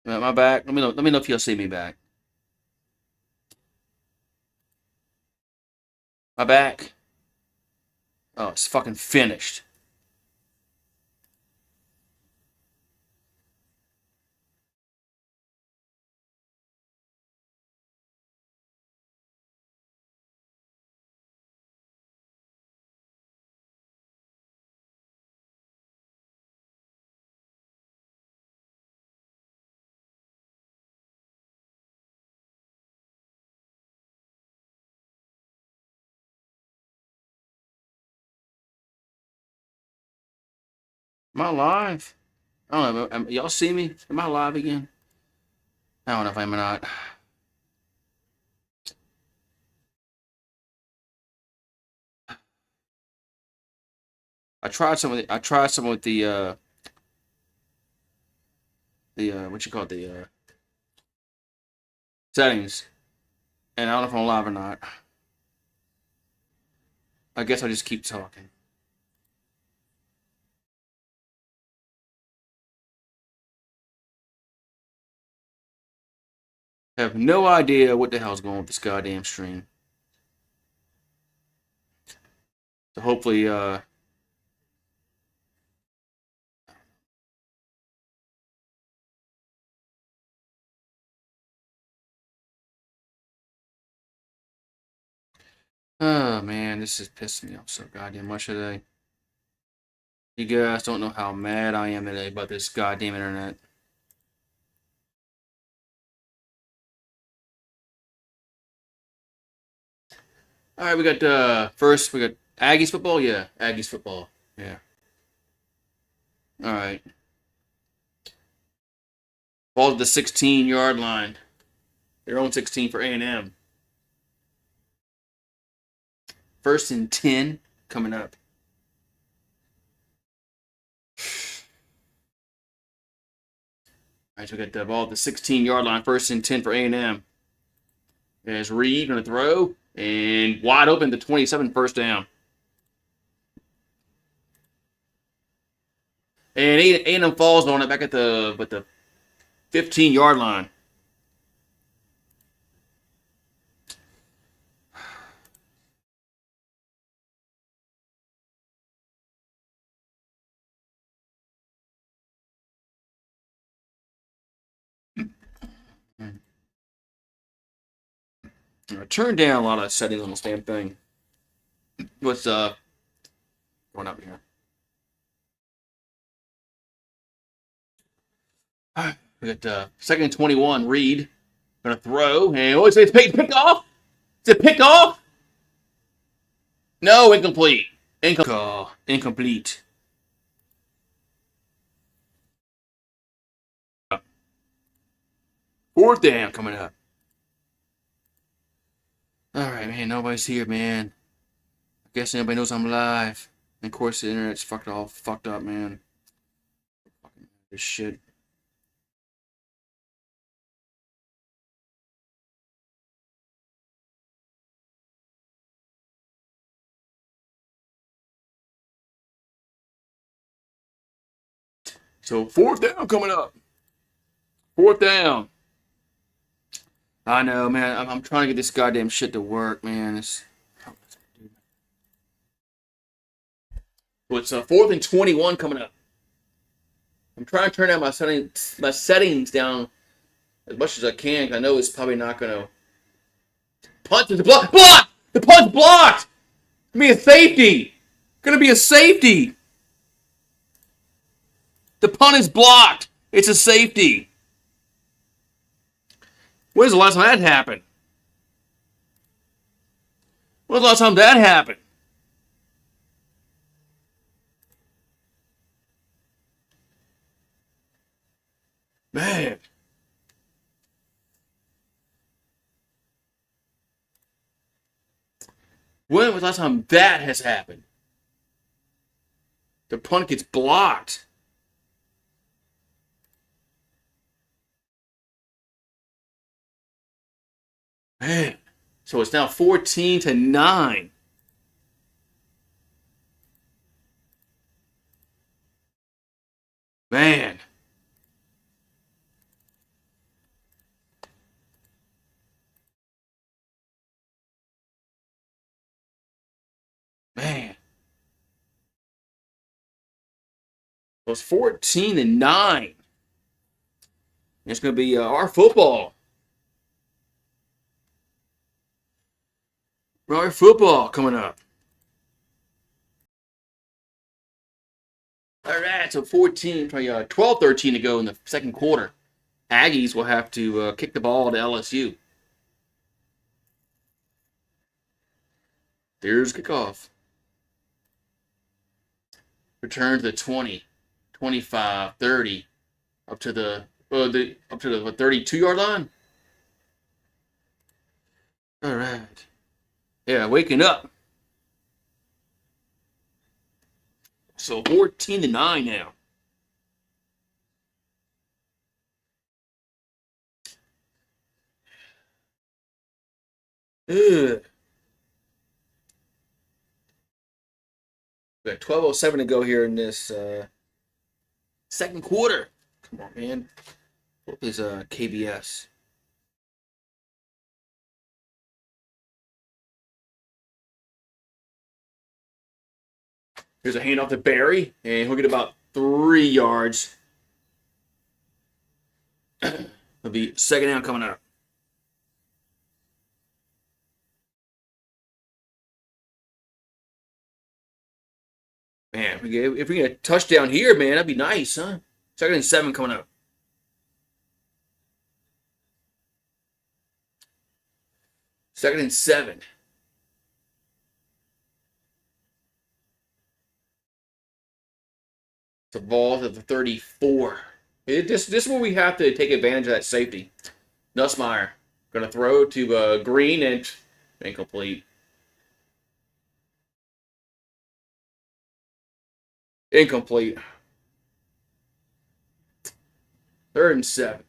Am I back? Let me know. Let me know if you'll see me back. My back. Oh, it's fucking finished. Am I live? I don't know. Y'all see me? Am I live again? I don't know if I am or not. I tried some with the what you call it, the settings, and I don't know if I'm live or not. I guess I'll just keep talking. I have no idea what the hell's going on with this goddamn stream. So hopefully, oh man, this is pissing me off so goddamn much today. You guys don't know how mad I am today about this goddamn internet. All right, we got first we got Aggies football. Yeah, Aggies football. Yeah. All right. Ball to the 16-yard line. Their own 16 for A&M. First and 10 coming up. All right, so we got the ball at the 16-yard line. First and 10 for A&M. There's Reed going to throw. And wide open to 27, first down. And A&M falls on it back at the 15-yard line. I turned down a lot of settings on this damn thing. What's going up here? We got second and 21. Reed gonna throw, and it's picked off. Is it picked off? No, incomplete. Incomplete. Fourth down coming up. All right, man. Nobody's here, man. I guess nobody knows I'm live. And of course, the internet's fucked up, man. This shit. So fourth down coming up. Fourth down. I know, man. I'm trying to get this goddamn shit to work, man. It's fourth and 21 coming up. I'm trying to turn down my settings down as much as I can. I know it's probably not gonna. Punt is blocked. Blocked. The punt's blocked. Gonna be a safety. Gonna be a safety. The punt is blocked. It's a safety. When's the last time that happened? When's the last time that happened? Man. When was the last time that has happened? The punt gets blocked. Man. So it's now 14-9. Man. It was 14-9. It's going to be our football. Our football coming up. All right, so 12-13 to go in the second quarter. Aggies will have to kick the ball to LSU. There's kickoff. Return to the 20, 25, 30, up to the 32-yard line. All right. Yeah, waking up. So 14-9 now. Ugh. We got 12:07 to go here in this second quarter. Come on, man. What is KBS? Here's a handoff to Barry, and he'll get about 3 yards. It'll be second down coming up. Man, if we get a touchdown here, man, that'd be nice, huh? 2nd and 7 coming up. Second and 7. The ball to the 34. This is where we have to take advantage of that safety. Nussmeier going to throw to Green and incomplete. Incomplete. 3rd and 7.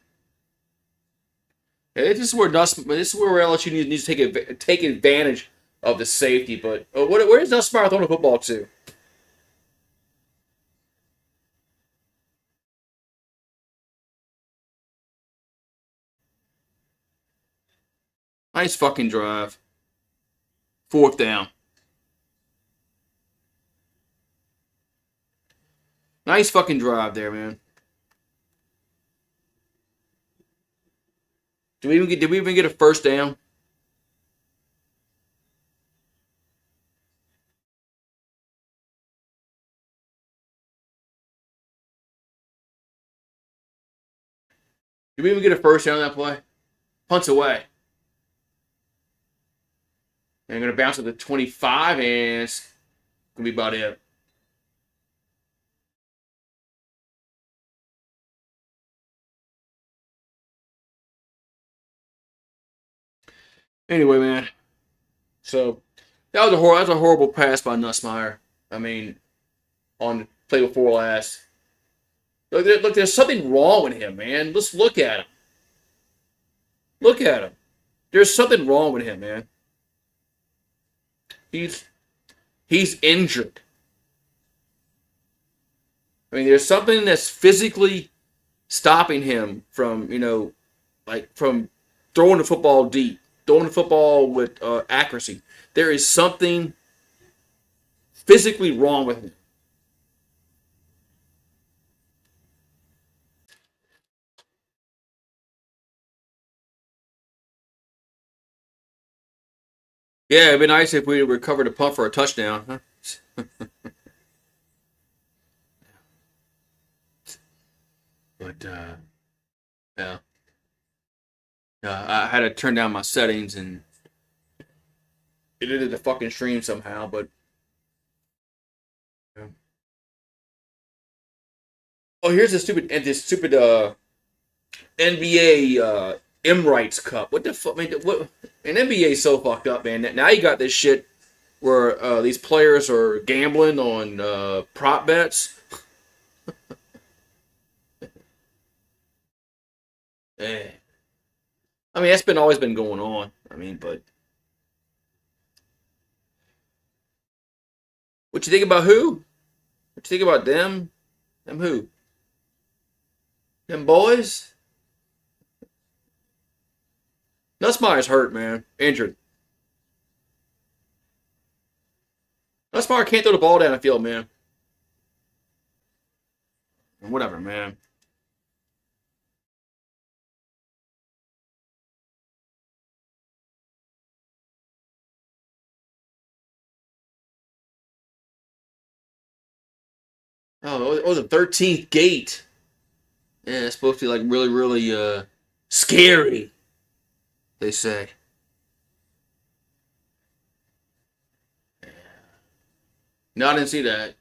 This is where LSU needs to take advantage of the safety. But where is Nussmeier throwing the football to? Nice fucking drive. 4th down. Nice fucking drive there, man. Did we even get a 1st down? Did we even get a 1st down on that play? Punts away. And I'm going to bounce at the 25, and it's going to be about it. Anyway, man. So that was a horrible pass by Nussmeier. I mean, on play before last. Look, there's something wrong with him, man. Let's look at him. Look at him. There's something wrong with him, man. He's injured. I mean, there's something that's physically stopping him from, from throwing the football deep, throwing the football with accuracy. There is something physically wrong with him. Yeah, it'd be nice if we recovered a punt for a touchdown, huh? But yeah, I had to turn down my settings and it ended the fucking stream somehow. But yeah. Oh, here's this stupid NBA M Rights Cup. What the fuck? Man, what? An NBA is so fucked up, man. Now you got this shit where these players are gambling on prop bets. Eh. I mean, that's always been going on. I mean, but what you think about who? What you think about them? Them who? Them boys? Nussmeier's hurt, man. Injured. Nussmeier can't throw the ball down the field, man. Whatever, man. Oh, the 13th gate. Yeah, it's supposed to be like really, really scary, they say. No, I didn't see that.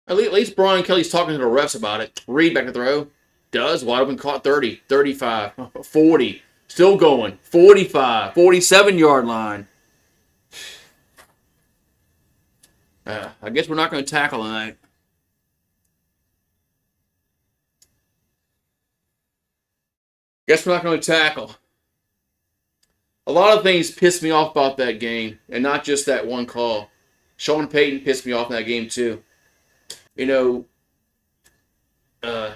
At least Brian Kelly's talking to the refs about it. Reed back to throw. Does. Wide open caught 30, 35, 40. Still going. 45, 47-yard line. I guess we're not going to tackle tonight. Guess we're not going to tackle. A lot of things pissed me off about that game, and not just that one call. Sean Payton pissed me off in that game too. You know, uh,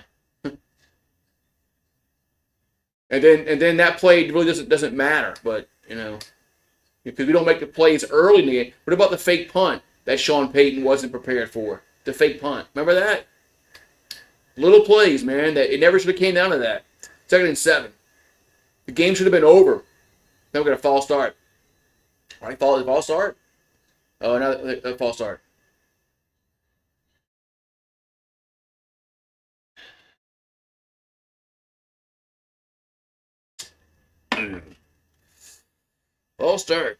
and then that play really doesn't matter. But because we don't make the plays early in the game. What about the fake punt that Sean Payton wasn't prepared for? The fake punt. Remember that? Little plays, man. That it never should have came down to that. 2nd and 7. The game should have been over. Then we're gonna false start. All right, false start. Oh, another false start. False start.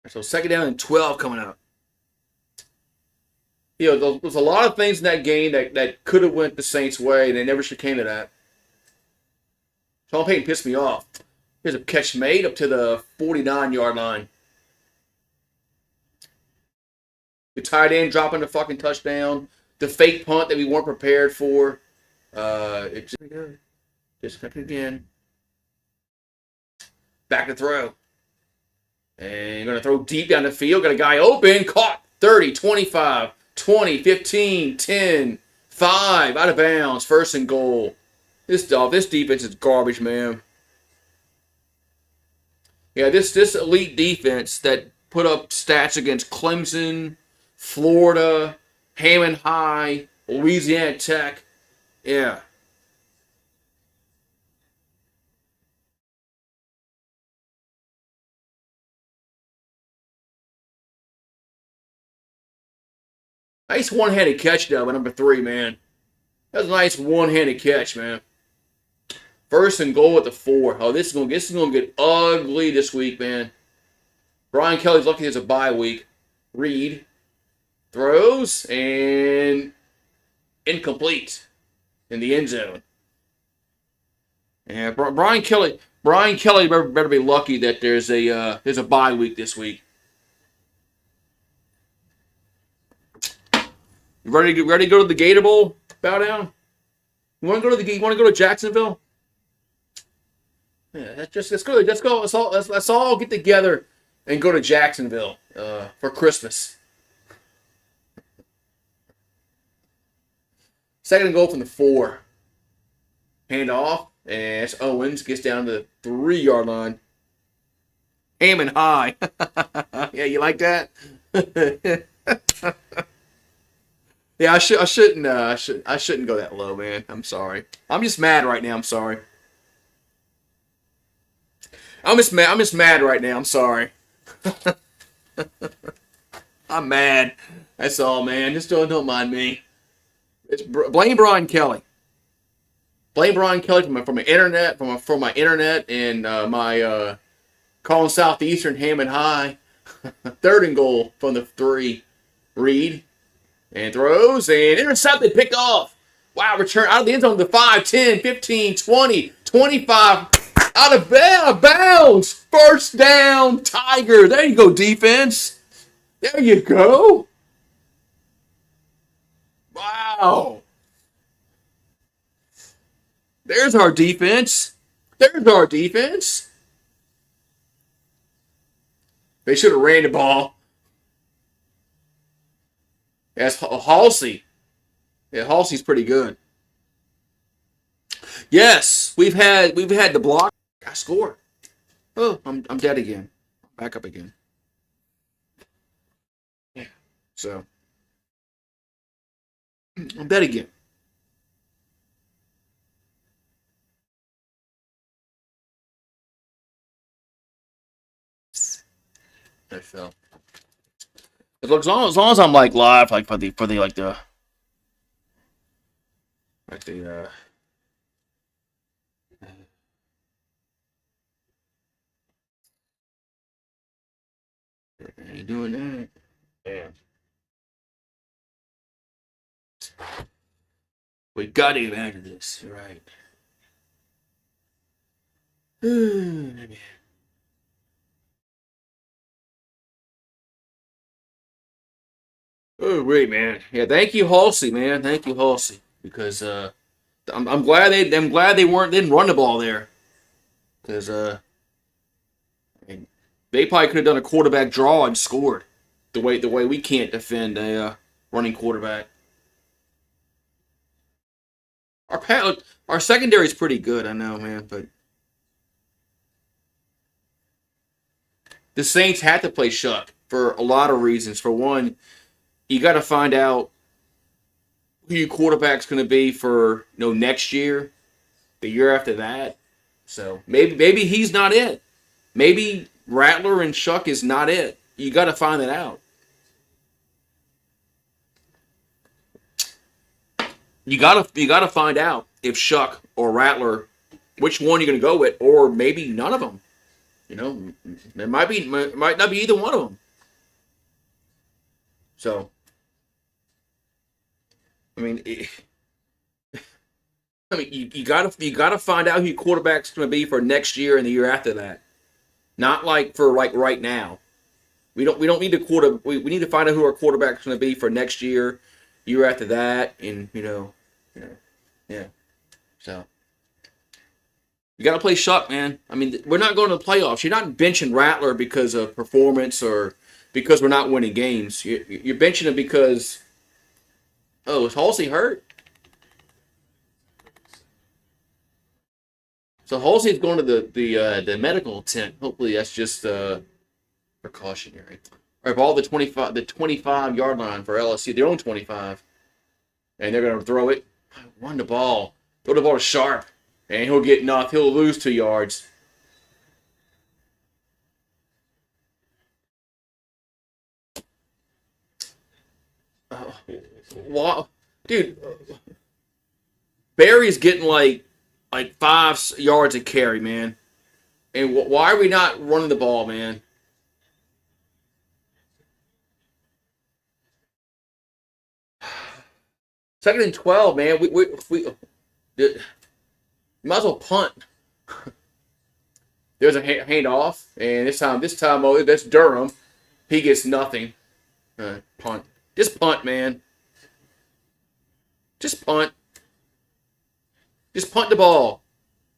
So 2nd down and 12 coming up. There's a lot of things in that game that could have went the Saints' way, and they never should have came to that. Sean Payton pissed me off. Here's a catch made up to the 49-yard line. The tight end dropping the fucking touchdown. The fake punt that we weren't prepared for. It disconnected again. Back to throw. And going to throw deep down the field. Got a guy open. Caught. 30, 25, 20, 15, 10, 5. Out of bounds. 1st and goal. This defense is garbage, man. Yeah, this elite defense that put up stats against Clemson, Florida, Hammond High, Louisiana Tech. Yeah. Nice one-handed catch, though, by number 3, man. That was a nice one-handed catch, man. 1st and goal at the 4. Oh, this is gonna get ugly this week, man. Brian Kelly's lucky there's a bye week. Reed throws and incomplete in the end zone. Yeah, Brian Kelly better be lucky that there's a bye week this week. You ready to go to the Gator Bowl? Bow down. You want to go to Jacksonville? Yeah, let's go. Let's all get together and go to Jacksonville for Christmas. 2nd and goal from the 4. Hand off, and it's Owens gets down to the 3-yard line. Hammond high. Yeah, you like that? Yeah, I shouldn't go that low, man. I'm sorry. I'm just mad right now. I'm sorry. I'm just mad right now. I'm sorry. I'm mad. That's all, man. Just don't mind me. Blame Brian Kelly. Blame Brian Kelly from my internet, from my internet and my calling Southeastern Hammond High. 3rd and goal from the 3. Reed and throws and intercepted, picked off. Wow, return out of the end zone to 5, 10, 15, 20, 25. Out of bounds. 1st down, Tiger. There you go, defense. There you go. Wow. There's our defense. There's our defense. They should have ran the ball. That's Halsey. Yeah, Halsey's pretty good. Yes, we've had the block. I scored. Oh, I'm dead again. Back up again. Yeah. So I'm dead again. I fell. As long as I'm like live, like for the like the ain't doing that. Yeah. We got to get out of this, right? Oh wait, man. Yeah, thank you, Halsey, man. Thank you, Halsey, because I'm glad they didn't run the ball there, because they probably could have done a quarterback draw and scored. The way we can't defend a running quarterback. Our secondary is pretty good, I know, man, but the Saints had to play Shuck for a lot of reasons. For one, you got to find out who your quarterback's going to be for next year, the year after that. So maybe he's not it. Maybe Rattler and Shuck is not it. You got to find that out. You gotta find out if Shuck or Rattler, which one you're going to go with, or maybe none of them. It might not be either one of them. So I mean, you gotta find out who your quarterback's going to be for next year and the year after that. Not like for like right now. We don't need we need to find out who our quarterback's going to be for next year, year after that, and yeah. So you got to play Shuck, man. I mean, we're not going to the playoffs. You're not benching Rattler because of performance or because we're not winning games. You're benching him because is Halsey hurt? So Halsey's going to the medical tent. Hopefully that's just precautionary. All right, ball the 25 yard line for LSU. They're on 25, and they're going to throw it. Run the ball. Throw the ball to Sharp, and he'll get nothing. He'll lose 2 yards. Wow, dude, Barry's getting like 5 yards a carry, man. And why are we not running the ball, man? Second and 12, man. We might as well punt. There's a handoff, and this time, that's Durham. He gets nothing. Punt. Just punt, man. Just punt. Just punt the ball.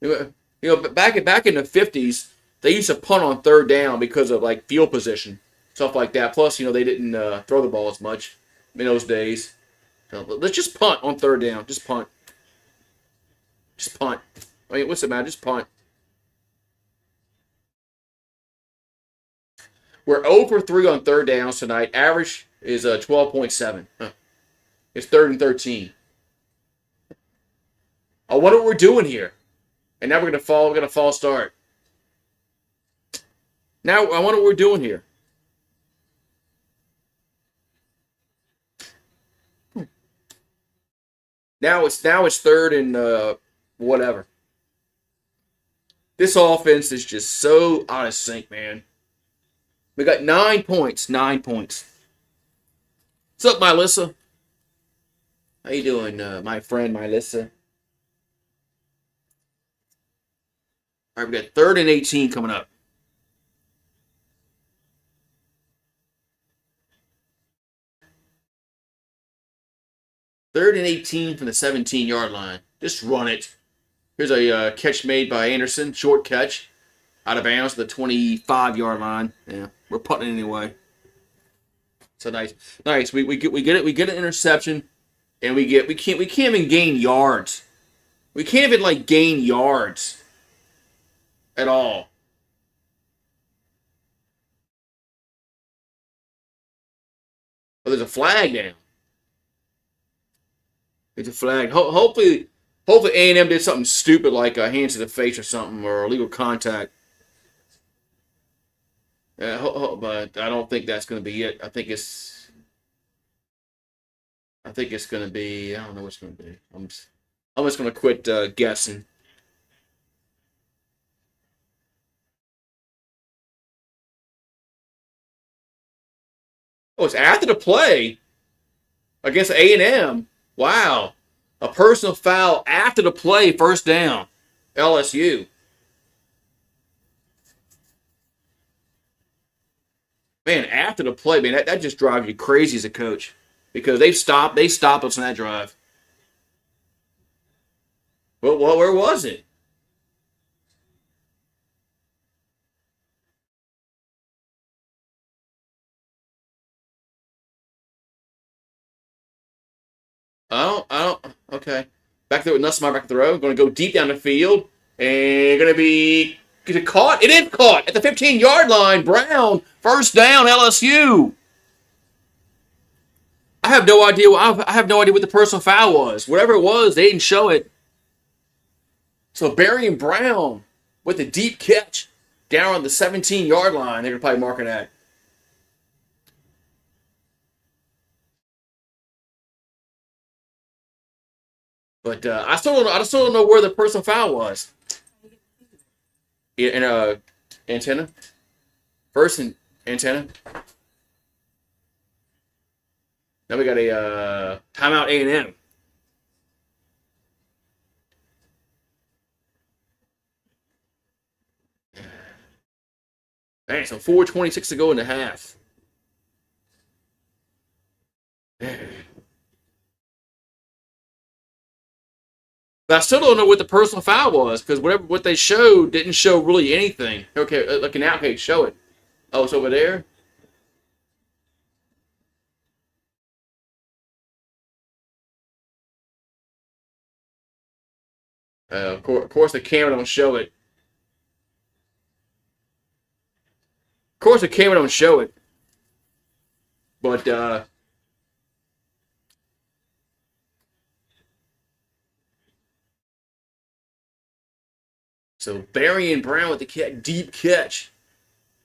Back in the 50s, they used to punt on third down because of like field position, stuff like that. Plus, they didn't throw the ball as much in those days. So let's just punt on third down. Just punt. Just punt. I mean, what's the matter? Just punt. We're 0 for 3 on third downs tonight. Average is 12.7. It's 3rd and 13. I wonder what we're doing here. And now we're gonna fall. We're gonna false start. Now I wonder what we're doing here. Now it's 3rd and whatever. This offense is just so out of sync, man. We got 9 points. 9 points. What's up, Melissa? How you doing, my friend, Melissa? All right, we got 3rd and 18 coming up. Third and 18 from the 17-yard line. Just run it. Here's a catch made by Anderson. Short catch. Out of bounds to the 25-yard line. Yeah, we're putting it anyway. So nice. We get an interception, and we can't even gain yards. We can't even like gain yards at all. Oh, there's a flag now. It's a flag. Hopefully A&M did something stupid like a hands to the face or something or illegal contact. But I don't think that's going to be it. I think it's going to be. I don't know what's going to be. I'm just going to quit guessing. Oh, it's after the play against A&M. Wow, a personal foul after the play, first down, LSU. Man, after the play, man, that just drives you crazy as a coach because they stopped us on that drive. Well, where was it? I don't. Okay, back there with Nussmeyer back at the row. Going to go deep down the field and going to be is it caught? It is caught at the 15-yard line. Brown, first down, LSU. I have no idea. I have no idea what the personal foul was. Whatever it was, they didn't show it. So Barry and Brown with a deep catch down on the 17-yard line. They're gonna probably marking that. But I still don't know where the personal foul was. In antenna, first and antenna. Now we got a timeout A&M. Man, so 4:26 to go in the half. But I still don't know what the personal foul was because what they showed didn't show really anything. Okay, like an okay, show it. Oh, it's over there. Of course, the camera don't show it. Of course, the camera don't show it. But so Barry and Brown with the deep catch.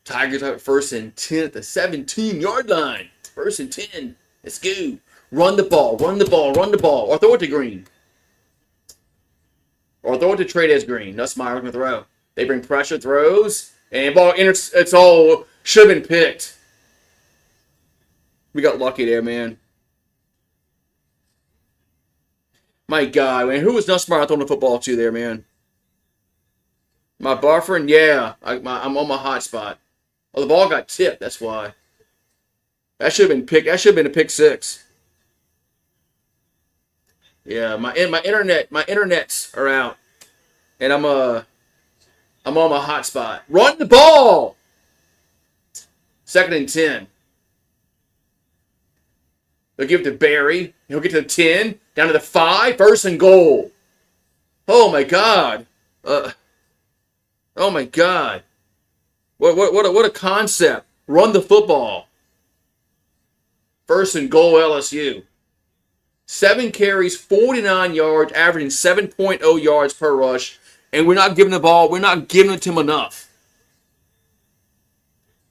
Tigers have it first and 10 at the 17-yard line. First and 10. Let's go. Run the ball. Run the ball. Run the ball. Or throw it to Green. Or throw it to Trade as Green. Nussmeyer going to throw. They bring pressure, throws, and ball enters. It's all should have been picked. We got lucky there, man. My God, man. Who was Nussmeyer throwing the football to there, man? My buffering? Yeah. I'm on my hot spot. Oh, the ball got tipped. That's why. That should have been picked. That should have been a pick six. Yeah, my internets are out, and I'm on my hot spot. Run the ball. Second and 10. They'll give it to Barry. He'll get to the 10, down to the 5, first and goal. Oh my God. Oh my God. What a concept. Run the football. First and goal LSU. 7 carries, 49 yards, averaging 7.0 yards per rush. And we're not giving the ball. We're not giving it to him enough.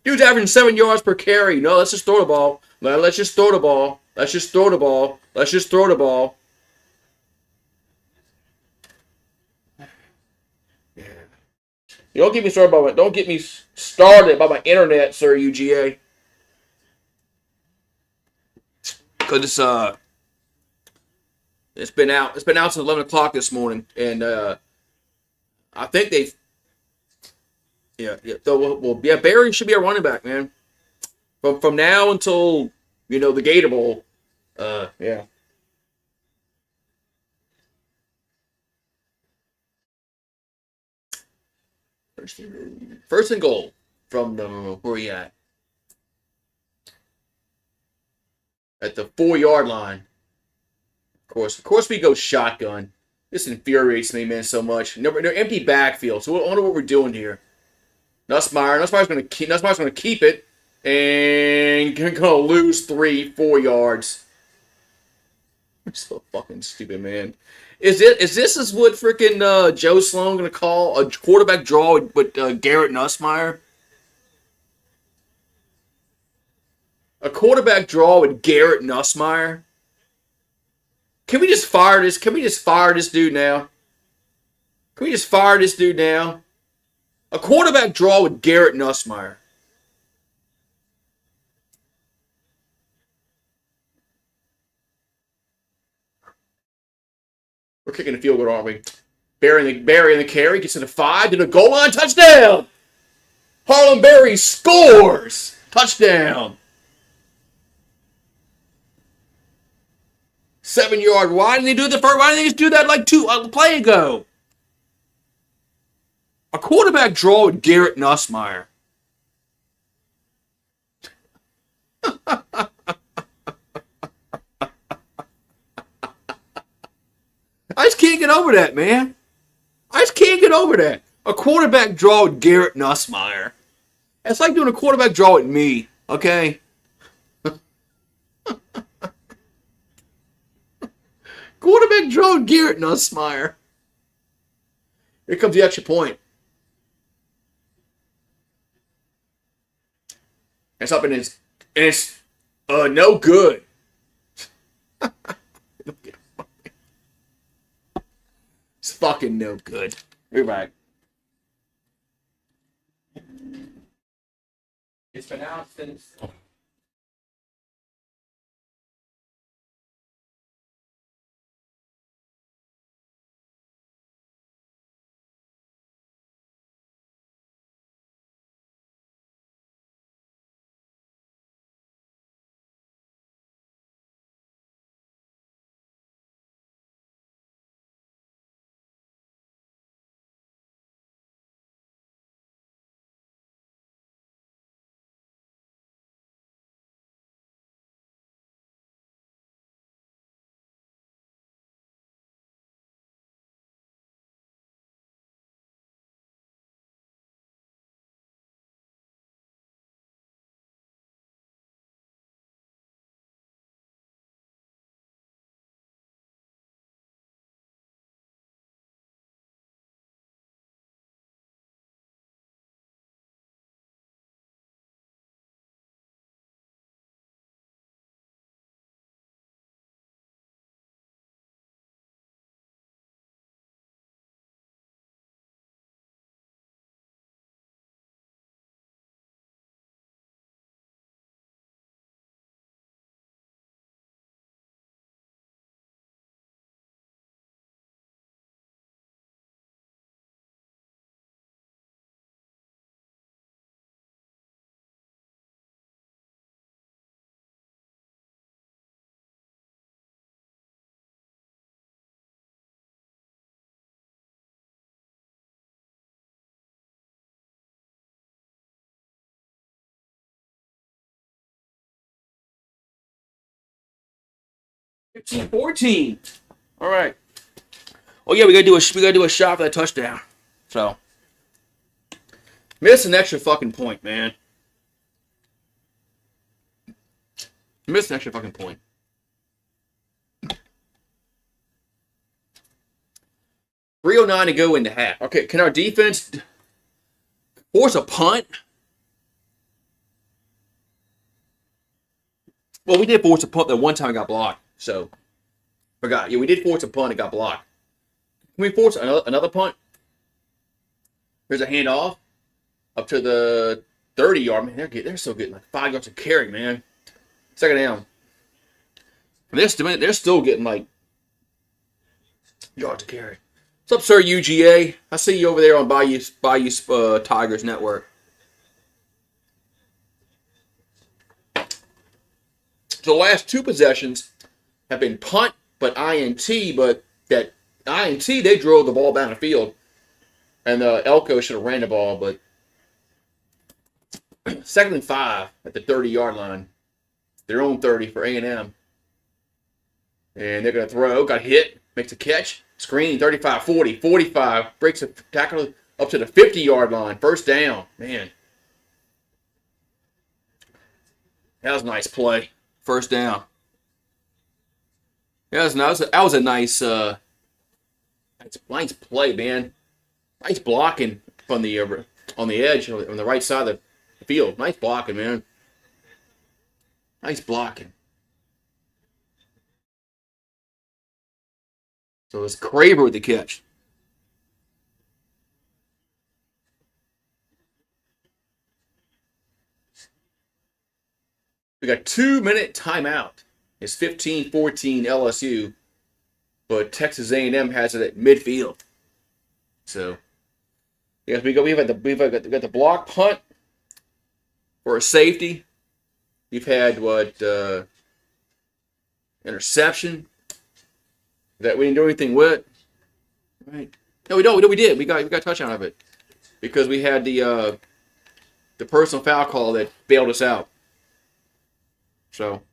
Dude's averaging 7 yards per carry. No, let's just throw the ball. Let's just throw the ball. Let's just throw the ball. Let's just throw the ball. You don't get me started by my internet, sir, UGA. Cause it's been out since 11 o'clock this morning, and I think they've yeah. So Barry should be our running back, man. From now until the Gator Bowl. Yeah. First and goal from the where we at the 4-yard line. Of course, we go shotgun. This infuriates me, man, so much. They're empty backfield, so I wonder what we're doing here. Nussmeier's going to keep it and going to lose 3-4 yards. I'm so fucking stupid, man. Is this what freaking Joe Sloan going to call a quarterback draw with Garrett Nussmeier? A quarterback draw with Garrett Nussmeier? Can we just fire this? Can we just fire this dude now? Can we just fire this dude now? A quarterback draw with Garrett Nussmeier. We're kicking the field goal, aren't we? Barry in the carry gets to the 5 to the goal line. Touchdown! Harlem Berry scores! Touchdown! 7-yard. Why didn't they do it the first? Why didn't they just do that like a play ago? A quarterback draw with Garrett Nussmeier. I just can't get over that, man. I just can't get over that. A quarterback draw with Garrett Nussmeier. It's like doing a quarterback draw with me, okay? Quarterback draw with Garrett Nussmeier. Here comes the extra point. It's up and it's no good. It's fucking no good. We're back. It's been out since. $15, $14. All right. Oh yeah, we gotta do a shot for that touchdown. So miss an extra fucking point, man. Miss an extra fucking point. $3:09 to go in the half. Okay, can our defense force a punt? Well, we did force a punt that one time it got blocked. So, forgot. Yeah, we did force a punt. It got blocked. Can we force another punt? There's a handoff up to the 30-yard. Man, they're so good. Like 5 yards of carry, man. Second down. They're still getting like yards of carry. What's up, sir, UGA? I see you over there on Bayou Tigers Network. So the last 2 possessions have been punt, but INT, but that INT, they drove the ball down the field. And Elko should have ran the ball, but 2nd and 5 at the 30-yard line. Their own 30 for A&M. And they're going to throw. Got hit. Makes a catch. Screen, 35, 40, 45. Breaks a tackle up to the 50-yard line. First down. Man. That was a nice play. First down. That was a nice play, man. Nice blocking from the on the edge, on the right side of the field. Nice blocking, man. Nice blocking. So it's Craver with the catch. We got 2-minute timeout. It's 15-14 LSU, but Texas A&M has it at midfield. So, yes, we've got the block punt for a safety. We've had interception that we didn't do anything with. Right? No, we did. We got a touchdown of it because we had the personal foul call that bailed us out. So,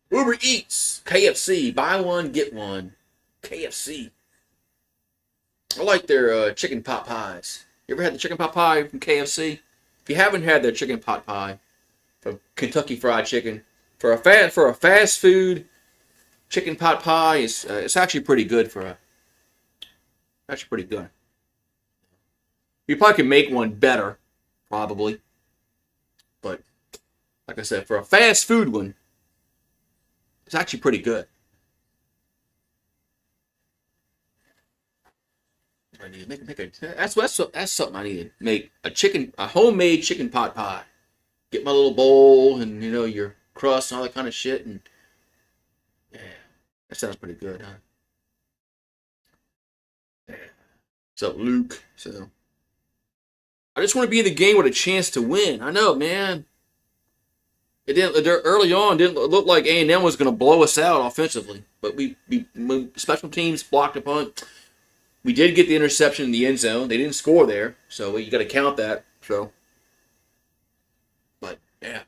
Uber Eats, KFC, buy one, get one. KFC. I like their chicken pot pies. You ever had the chicken pot pie from KFC? If you haven't had their chicken pot pie from Kentucky Fried Chicken, for a fast food chicken pot pie, it's actually pretty good actually pretty good. You probably can make one better, probably. But like I said, for a fast food one, it's actually pretty good. I need to make that's something I need to make a homemade chicken pot pie. Get my little bowl and your crust and all that kind of shit, and yeah, that sounds pretty good, huh? Yeah. What's up, Luke? So I just want to be in the game with a chance to win. I know, man. It didn't early on. Didn't look like A&M was going to blow us out offensively, but we special teams blocked a punt. We did get the interception in the end zone. They didn't score there, so you got to count that. So, but yeah,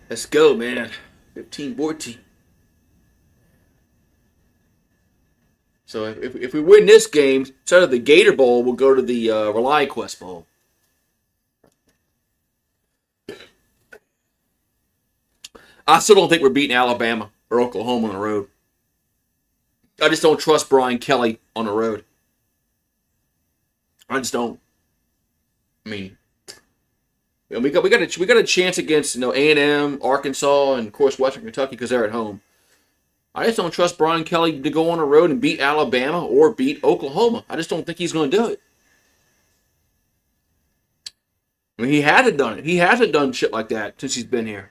let's go, man. 15-14. So if we win this game, instead of the Gator Bowl, we'll go to the Rely Quest Bowl. I still don't think we're beating Alabama or Oklahoma on the road. I just don't trust Brian Kelly on the road. I just don't. I mean, we got a chance against A&M, Arkansas, and of course Western Kentucky because they're at home. I just don't trust Brian Kelly to go on the road and beat Alabama or beat Oklahoma. I just don't think he's going to do it. I mean, he hasn't done it. He hasn't done shit like that since he's been here.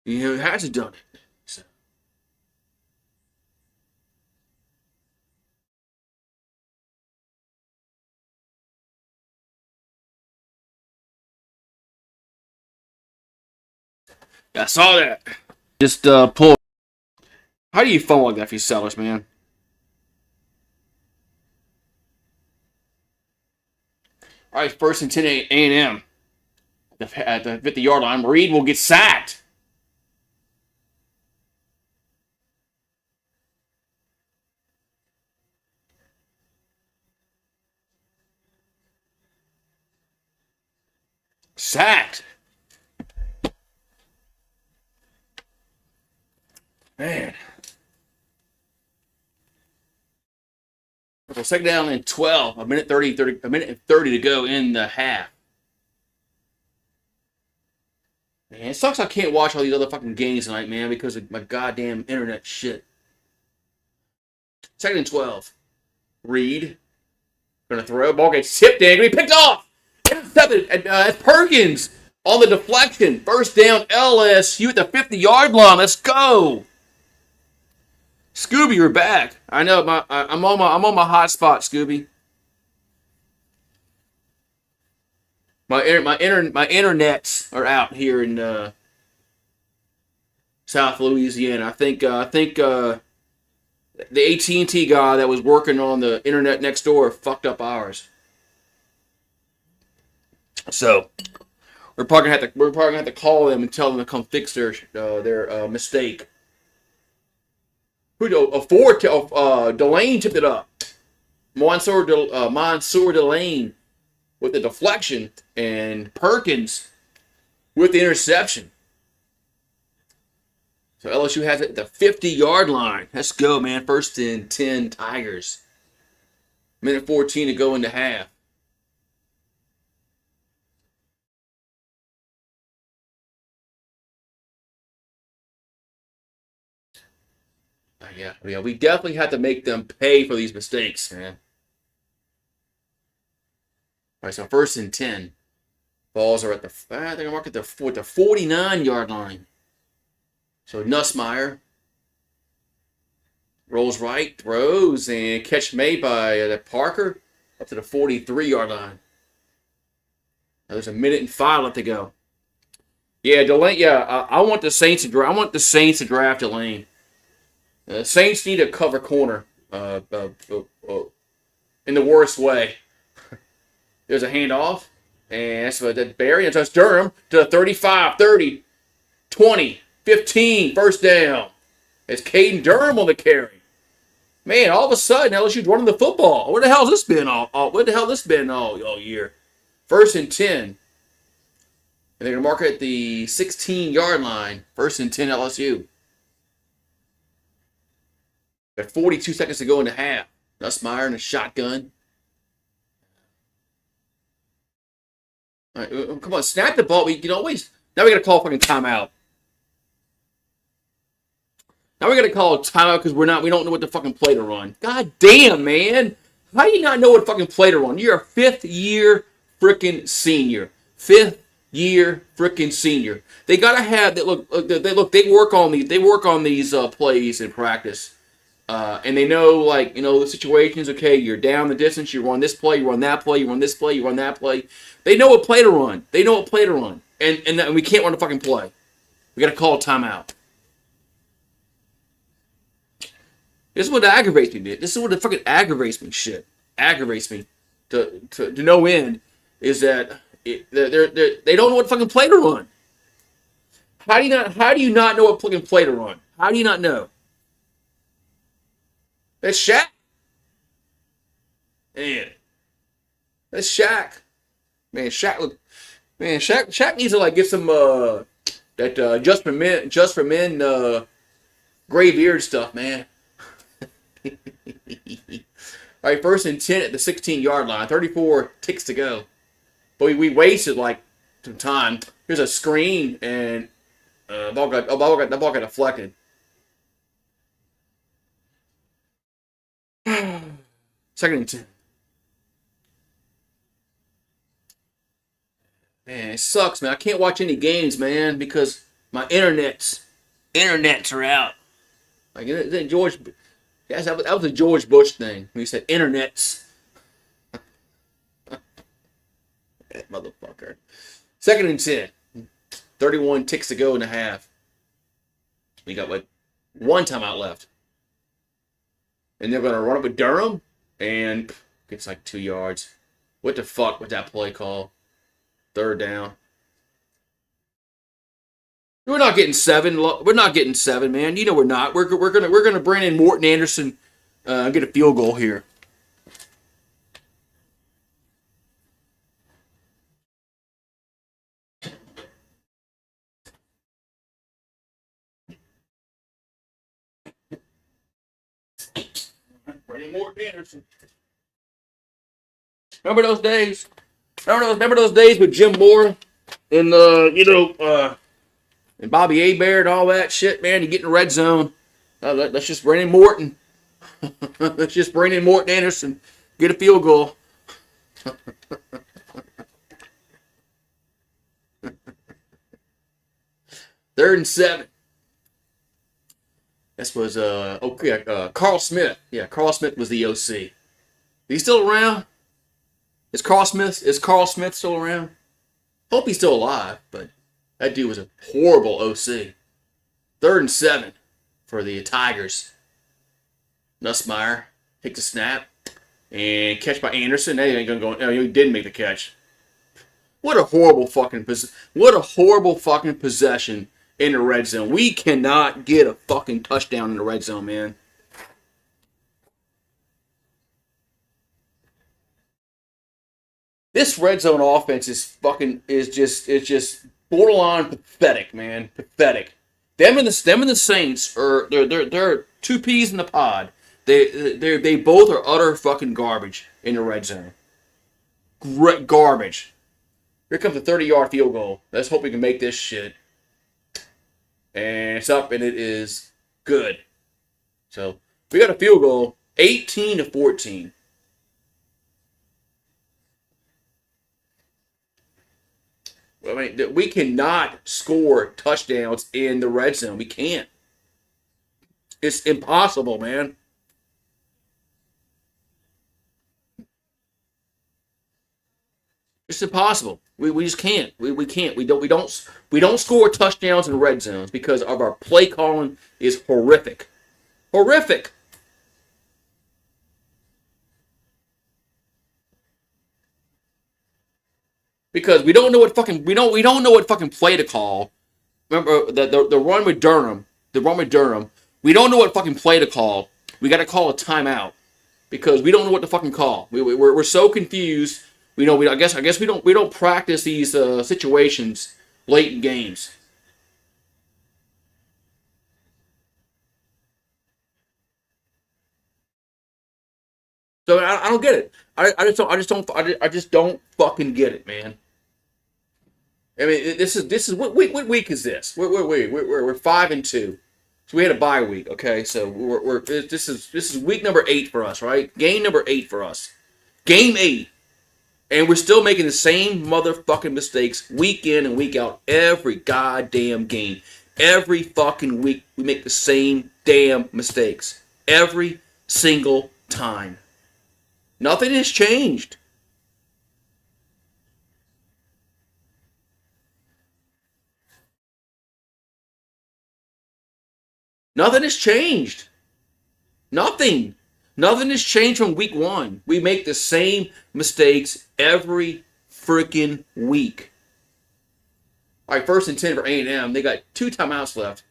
He hasn't done it. So. Yeah, I saw that. Just pull. How do you phone like that for you sellers, man? All right, 1st and 10 A&M at the 50-yard line. Reed will get sacked. Sacked. Man. Okay, 2nd down and 12. A minute and 30 to go in the half. Man, it sucks I can't watch all these other fucking games tonight, man, because of my goddamn internet shit. 2nd and 12. Reed. Gonna throw. Ball gets tipped in. Gonna be picked off. Intercepted. That's Perkins. On the deflection, first down, LSU at the 50-yard line. Let's go. Scooby, you're back. I know I'm on my hot spot, Scooby. My internets are out here in South Louisiana. I think the AT&T guy that was working on the internet next door fucked up ours. So we're probably gonna have to call them and tell them to come fix their mistake. Delane tipped it up. Mansour Delane with the deflection and Perkins with the interception. So LSU has it at the 50-yard line. Let's go, man. First and 10 Tigers. Minute 14 to go into half. Yeah, we definitely have to make them pay for these mistakes, man. All right, so first and 10. Balls are at the 49-yard line. So Nussmeier rolls right, throws, and catch made by Parker up to the 43-yard line. Now there's a minute and 5 left to go. Yeah, Delane. Yeah, I want the Saints to draft. I want the Saints to draft Delane. Saints need a cover corner in the worst way. There's a handoff, and that's Barry, and that's Durham to the 35, 30, 20, 15, first down. It's Caden Durham on the carry. Man, all of a sudden, LSU's running the football. Where the hell has this been all year? First and 10. And they're going to mark it at the 16-yard line. First and 10 LSU. Got 42 seconds to go in the half. Nussmeier in a shotgun. All right, come on, snap the ball. Now we got to call a fucking timeout. Now we got to call a timeout because we don't know what the fucking play to run. God damn, man. How do you not know what fucking play to run? You're a fifth-year freaking senior. Fifth-year freaking senior. They got to have that. They work on these. They work on these plays in practice. And they know, the situations, okay, you're down the distance, you run this play, you run that play, you run this play, you run that play. They know what play to run. And we can't run a fucking play. We got to call a timeout. This is what aggravates me, man. This is what fucking aggravates me, Aggravates me to no end is that they don't know what fucking play to run. How do you not know what fucking play to run? How do you not know? That's Shaq. Man. That's Shaq. Man, Shaq needs to get some that just for men gray beard stuff, man. All right, first and 10 at the 16-yard line. 34 ticks to go. But we wasted some time. Here's a screen and the ball got deflected. Second and 10. Man, it sucks, man. I can't watch any games, man, because my internets are out. George. Yes, that was a George Bush thing when he said internets. That motherfucker. Second and 10. 31 ticks to go in the half. We got one timeout left. And they're going to run up with Durham and gets 2 yards. What the fuck was that play call? Third down. We're not getting 7. We're not getting 7, man. You know we're not. We're gonna bring in Morton Anderson, get a field goal here. Bring in Morton Anderson. Remember those days? Remember those days with Jim Moore and and Bobby Hebert and all that shit, man? You get in the red zone. Let's just bring in Morton. Let's just bring in Morton Anderson. Get a field goal. Third and 7. This was Carl Smith. Yeah, Carl Smith was the OC. Is he still around? Is Carl Smith still around? Hope he's still alive, but that dude was a horrible OC. Third and 7 for the Tigers. Nussmeier takes a snap and catch by Anderson. They ain't gonna go. No, he didn't make the catch. What a horrible fucking possession in the red zone. We cannot get a fucking touchdown in the red zone, man. This red zone offense is just borderline pathetic, man. Pathetic. Them and the Saints are they're two peas in the pod. They both are utter fucking garbage in the red zone. Great garbage. Here comes a 30-yard field goal. Let's hope we can make this shit. And it's up, and it is good. So we got a field goal, 18-14. I mean, we cannot score touchdowns in the red zone. We can't. It's impossible, man. It's impossible. We just can't. We can't. We don't score touchdowns in red zones because of our play calling is horrific. Horrific. Because we don't know what fucking play to call. Remember the run with Durham, we don't know what fucking play to call. We got to call a timeout because we don't know what to fucking call. We're so confused. I guess we don't practice these situations late in games. So I don't get it. I just don't fucking get it, man. I mean, this is what week is this? We're 5-2. So we had a bye week, okay? So this is week number 8 for us, right? Game number 8 for us. Game 8. And we're still making the same motherfucking mistakes week in and week out every goddamn game. Every fucking week we make the same damn mistakes. Every single time. Nothing has changed. Nothing has changed. Nothing. Nothing has changed from week 1. We make the same mistakes every freaking week. All right, first and 10 for A&M. They got 2 timeouts left.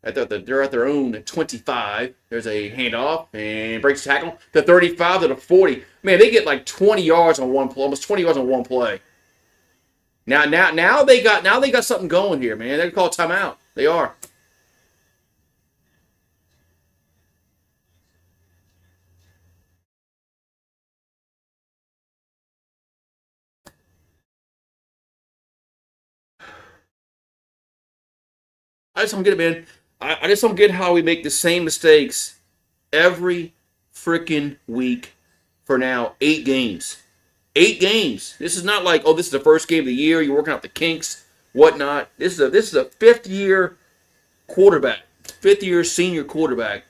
They're at their own 25. There's a handoff and breaks the tackle. The 35 to the 40. Man, they get like 20 yards on one play, almost 20 yards on one play. Now they got something going here, man. They're called timeout. They are. I just don't get it, man. I just don't get how we make the same mistakes every freaking week for now 8 games. 8 games. This is not like, oh, this is the first game of the year. You're working out the kinks, whatnot. This is a 5th-year quarterback, 5th-year senior quarterback,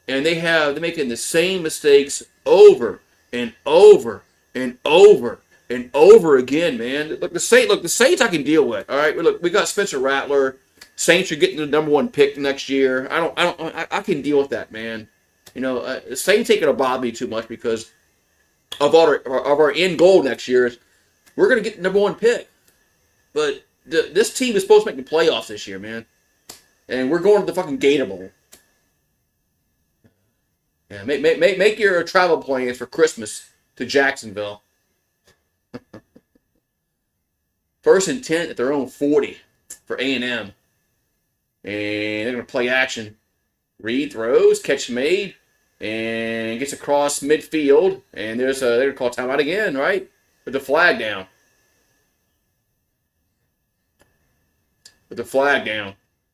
and they're making the same mistakes over and over and over and over again, man. The Saints I can deal with. All right, look, we got Spencer Rattler. Saints are getting the number 1 pick next year. I can deal with that, man. The Saints ain't gonna bother me too much because of our end goal next year is we're gonna get the number 1 pick. But this team is supposed to make the playoffs this year, man, and we're going to the fucking Gator Bowl. Yeah, make your travel plans for Christmas to Jacksonville. First and 10 at their own 40 for A&M. And they're going to play action. Reed throws, catch made, and gets across midfield. And they're going to call timeout again, right? With the flag down.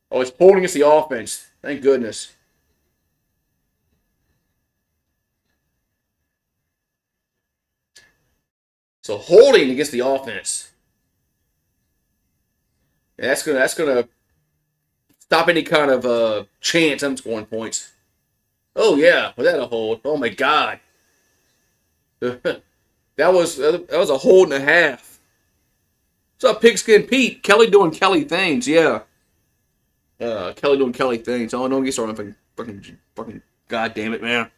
Oh, it's holding against the offense. Thank goodness. So holding against the offense. And that's gonna stop any kind of chance I'm scoring points. Oh yeah, was that a hold? Oh my god, that was a hold and a half. What's up, Pigskin Pete? Kelly doing Kelly things, yeah. Kelly doing Kelly things. Oh, don't get started on fucking. God damn it, man.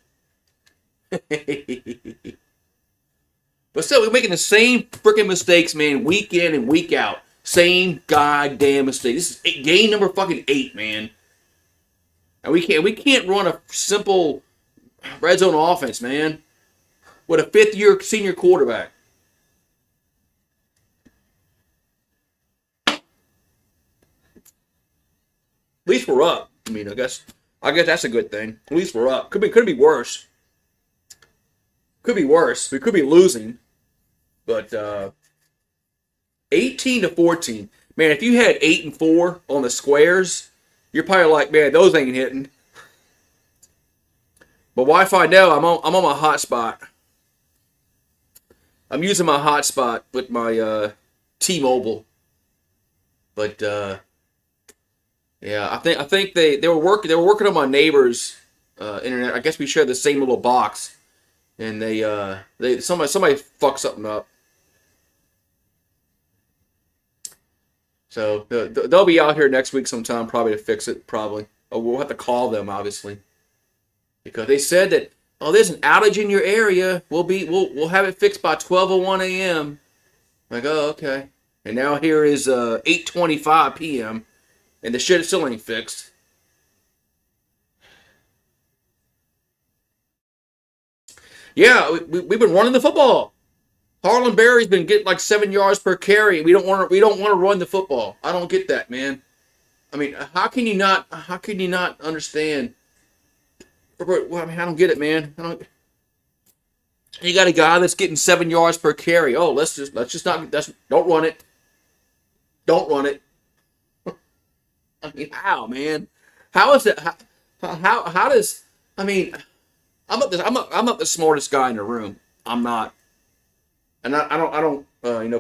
But still, we're making the same freaking mistakes, man, week in and week out. Same goddamn mistake. This is game number fucking 8, man. And we can't run a simple red zone offense, man, with a fifth-year senior quarterback. At least we're up. I mean, I guess that's a good thing. At least we're up. Could be worse. Could be worse. We could be losing. But 18-14. Man, if you had 8 and 4 on the squares, you're probably like, man, those ain't hitting. But Wi-Fi now, I'm on my hotspot. I'm using my hotspot with my T-Mobile. But yeah, I think they were working on my neighbor's internet. I guess we share the same little box, and somebody fucked something up. So they'll be out here next week sometime, probably to fix it. Probably, we'll have to call them, obviously, because they said that there's an outage in your area. We'll have it fixed by 12:01 a.m. Like, oh, okay. And now here is 8:25 p.m. and the shit still ain't fixed. Yeah, we've been running the football. Harlan Berry's been getting like 7 yards per carry. We don't want to run the football. I don't get that, man. I mean, how can you not understand? Well, I mean, I don't get it, man. You got a guy that's getting 7 yards per carry. Oh, let's just not. Don't run it. Don't run it. I mean, how, man? How is it? How does? I mean, I'm not the smartest guy in the room. I'm not. And I don't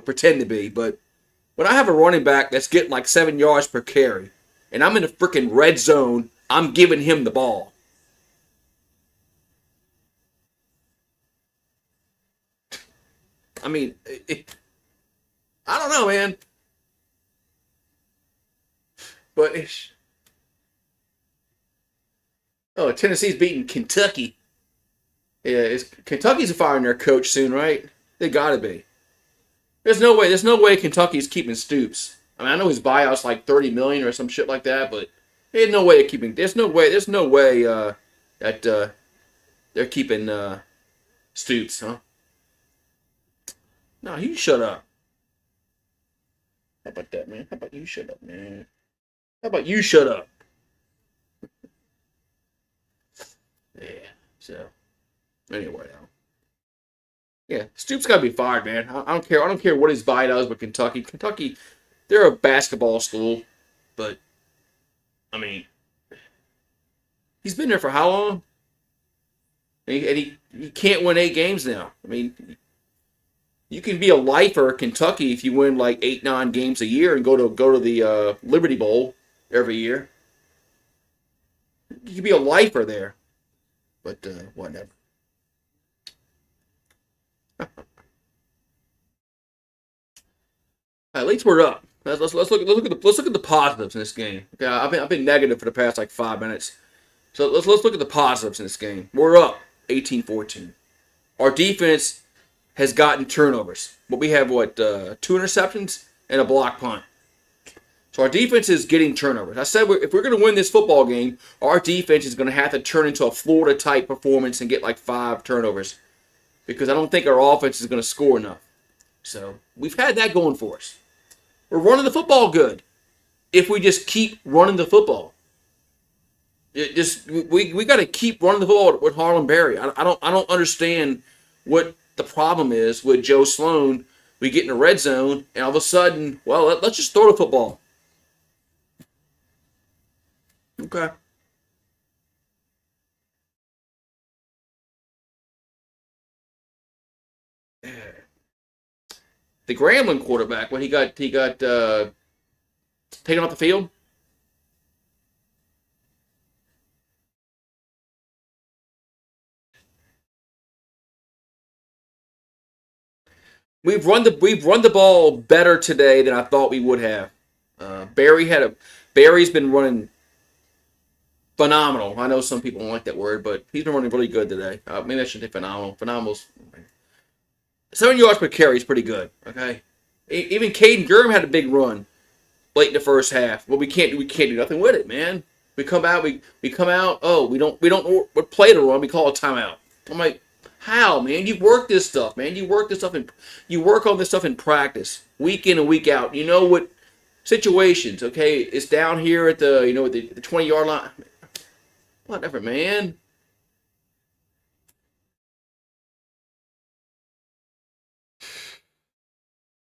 pretend to be, but when I have a running back that's getting like 7 yards per carry, and I'm in the freaking red zone, I'm giving him the ball. I mean, I don't know, man. But Tennessee's beating Kentucky. Yeah, Kentucky's firing their coach soon, right? They gotta be. There's no way Kentucky's keeping Stoops. I mean, I know his buyout's like $30 million or some shit like that, but there's no way of keeping. There's no way that they're keeping Stoops, huh? No, you shut up. How about that, man? How about you shut up, man? How about you shut up? Yeah. So anyway, yeah, Stoops got to be fired, man. I don't care. I don't care what his buyout is with Kentucky. Kentucky, they're a basketball school, but I mean, he's been there for how long? And he can't win 8 games now. I mean, you can be a lifer at Kentucky if you win like 8, 9 games a year and go to the Liberty Bowl every year. You can be a lifer there, but whatever. At least we're up. Let's look at the positives in this game. Okay, I've been negative for the past like 5 minutes. So let's look at the positives in this game. We're up 18-14. Our defense has gotten turnovers. But we have 2 interceptions and a block punt. So our defense is getting turnovers. I said if we're going to win this football game, our defense is going to have to turn into a Florida-type performance and get like 5 turnovers. Because I don't think our offense is going to score enough. So we've had that going for us. We're running the football good. If we just keep running the football, we got to keep running the football with Harlan Berry. I don't understand what the problem is with Joe Sloan. We get in the red zone and all of a sudden, well, let's just throw the football. Okay. The Grambling quarterback, when he got taken off the field. We've run the ball better today than I thought we would have. Barry's been running phenomenal. I know some people don't like that word, but he's been running really good today. Maybe I shouldn't say phenomenal. Phenomenal's 7 yards per carry is pretty good. Okay, even Caden Gurm had a big run late in the first half. Well, we can't do nothing with it, man. We come out. Oh, we don't play the run. We call a timeout. I'm like, how, man? You work this stuff, man. You work on this stuff in practice, week in and week out. You know what situations? Okay, it's down here at the 20-yard line. Whatever, man.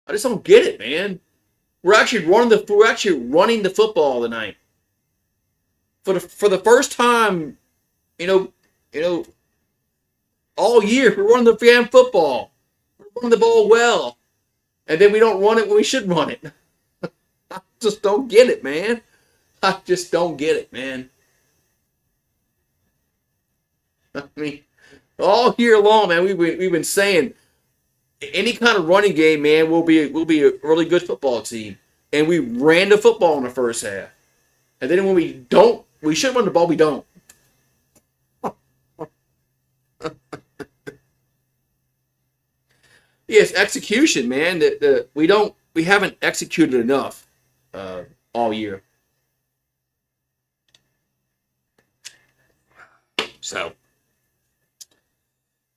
I just don't get it, man. We're actually running the football tonight for the first time. You know, you know, all year we're running the damn football. We're running the ball well, and then we don't run it when we should run it. I just don't get it, man. I just don't get it, man. I mean, all year long, man, we've been saying any kind of running game, man, will be a really good football team, and we ran the football in the first half, and then when we should run the ball, we don't. Yes, execution, man. We haven't executed enough uh, all year. So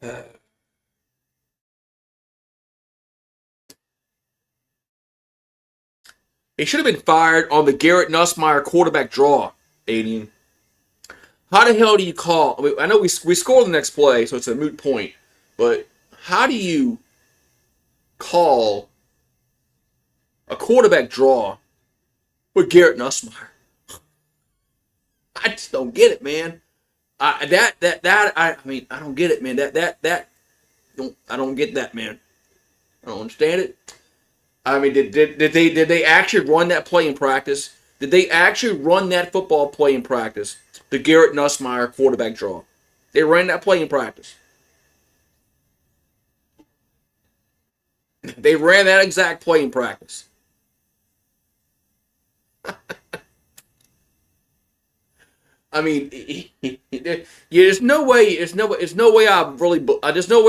uh, he should have been fired on the Garrett Nussmeier quarterback draw. Alien. How the hell do you call? I know we score the next play, so it's a moot point. But how do you call a quarterback draw with Garrett Nussmeier? I just don't get it, man. I don't get it, man. I don't get that, man. I don't understand it. I mean, did they actually run that play in practice? Did they actually run that football play in practice? The Garrett Nussmeier quarterback draw. They ran that play in practice. They ran that exact play in practice. I mean, there's no way. There's no way. There's no way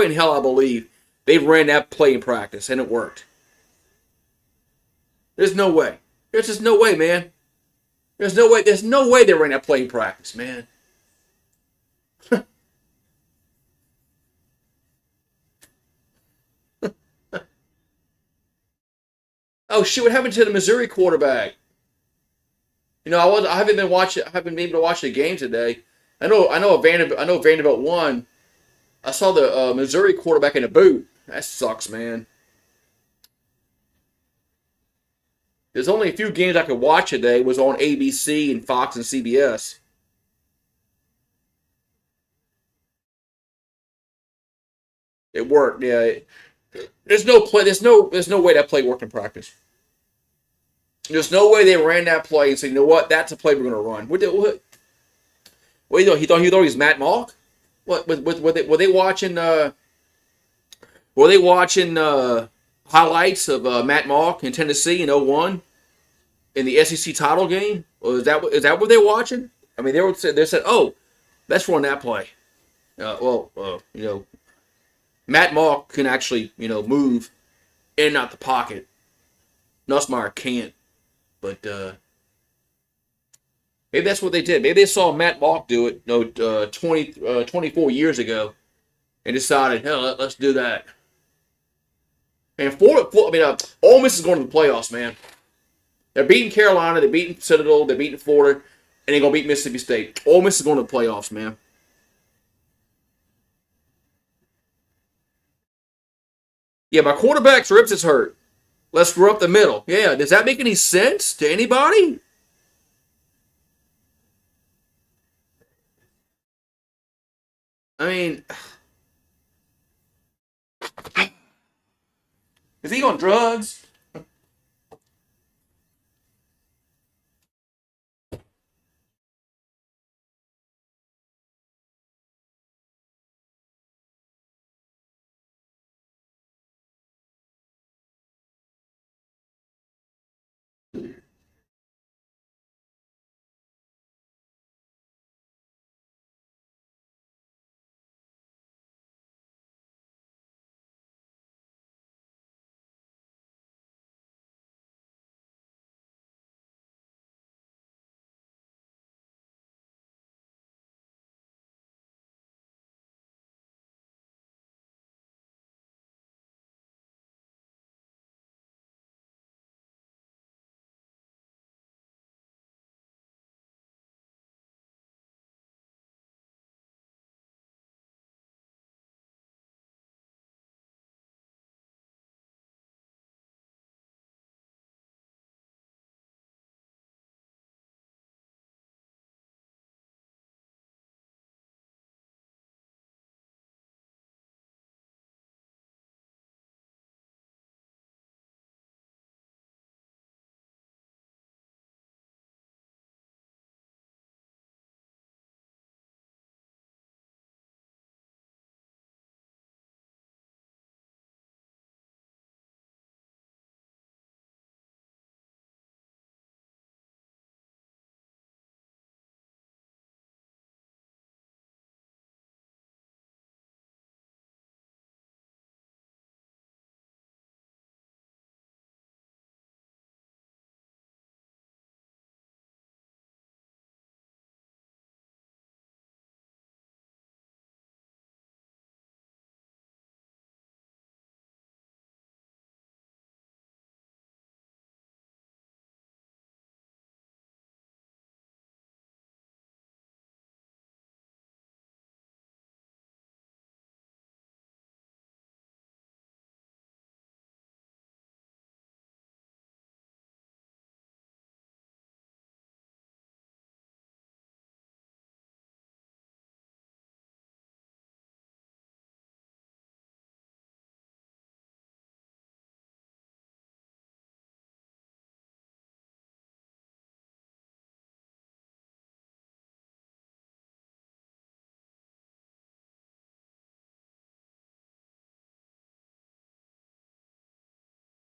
in hell I believe they ran that play in practice and it worked. There's no way. There's just no way, man. There's no way. There's no way they ran that play in practice, man. Oh shit! What happened to the Missouri quarterback? I haven't been watching. I haven't been able to watch the game today. I know Vanderbilt won. I saw the Missouri quarterback in a boot. That sucks, man. There's only a few games I could watch today. It was on ABC and Fox and CBS. It worked. Yeah. There's no play. There's no way that play worked in practice. There's no way they ran that play and said, you know what, that's a play we're going to run. What do you know? He thought he was Matt Malk. What were they watching? Were they watching highlights of Matt Malk in Tennessee in '01 in the SEC title game? Or is that what they're watching? I mean, they said, oh, let's run that play. Matt Malk can actually move in and out the pocket. Nussmeier can't. But maybe that's what they did. Maybe they saw Matt Malk do it, 24 years ago, and decided, hell, let's do that. And Ole Miss is going to the playoffs, man. They're beating Carolina, they're beating Citadel, they're beating Florida, and they're going to beat Mississippi State. Ole Miss is going to the playoffs, man. Yeah, my quarterback's ribs is hurt. Let's screw up the middle. Yeah, does that make any sense to anybody? I mean, is he on drugs?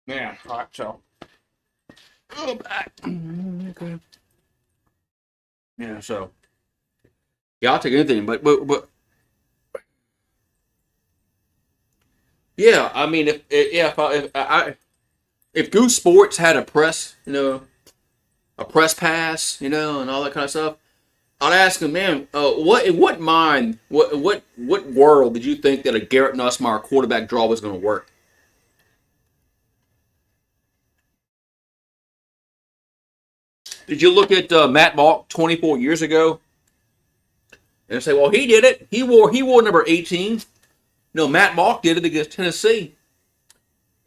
Yeah. All right. So. Oh, back. Okay. Yeah. So. Yeah, I'll take anything, but yeah. I mean, if Goose Sports had a press, a press pass, and all that kind of stuff, I'd ask him, man, what world did you think that a Garrett Nussmeier quarterback draw was going to work? Did you look at Matt Malk 24 years ago and say, well, he did it. He wore number 18. No, Matt Malk did it against Tennessee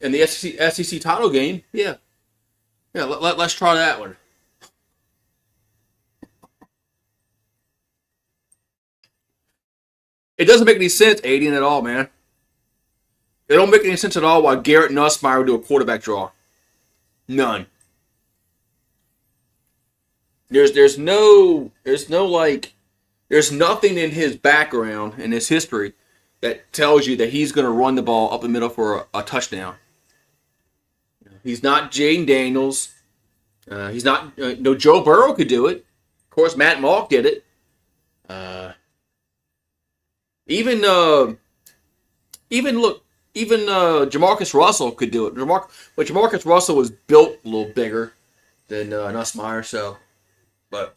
in the SEC title game. Yeah, yeah. Let's try that one. It doesn't make any sense, Aiden, at all, man. It don't make any sense at all why Garrett Nussmeier would do a quarterback draw. None. There's nothing in his background and his history that tells you that he's going to run the ball up the middle for a touchdown. He's not Jaden Daniels. He's not. No, Joe Burrow could do it. Of course, Matt Malk did it. Uh, even even look, even Jamarcus Russell could do it. But Jamarcus Russell was built a little bigger than Nussmeier. So, but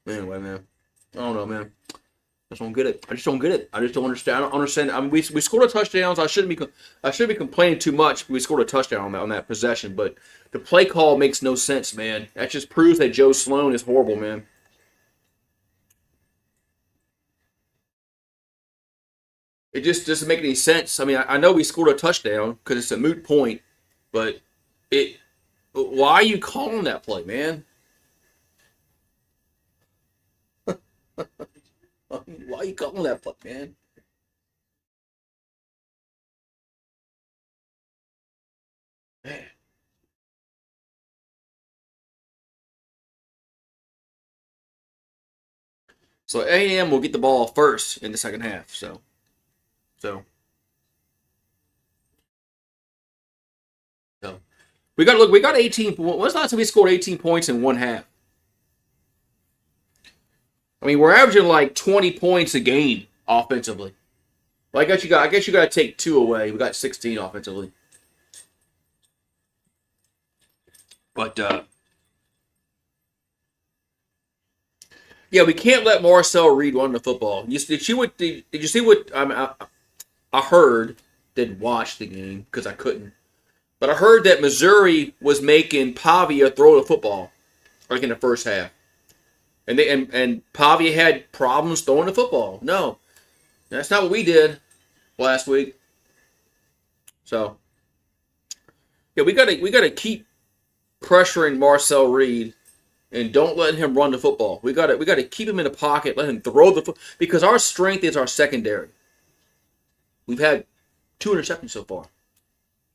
anyway, man, I don't know, man. I just don't get it. I just don't get it. I just don't understand. I don't understand. I mean, we scored a touchdowns. I shouldn't be complaining too much. We scored a touchdown on that possession, but the play call makes no sense, man. That just proves that Joe Sloan is horrible, man. It just doesn't make any sense. I mean, I know we scored a touchdown because it's a moot point, but it. Why are you calling that play, man? Why are you calling that play, man? Man. So A&M will get the ball first in the second half. So, so we got look. We got 18. When's the last time we scored 18 points in one half? I mean, we're averaging like 20 points a game offensively. Well, I guess you got to take two away. We got 16 offensively. But yeah, we can't let Marcel Reed run the football. Did you see what I heard? Didn't watch the game because I couldn't. But I heard that Missouri was making Pavia throw the football like in the first half, and Pavia had problems throwing the football. No, that's not what we did last week. So yeah, we gotta keep pressuring Marcel Reed and don't let him run the football. We gotta keep him in the pocket, let him throw the foot because our strength is our secondary. We've had two interceptions so far,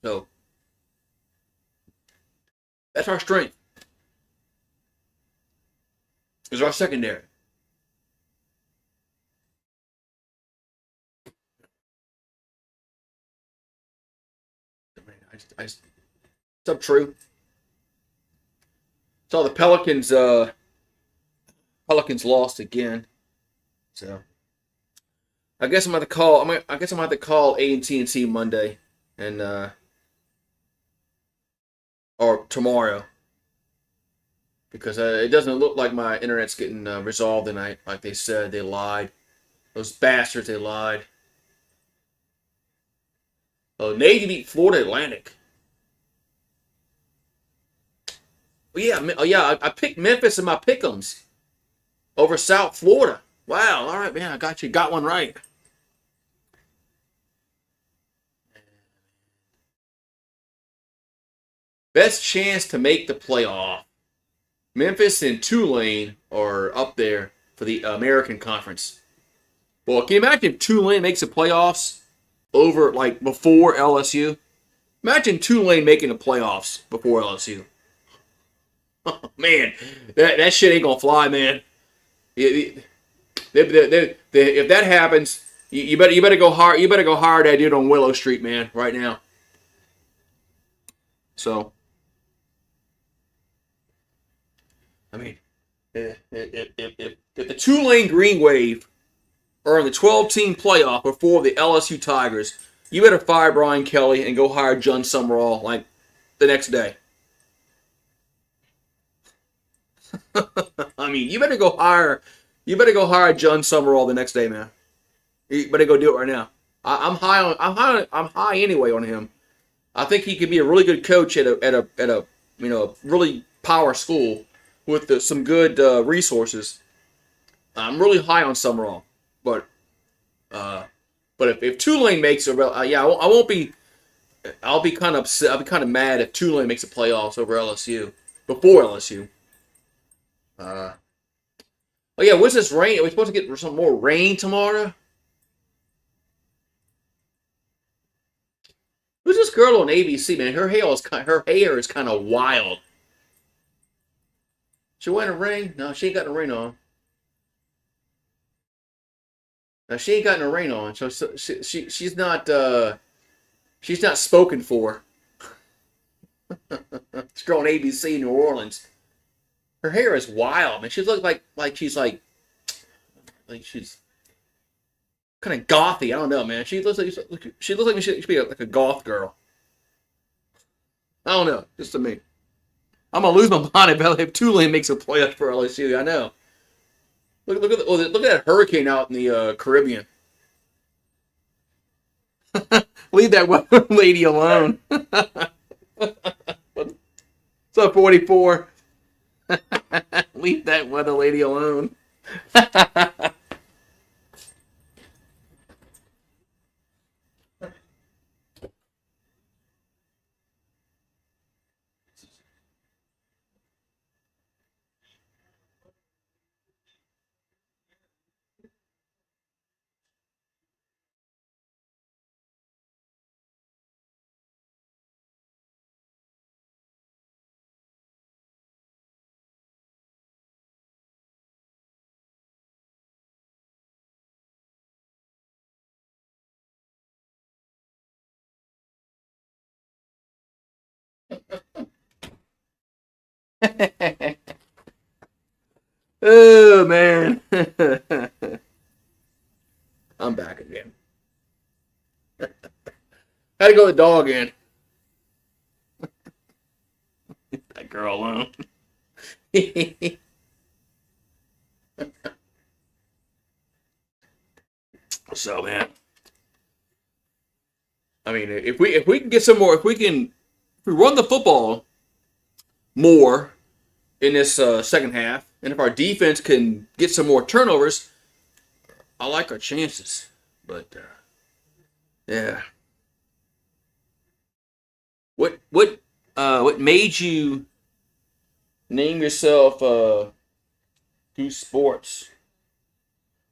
so that's our strength. Is our secondary. It's up true. So the Pelicans lost again. So I guess I'm going to call. I guess I'm going to have to call A&T Monday and or tomorrow because it doesn't look like my internet's getting resolved tonight. Like they said, they lied. Those bastards, they lied. Oh, Navy beat Florida Atlantic. Well, yeah, I picked Memphis in my pick'ems over South Florida. Wow, all right, man, I got you. Got one right. Best chance to make the playoff. Memphis and Tulane are up there for the American Conference. Well, can you imagine if Tulane makes the playoffs over like before LSU? Imagine Tulane making the playoffs before LSU. Oh, man, that shit ain't gonna fly, man. If that happens, you better go hard. You better go hire that dude on Willow Street, man, right now. So, I mean, if the Tulane Green Wave are in the 12-team playoff before the LSU Tigers, you better fire Brian Kelly and go hire John Summerall like the next day. I mean, you better go hire John Summerall the next day, man. You better go do it right now. I'm high anyway on him. I think he could be a really good coach at a really power school with some good resources. I'm really high on Summerall, but if Tulane makes it, yeah, I won't be. I'll be kind of upset. I'll be kind of mad if Tulane makes the playoffs over LSU before LSU. Uh, oh yeah, what's this rain? Are we supposed to get some more rain tomorrow? Who's this girl on ABC, man? Her hair is kind of wild. She wearing a ring? No, she ain't got a ring on. No, she ain't got no ring on. So she's not spoken for. This girl on ABC New Orleans. Her hair is wild, man. She looks like she's kind of gothy. I don't know, man. She looks like she should be like a goth girl. I don't know. Just to me. I'm gonna lose my mind if Tulane makes a playoff for LSU. I know. Look at that hurricane out in the Caribbean. Leave that lady alone. What's up, 44? Leave that weather lady alone. Oh man. I'm back again. Had to go the dog in. That girl alone. So man, I mean, if we can get some more, if we run the football more in this second half, and if our defense can get some more turnovers, I like our chances. But yeah, what made you name yourself Goose Sports?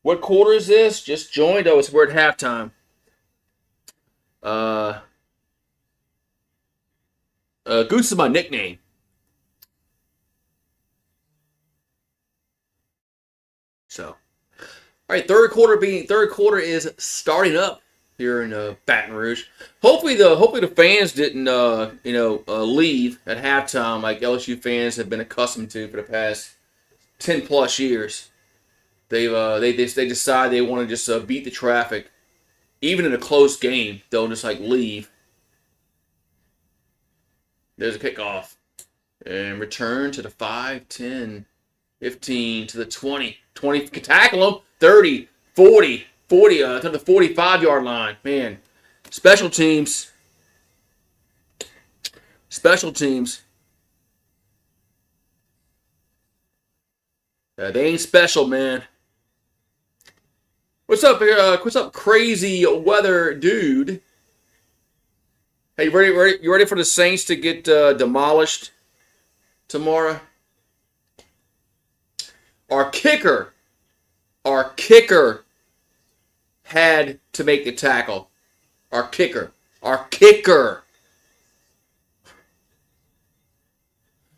What quarter is this? Just joined. Oh, we're at halftime. Uh, Goose is my nickname. So, all right, third quarter is starting up here in Baton Rouge. Hopefully the fans didn't leave at halftime like LSU fans have been accustomed to for the past 10 plus years. They decide they want to just beat the traffic, even in a close game. They'll just like leave. There's a kickoff and return to the 5, 10, 15 to the 20. 20 can tackle them. 30, 40, 40 to the 45-yard line. Man, special teams. Special teams. They ain't special, man. What's up here? What's up, crazy weather dude? Hey, you ready for the Saints to get demolished tomorrow? Our kicker had to make the tackle. Our kicker.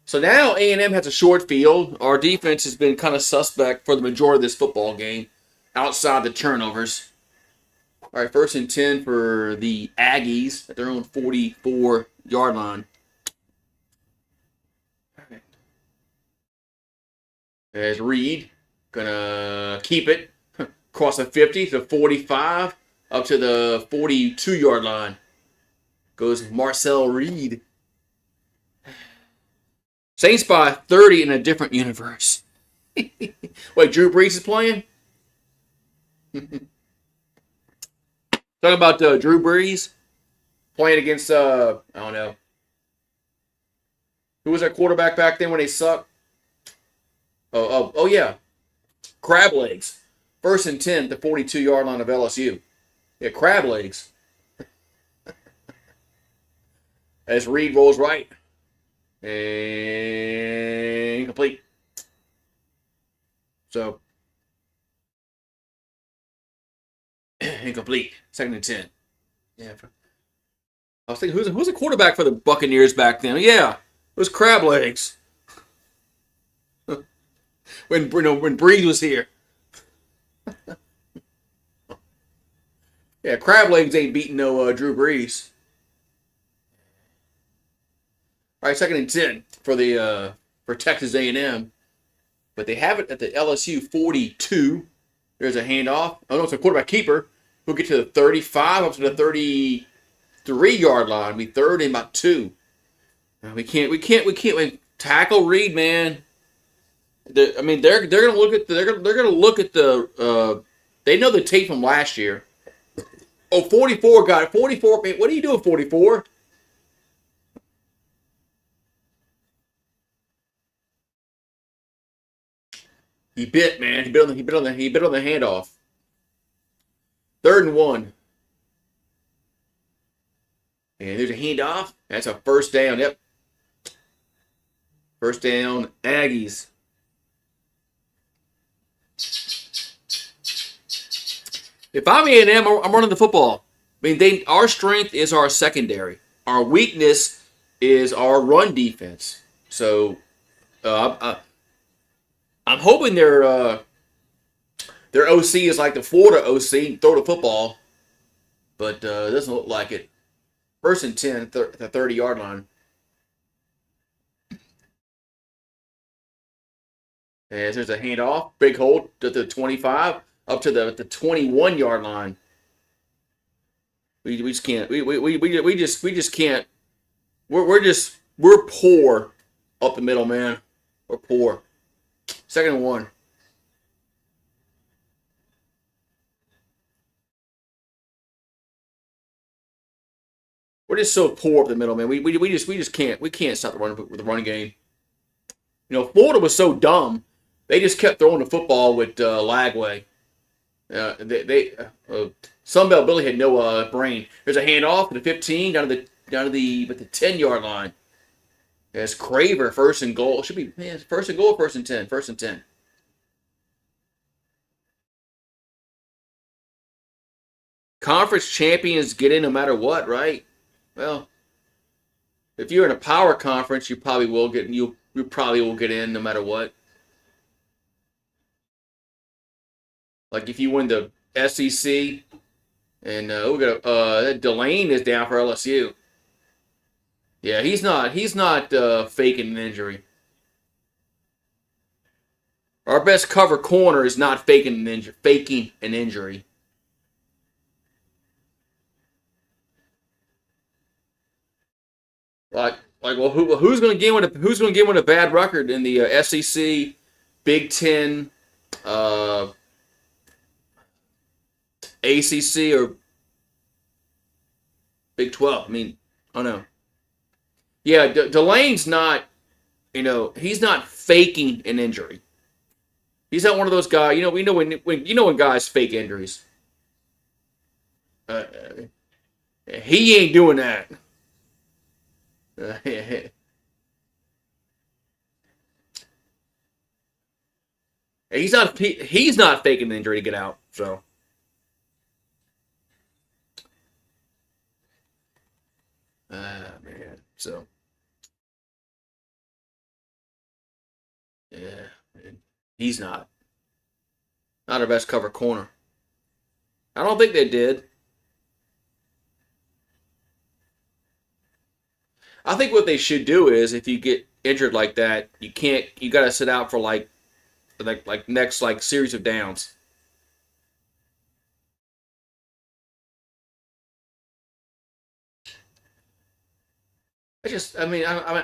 So now A&M has a short field. Our defense has been kind of suspect for the majority of this football game, outside the turnovers. All right, 1st and 10 for the Aggies at their own 44-yard line. As Reed gonna keep it across the 50 to 45 up to the 42-yard line. Goes Marcel Reed. Saints by 30 in a different universe. Wait, Drew Brees is playing? Talking about Drew Brees playing against, I don't know. Who was that quarterback back then when they sucked? Oh, yeah. Crab legs. 1st and 10 at the 42-yard line of LSU. Yeah, crab legs. As Reed rolls right. And incomplete. So, incomplete. 2nd and 10. Yeah. I was thinking, who's the quarterback for the Buccaneers back then? Yeah, it was crab legs. when Breed was here. Yeah, crab legs ain't beating no Drew Brees. All right, 2nd and 10 for Texas A&M, but they have it at the LSU 42. There's a handoff. Oh no, it's a quarterback keeper. We'll get to the 35 up to the 33-yard line. Be 3rd and about 2. We can't tackle Reed, man. They're gonna look at the they know the tape from last year. Oh, 44 got it. 44. Man, what are you doing, 44? He bit, man. He bit on the handoff. 3rd and 1. And there's a handoff. That's a 1st down. Yep. 1st down, Aggies. If I'm A&M, I'm running the football. I mean, our strength is our secondary. Our weakness is our run defense. So, I'm hoping their OC is like the Florida OC, throw the football, but it doesn't look like it. 1st and 10 at the 30-yard line. As there's a handoff, big hold to the 25 up to the 21-yard line. We just can't. We just can't. We're poor up the middle, man. We're poor. 2nd and 1. We're just so poor up the middle, man. We just can't stop the running game. You know, Florida was so dumb. They just kept throwing the football with Lagway. Sunbelt Billy had no brain. There's a handoff to the 15 down to the 10-yard line. As Craver 1st and goal. Should be 1st and goal, 1st and 10. 1st and 10. Conference champions get in no matter what, right? Well, if you're in a power conference, you probably will get in no matter what. Like if you win the SEC, and we got Delane is down for LSU. Yeah, he's not faking an injury. Our best cover corner is not faking an injury. Well, who's going to get with a bad record in the SEC, Big Ten, ACC, or Big 12? I mean, I don't know. Yeah, Delane's not. He's not faking an injury. He's not one of those guys. We know when guys fake injuries. He ain't doing that. He's not faking the injury to get out. So, man. So, yeah, he's not our best cover corner. I don't think they did. I think what they should do is if you get injured like that, you got to sit out for like next series of downs. I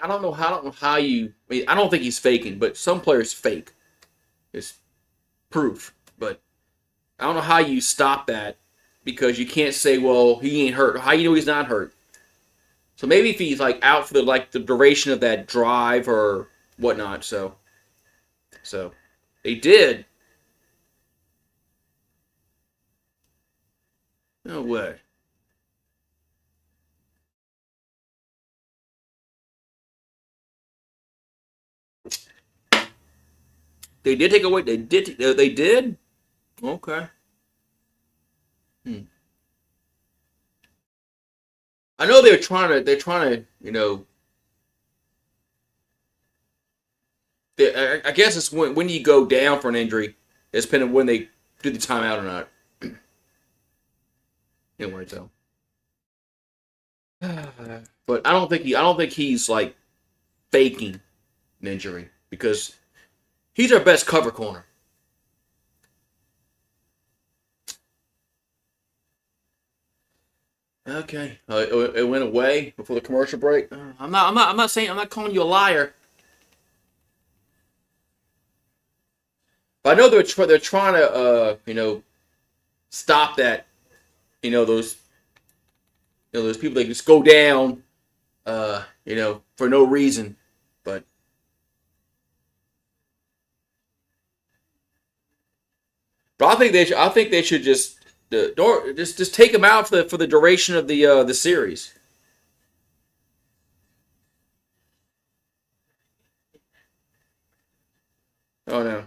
don't know how you. I don't think he's faking, but some players fake. It's proof, but I don't know how you stop that because you can't say, well, he ain't hurt. How you know he's not hurt? So maybe if he's out for the duration of that drive or whatnot. So they did. No way. They did take away. They did. They did. Okay. Hmm. I know they're trying to. They're trying to. I guess it's when you go down for an injury, it's depending on when they do the timeout or not. Anyway, so. But I don't think he's faking an injury because he's our best cover corner. Okay, it went away before the commercial break. I'm not saying I'm not calling you a liar. But I know they're trying to stop that. Those those people that just go down for no reason. But I think they should just take him out for the duration of the series. Oh no.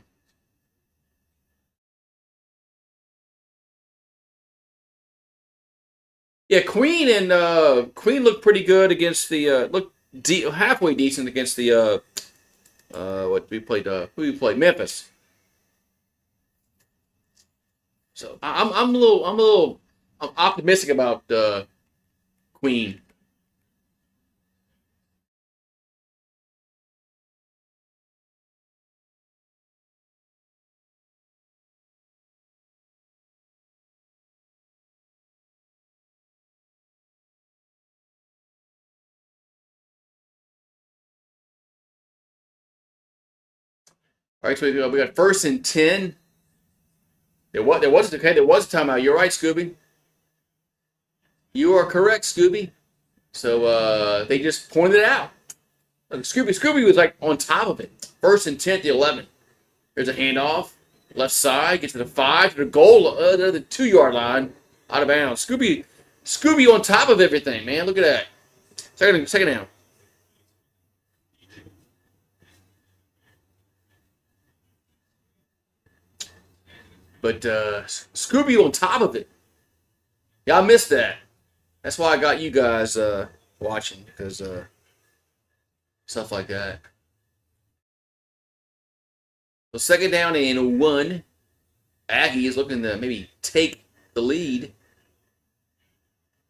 Yeah, Queen looked pretty good against the looked halfway decent against the what we played who we played Memphis. So I'm optimistic about Queen. All right, so we got 1st and 10. There was a timeout. You're right, Scooby. You are correct, Scooby. So they just pointed it out. Scooby was on top of it. 1st and 10, the 11. There's a handoff, left side, get to the 5, to the goal, the 2-yard line, out of bounds. Scooby on top of everything, man. Look at that. Second down. But Scooby on top of it. Yeah, I missed that. That's why I got you guys watching because stuff like that. So 2nd down and 1. Aggie is looking to maybe take the lead.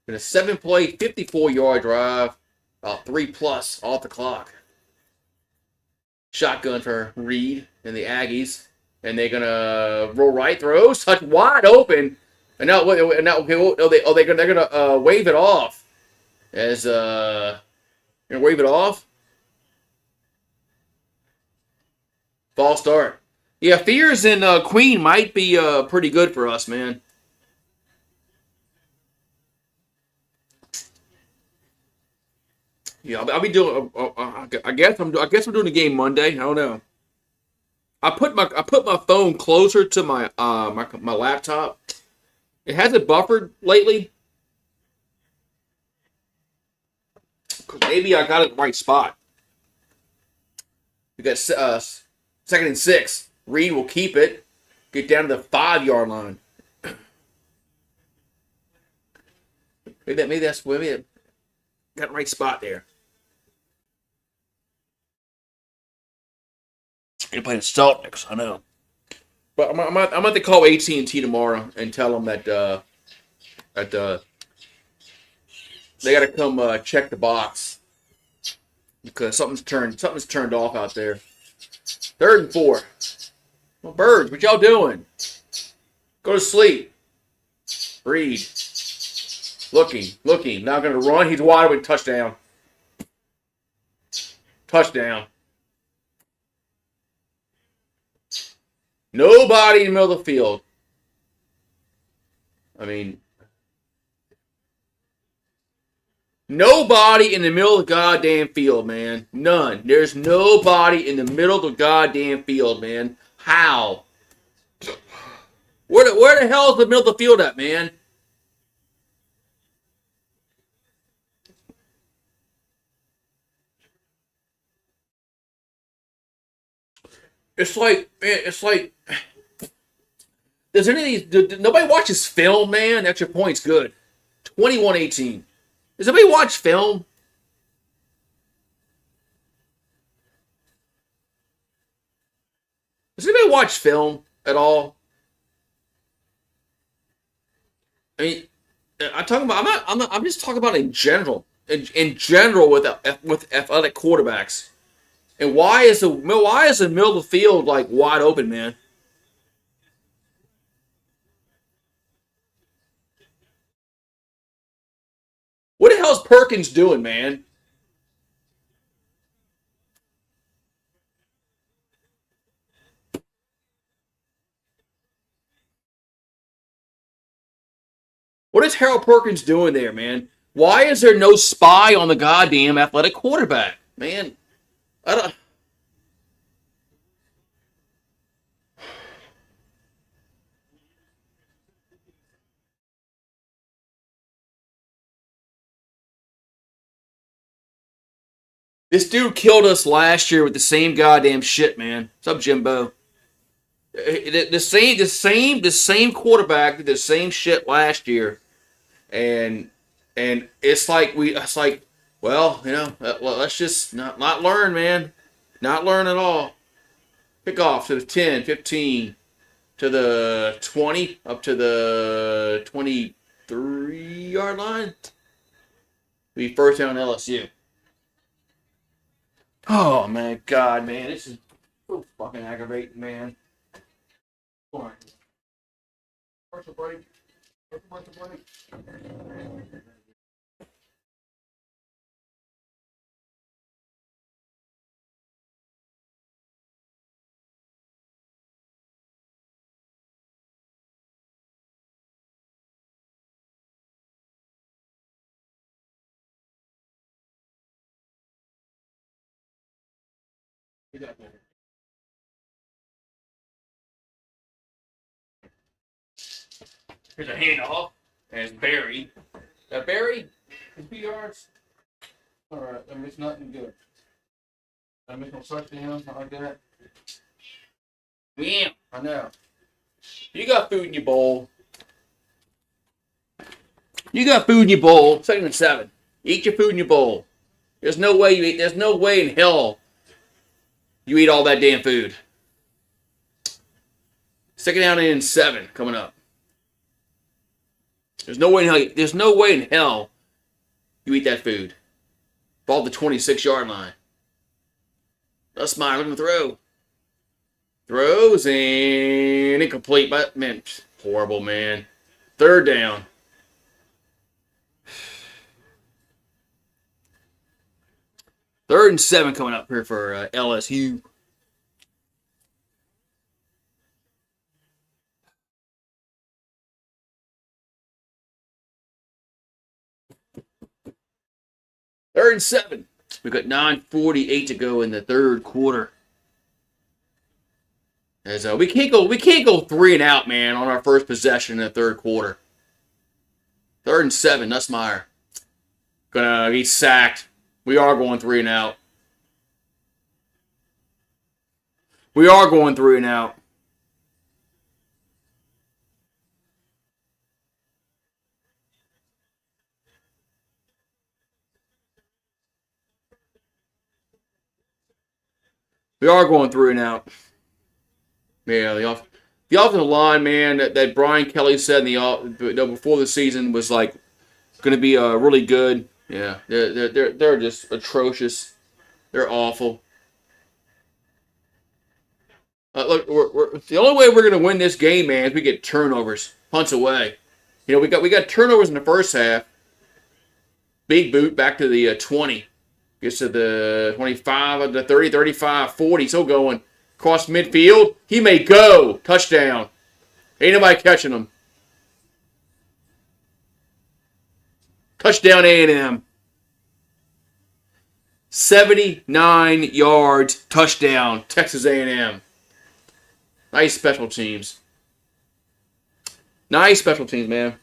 In a 7-play, 54-yard drive, about 3+ off the clock. Shotgun for Reed and the Aggies. And they're gonna roll right, throws, touch wide open, and now they're gonna wave it off as gonna wave it off. False start. Yeah, Fears and Queen might be pretty good for us, man. Yeah, I'll be doing. I guess I'm doing the game Monday. I don't know. I put my phone closer to my laptop. It hasn't buffered lately. Maybe I got it in the right spot. We got 2nd and 6. Reed will keep it. Get down to the 5-yard line. Maybe it got the right spot there. You're playing Celtics, I know. But I'm going to call AT&T tomorrow and tell them that they got to come check the box because something's turned off out there. 3rd and 4. Well, birds, what y'all doing? Go to sleep. Breed. Looking. Not going to run. He's wide open. Touchdown. Touchdown. Nobody in the middle of the field. I mean, nobody in the middle of the goddamn field, man. None. There's nobody in the middle of the goddamn field, man. How? Where the hell is the middle of the field at, man? It's like, does any of these, nobody watches film, man? Extra points, good. 21-18. Does anybody watch film? Does anybody watch film at all? I mean, I'm talking about. I'm just talking about in general. In general, with athletic quarterbacks, and why is the middle of the field like wide open, man? What the hell's Perkins doing, man? What is Harold Perkins doing there, man? Why is there no spy on the goddamn athletic quarterback, man? I don't. This dude killed us last year with the same goddamn shit, man. What's up, Jimbo? The same quarterback did the same shit last year, and it's like, well, let's just not learn, man, not learn at all. Pick off to the 10, 15, to the 20, up to the 23-yard line. Be first down LSU. Oh man, God, man, this is so fucking aggravating, man. Come on. Commercial break. Commercial break. 'Here's a handoff. And it's Barry. That Barry? 2 yards? Alright, that means nothing good. That makes no touchdown, something like that. Yeah, I know. You got food in your bowl. You got food in your bowl. 2nd and 7. Eat your food in your bowl. There's no way in hell you eat all that damn food. 2nd down and 7 coming up. There's no way in hell you eat that food. Ball the 26-yard line. That's my looking to throw. Throws and incomplete. But man, horrible, man. 3rd down. Third and 7 coming up here for LSU. Third and 7. We've got 9:48 to go in the third quarter. As we can't go 3 and out, man, on our first possession in the third quarter. 3rd and 7, Nussmeier. Gonna be sacked. We are going 3 and out. We are going 3 and out. We are going 3 and out. Yeah, the offensive line, man, that Brian Kelly said before the season was like going to be really good. Yeah, they're just atrocious. They're awful. Look, the only way we're going to win this game, man, is we get turnovers, punts away. You know, we got turnovers in the first half. Big boot back to the 20. Gets to the 25, the 30, 35, 40. Still going. Cross midfield. He may go. Touchdown. Ain't nobody catching him. Touchdown A&M. 79 yards. Touchdown. Texas A&M. Nice special teams. Nice special teams, man.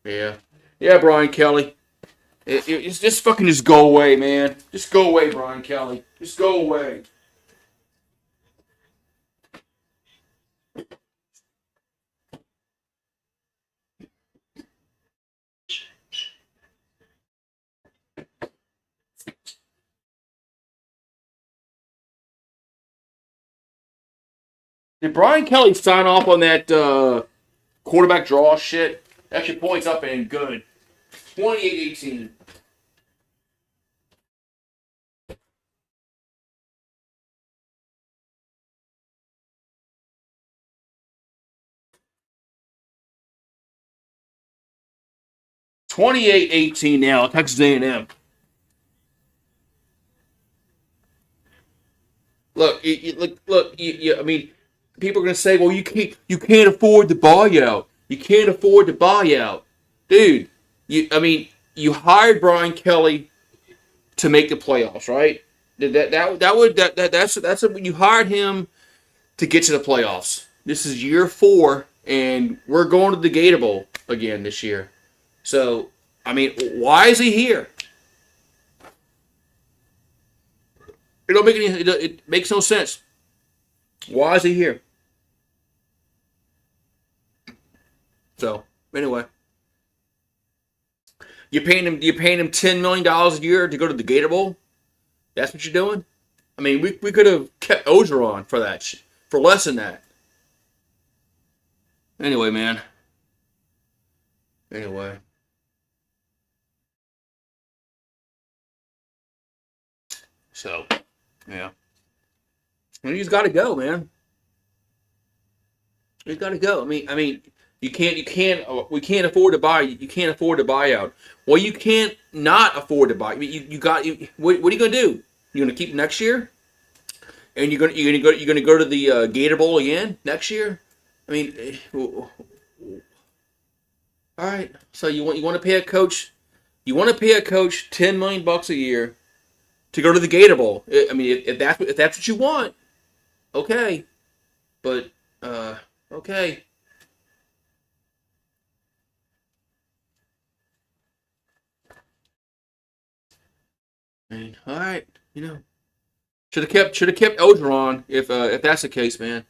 Yeah. Yeah, Brian Kelly. It's just fucking just go away, man. Just go away, Brian Kelly. Just go away. Did Brian Kelly sign off on that quarterback draw shit? Extra points up and good. 28-18. Now, Texas A&M. Look, I mean, people are gonna say, "Well, you can't afford the buyout. You can't afford the buyout, dude." You hired Brian Kelly to make the playoffs, right? That's when you hired him to get to the playoffs. This is year 4, and we're going to the Gator Bowl again this year. So, I mean, why is he here? It makes no sense. Why is he here? So, anyway, you're paying him $10 million a year to go to the Gator Bowl. That's what you're doing. I mean, we could have kept Ogeron for that, for less than that. Anyway, man. Anyway. So, yeah. And he's got to go, man. He's got to go. I mean, we can't afford to buy. You can't afford to buy out. Well, you can't not afford to buy. I mean, what are you gonna do? You gonna keep him next year? And you're gonna go to the Gator Bowl again next year? I mean, all right. So you want to pay a coach? You want to pay a coach $10 million a year to go to the Gator Bowl? I mean, if that's what you want, okay. But okay. I mean, all right. Should have kept Ogeron if that's the case, man.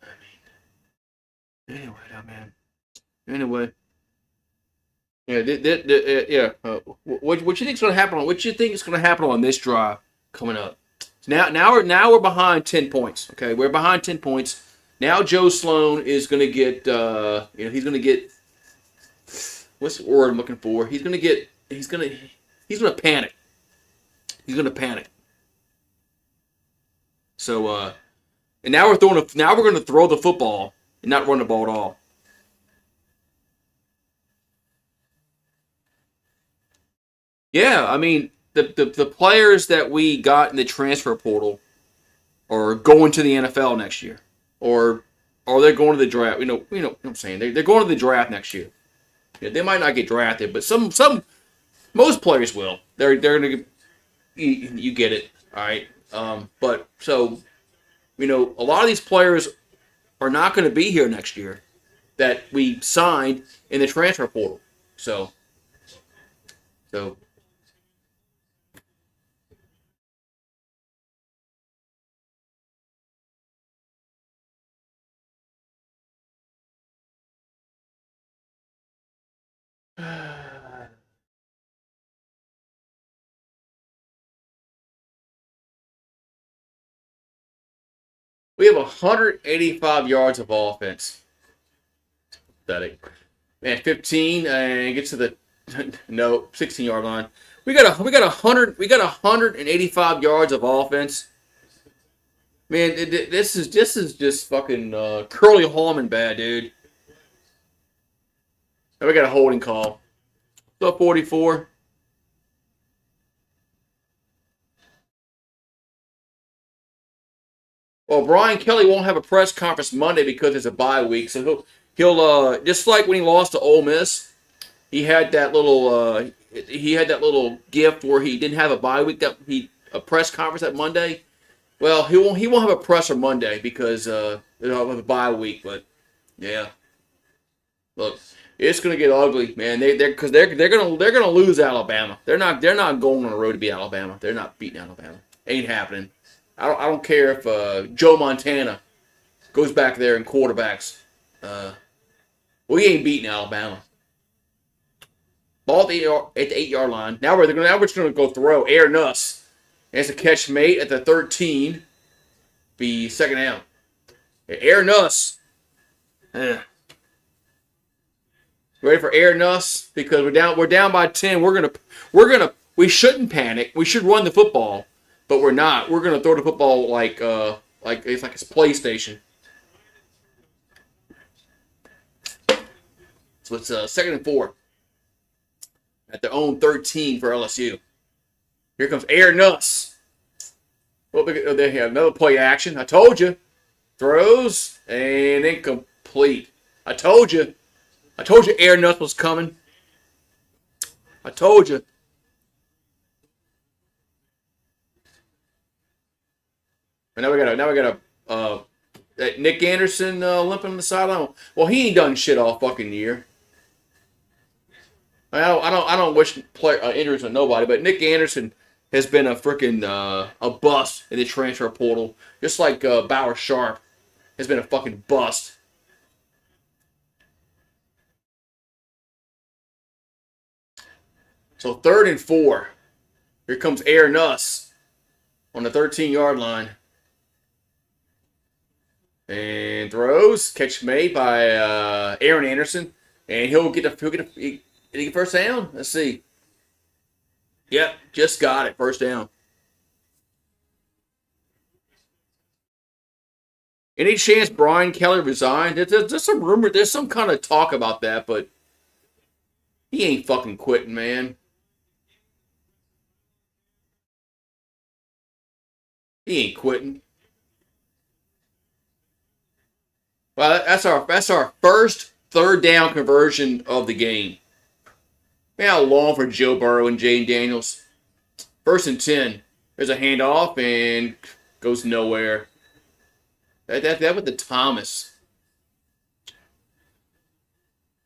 I mean, anyway, man. Anyway, yeah, yeah. What you think's gonna happen on? What you think is gonna happen on this drive coming up? Now we're behind 10 points. Okay, we're behind 10 points. Now Joe Sloan is gonna get he's gonna get, what's the word I'm looking for? He's gonna panic. He's gonna panic. So and now we're gonna throw the football and not run the ball at all. Yeah, I mean the players that we got in the transfer portal are going to the NFL next year, or they're going to the draft. What I'm saying, they're going to the draft next year. Yeah, they might not get drafted, but most players will. They're gonna you get it, all right. But so a lot of these players are not going to be here next year that we signed in the transfer portal. So we have 185 yards of offense. Pathetic. Man, 15 and gets to the No, 16-yard line. We got 185 yards of offense. Man, this is just fucking Curly Hallman bad, dude. Now we got a holding call. Up 44. Well, Brian Kelly won't have a press conference Monday because it's a bye week, so he'll just like when he lost to Ole Miss, he had that little gift where he didn't have a bye week that he a press conference that Monday. Well, he won't have a presser Monday because of a bye week. But yeah, look, it's gonna get ugly, man. They're gonna lose Alabama. They're not going on the road to beat Alabama. They're not beating Alabama. Ain't happening. I don't care if Joe Montana goes back there and quarterbacks. Uh, we ain't beating Alabama. Ball at the 8-yard line. Now we're just gonna go throw. Air Nuss has to catch mate at the 13. Be second down. Air Nuss. Eh. Ready for Air Nuss because we're down by 10. We shouldn't panic. We should run the football, but we're not. We're gonna throw the football like it's PlayStation. So it's second and 4 at their own 13 for LSU. Here comes Air Nuss. Well, they have another play action. I told you. Throws and incomplete. I told you. I told you Air Nuss was coming. I told you. And now we got Nick Anderson limping on the sideline. Well, he ain't done shit all fucking year. I don't wish injuries on nobody, but Nick Anderson has been a freaking a bust in the transfer portal, just like Bauer Sharp has been a fucking bust. So third and 4. Here comes Air Nuss on the 13-yard line. And throws. Catch made by Aaron Anderson. And he'll get a first down. Let's see. Yep, just got it. First down. Any chance Brian Kelly resigned? There's some rumor. There's some kind of talk about that, but he ain't fucking quitting, man. He ain't quitting. Well, that's our first third down conversion of the game. Man, how long for Joe Burrow and Jane Daniels? First and 10. There's a handoff and goes nowhere. That with the Thomas.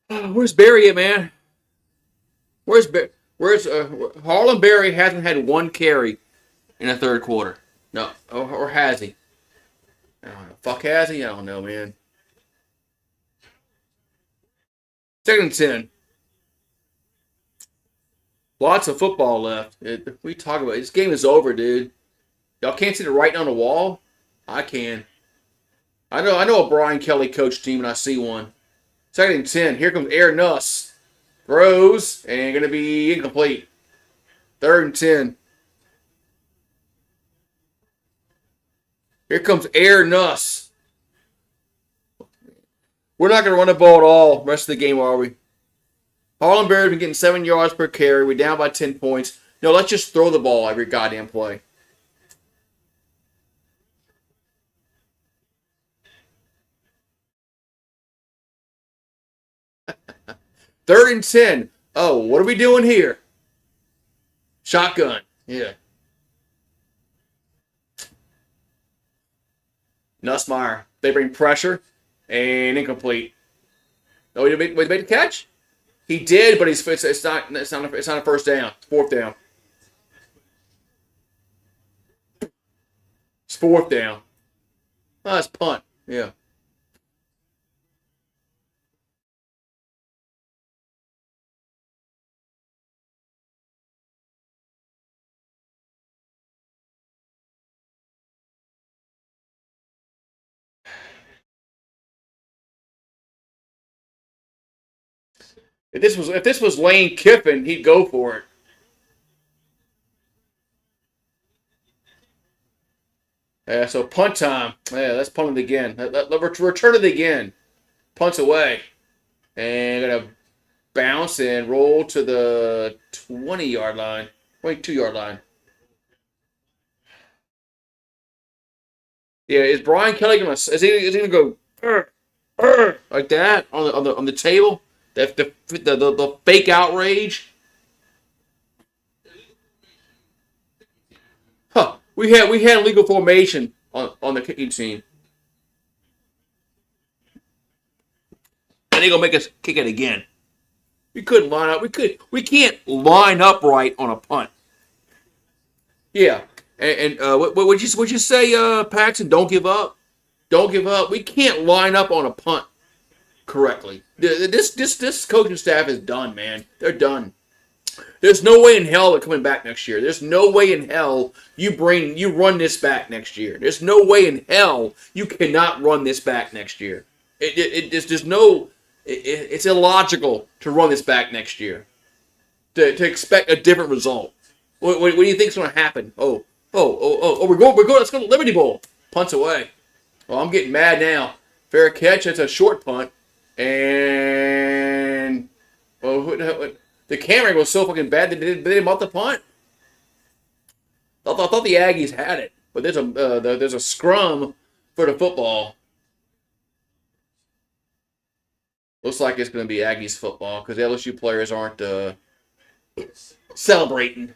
Where's Barry at, man? Where's Harlan Berry hasn't had one carry in the third quarter. No, or has he? I don't know. Fuck has he? I don't know, man. Second and 10. Lots of football left. We talk about it. This game is over, dude. Y'all can't see the writing on the wall. I can. I know a Brian Kelly coach team, and I see one. Second and 10. Here comes Air Nuss. Throws and going to be incomplete. Third and 10. Here comes Air Nuss. We're not going to run the ball at all the rest of the game, are we? Harlan Berry's been getting 7 yards per carry. We're down by 10 points. No, let's just throw the ball every goddamn play. Third and 10. Oh, what are we doing here? Shotgun. Yeah. Nussmeyer. They bring pressure and incomplete. Oh, he made the catch? He did, but it's not a first down. It's fourth down. It's fourth down. Oh, it's punt. Yeah. If this was Lane Kiffin, he'd go for it. Yeah, so punt time. Yeah, let's punt it again. Let's return it again. Punts away. And gonna bounce and roll to the 20-yard line. 22-yard line. Yeah, is Brian Kelly gonna is he gonna go like that on the table? The fake outrage. Huh. We had legal formation on the kicking team. And they gonna make us kick it again. We couldn't line up. We can't line up right on a punt. Yeah. And what would you say, Paxton? Don't give up. Don't give up. We can't line up on a punt correctly. This coaching staff is done, man. They're done. There's no way in hell they're coming back next year. There's no way in hell you run this back next year. There's no way in hell you cannot run this back next year. It's illogical to run this back next year. To expect a different result. What do you think's going to happen? We're going. Let's go to Liberty Bowl. Punts away. Well, I'm getting mad now. Fair catch. That's a short punt. And the camera was so fucking bad that they didn't mount the punt. I thought the Aggies had it, but there's a scrum for the football. Looks like it's going to be Aggies football because the LSU players aren't celebrating.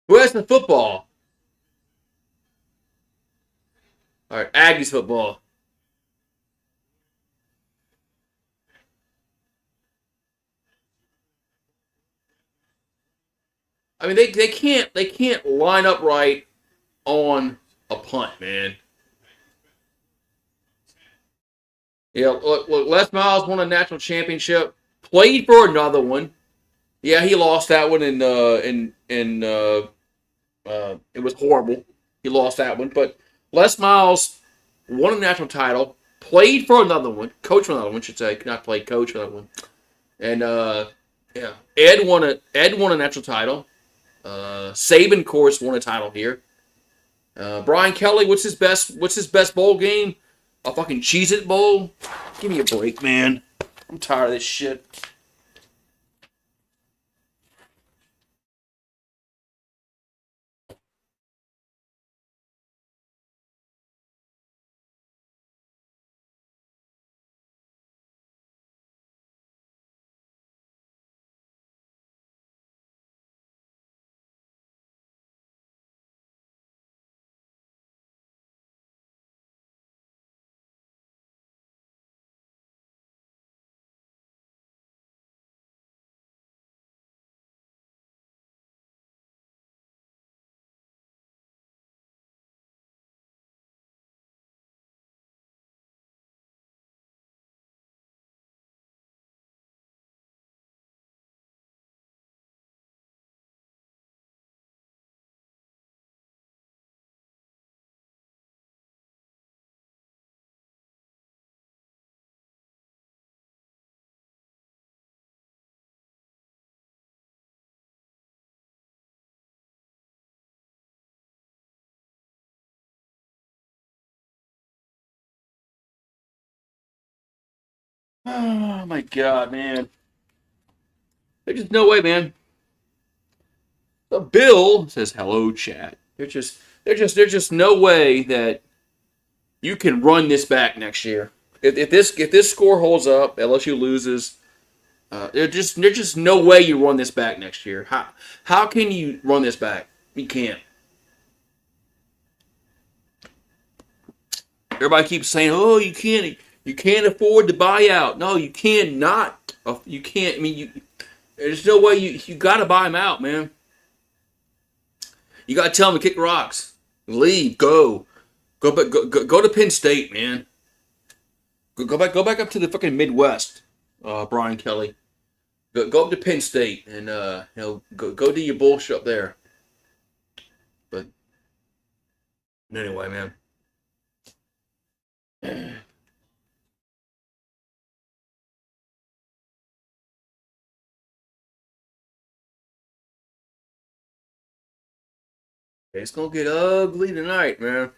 Who has the football? All right, Aggies football. I mean, they can't line up right on a punt, man. Yeah, look, Les Miles won a national championship, played for another one. Yeah, he lost that one it was horrible. He lost that one, but Les Miles won a national title, played for another one, coach for another one, should say, not play, coach for another one, and yeah, Ed won a national title. Saban, of course, won a title here. Brian Kelly, what's his best bowl game? A fucking Cheez-It Bowl? Give me a break, man. I'm tired of this shit. Oh my god, man. There's just no way, man. The Bill says hello, chat. There's just no way that you can run this back next year. If this score holds up, LSU loses. There's just no way you run this back next year. How can you run this back? You can't. Everybody keeps saying, "Oh, you can't afford to buy out." No, you cannot. You can't. I mean, there's no way you got to buy them out, man. You got to tell them to kick rocks, leave, go back, go to Penn State, man. Go back up to the fucking Midwest, Brian Kelly. Go up to Penn State and go do your bullshit up there. But anyway, man. It's gonna get ugly tonight, man.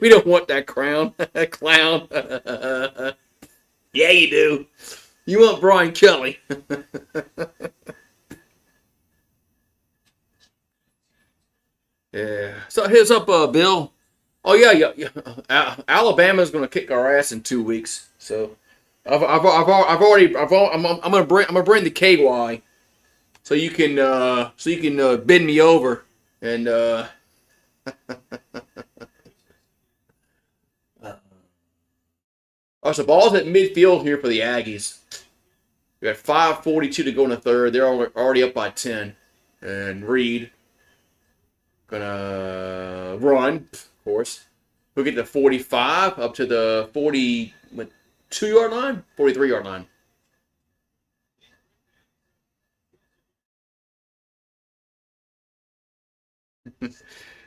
We don't want that crown, clown. Yeah, you do. You want Brian Kelly. Yeah. So here's up, Bill. Oh yeah. Alabama's gonna kick our ass in 2 weeks. So I'm gonna bring the KY so you can bend me over and oh, so ball's at midfield here for the Aggies. We got 5:42 to go in the third. They're already up by 10. And Reed gonna run, of course. We'll get to 45 up to the 42-yard line, 43-yard line.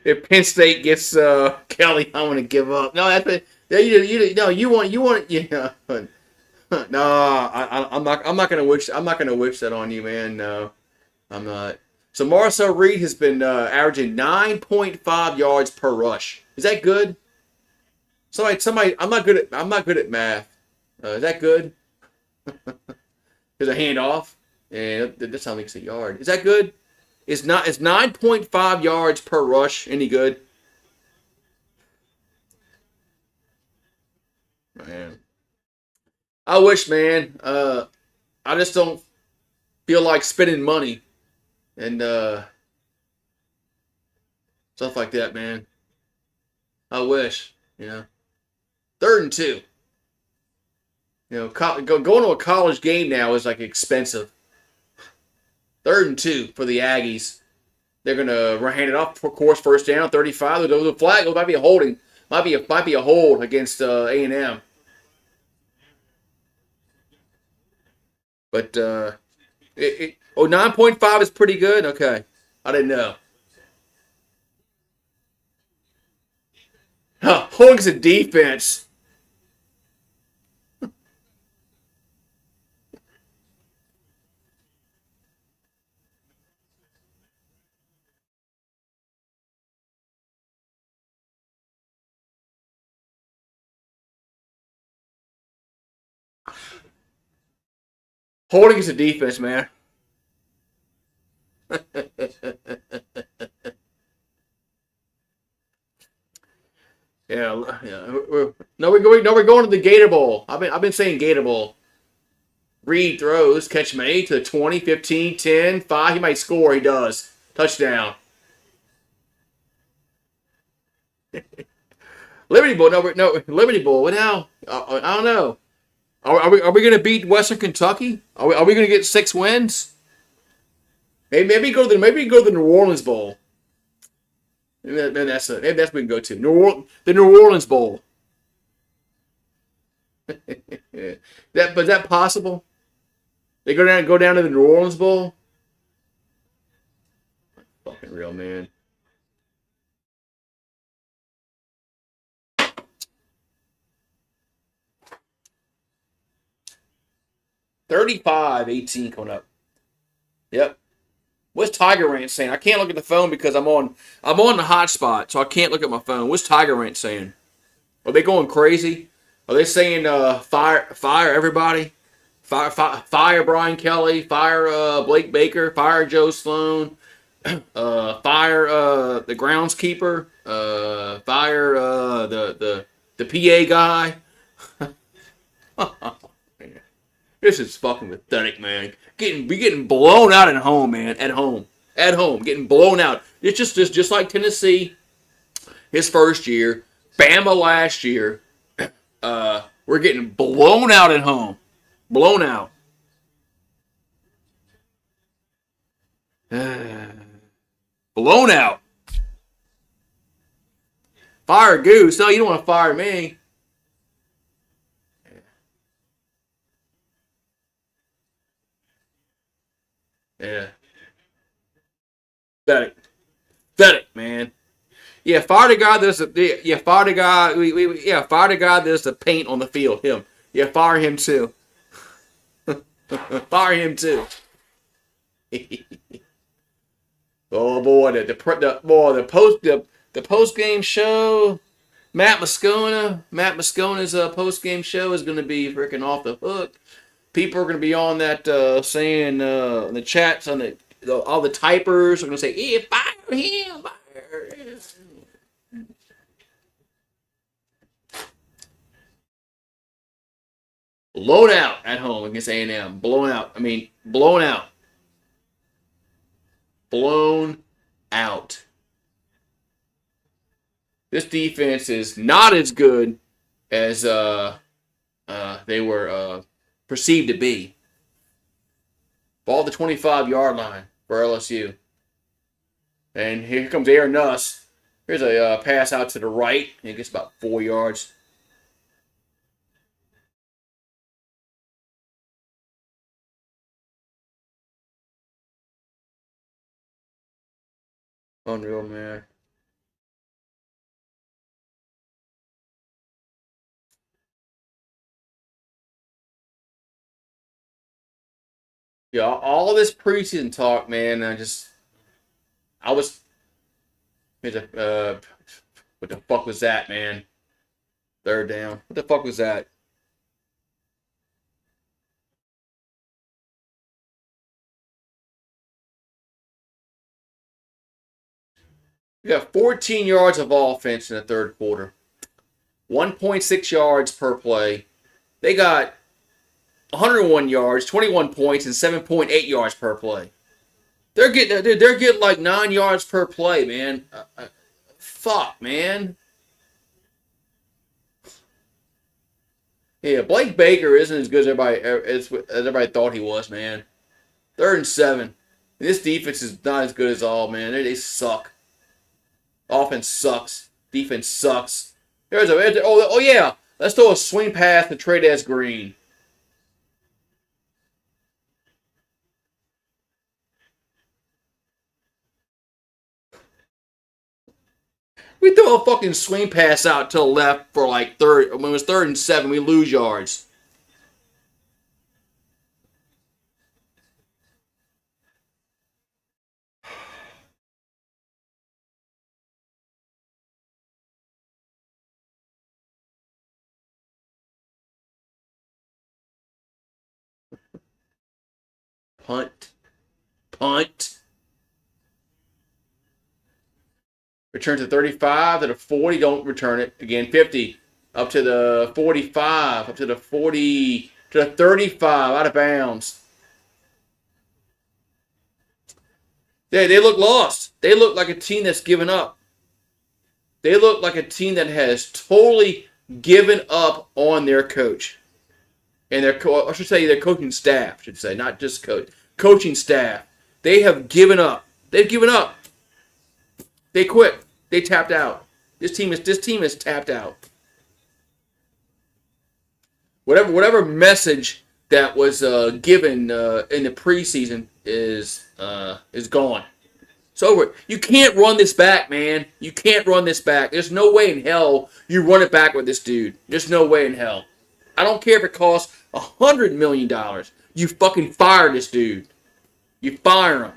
If Penn State gets Kelly, I'm gonna give up. No, that's it. You want yeah. No, I'm not gonna wish that on you, man. No, I'm not. So Marcel Reed has been averaging 9.5 yards per rush. Is that good? Somebody. I'm not good at math. Is that good? There's a handoff, and that's how makes a yard. Is that good? Is 9.5 yards per rush any good? Man, I wish, man. I just don't feel like spending money and stuff like that, man. I wish, you know. 3rd and 2. You know, going to a college game now is like expensive. 3rd and 2 for the Aggies. They're gonna hand it off, of course, first down, 35. The flag. It might be a holding. Might be a hold against A&M. But 9.5 is pretty good. Okay, I didn't know. Huh, holding's a defense. Holding is a defense, man. Yeah. We're going to the Gator Bowl. I've been saying Gator Bowl. Reed throws, catch made to the 20, 15, 10, 5. He might score. He does. Touchdown. Liberty Bowl. No, Liberty Bowl. What now? I don't know. Are we going to beat Western Kentucky? Are we going to get 6 wins? Maybe go to the New Orleans Bowl. Maybe that's what we can go to. The New Orleans Bowl. But is that possible? They go down to the New Orleans Bowl? Fucking real, man. $35-18 coming up. Yep. What's Tiger Ranch saying? I can't look at the phone because I'm on the hotspot, so I can't look at my phone. What's Tiger Ranch saying? Are they going crazy? Are they saying fire everybody? Fire Brian Kelly, fire Blake Baker, fire Joe Sloan, fire the groundskeeper, fire the PA guy. This is fucking pathetic, man. Getting blown out at home, man. At home, getting blown out. It's just like Tennessee, his first year. Bama last year. We're getting blown out at home. Blown out. Blown out. Fire Goose. No, you don't want to fire me. Yeah. Pathetic, man. Yeah, fire the guy that's fire the guy. Fire the guy that's the paint on the field. Him. Yeah, fire him too. Fire him too. Oh boy, the post game show. Matt Moscona's post game show is going to be freaking off the hook. People are going to be on that saying in the chats on all the typers are going to say, "Yeah, fire him, fire him." Blown out at home against A&M. Blown out. I mean, blown out. Blown out. This defense is not as good as they were perceived to be. Ball the 25-yard line for LSU. And here comes Aaron Nuss. Here's a pass out to the right. He gets about 4 yards. Unreal, man. Yeah, all this preseason talk, man. I was, what the fuck was that, man? Third down. What the fuck was that? We got 14 yards of offense in the third quarter. 1.6 yards per play. They got 101 yards, 21 points, and 7.8 yards per play. They're getting like 9 yards per play, man. Fuck, man. Yeah, Blake Baker isn't as good as everybody thought he was, man. 3rd and 7. This defense is not as good as all, man. They suck. Offense sucks. Defense sucks. Oh yeah. Let's throw a swing pass to Trey Green. We throw a fucking swing pass out to the left for like third. When it was 3rd and 7, we lose yards. Punt. Return to 35, to the 40, don't return it. Again, 50, up to the 45, up to the 40, to the 35, out of bounds. They look lost. They look like a team that's given up. They look like a team that has totally given up on their coach. And their coaching staff, not just coach. Coaching staff. They have given up. They've given up. They quit. They tapped out. This team is tapped out. Whatever message that was given in the preseason is gone. It's over. You can't run this back, man. You can't run this back. There's no way in hell you run it back with this dude. There's no way in hell. I don't care if it costs $100 million. You fucking fire this dude. You fire him.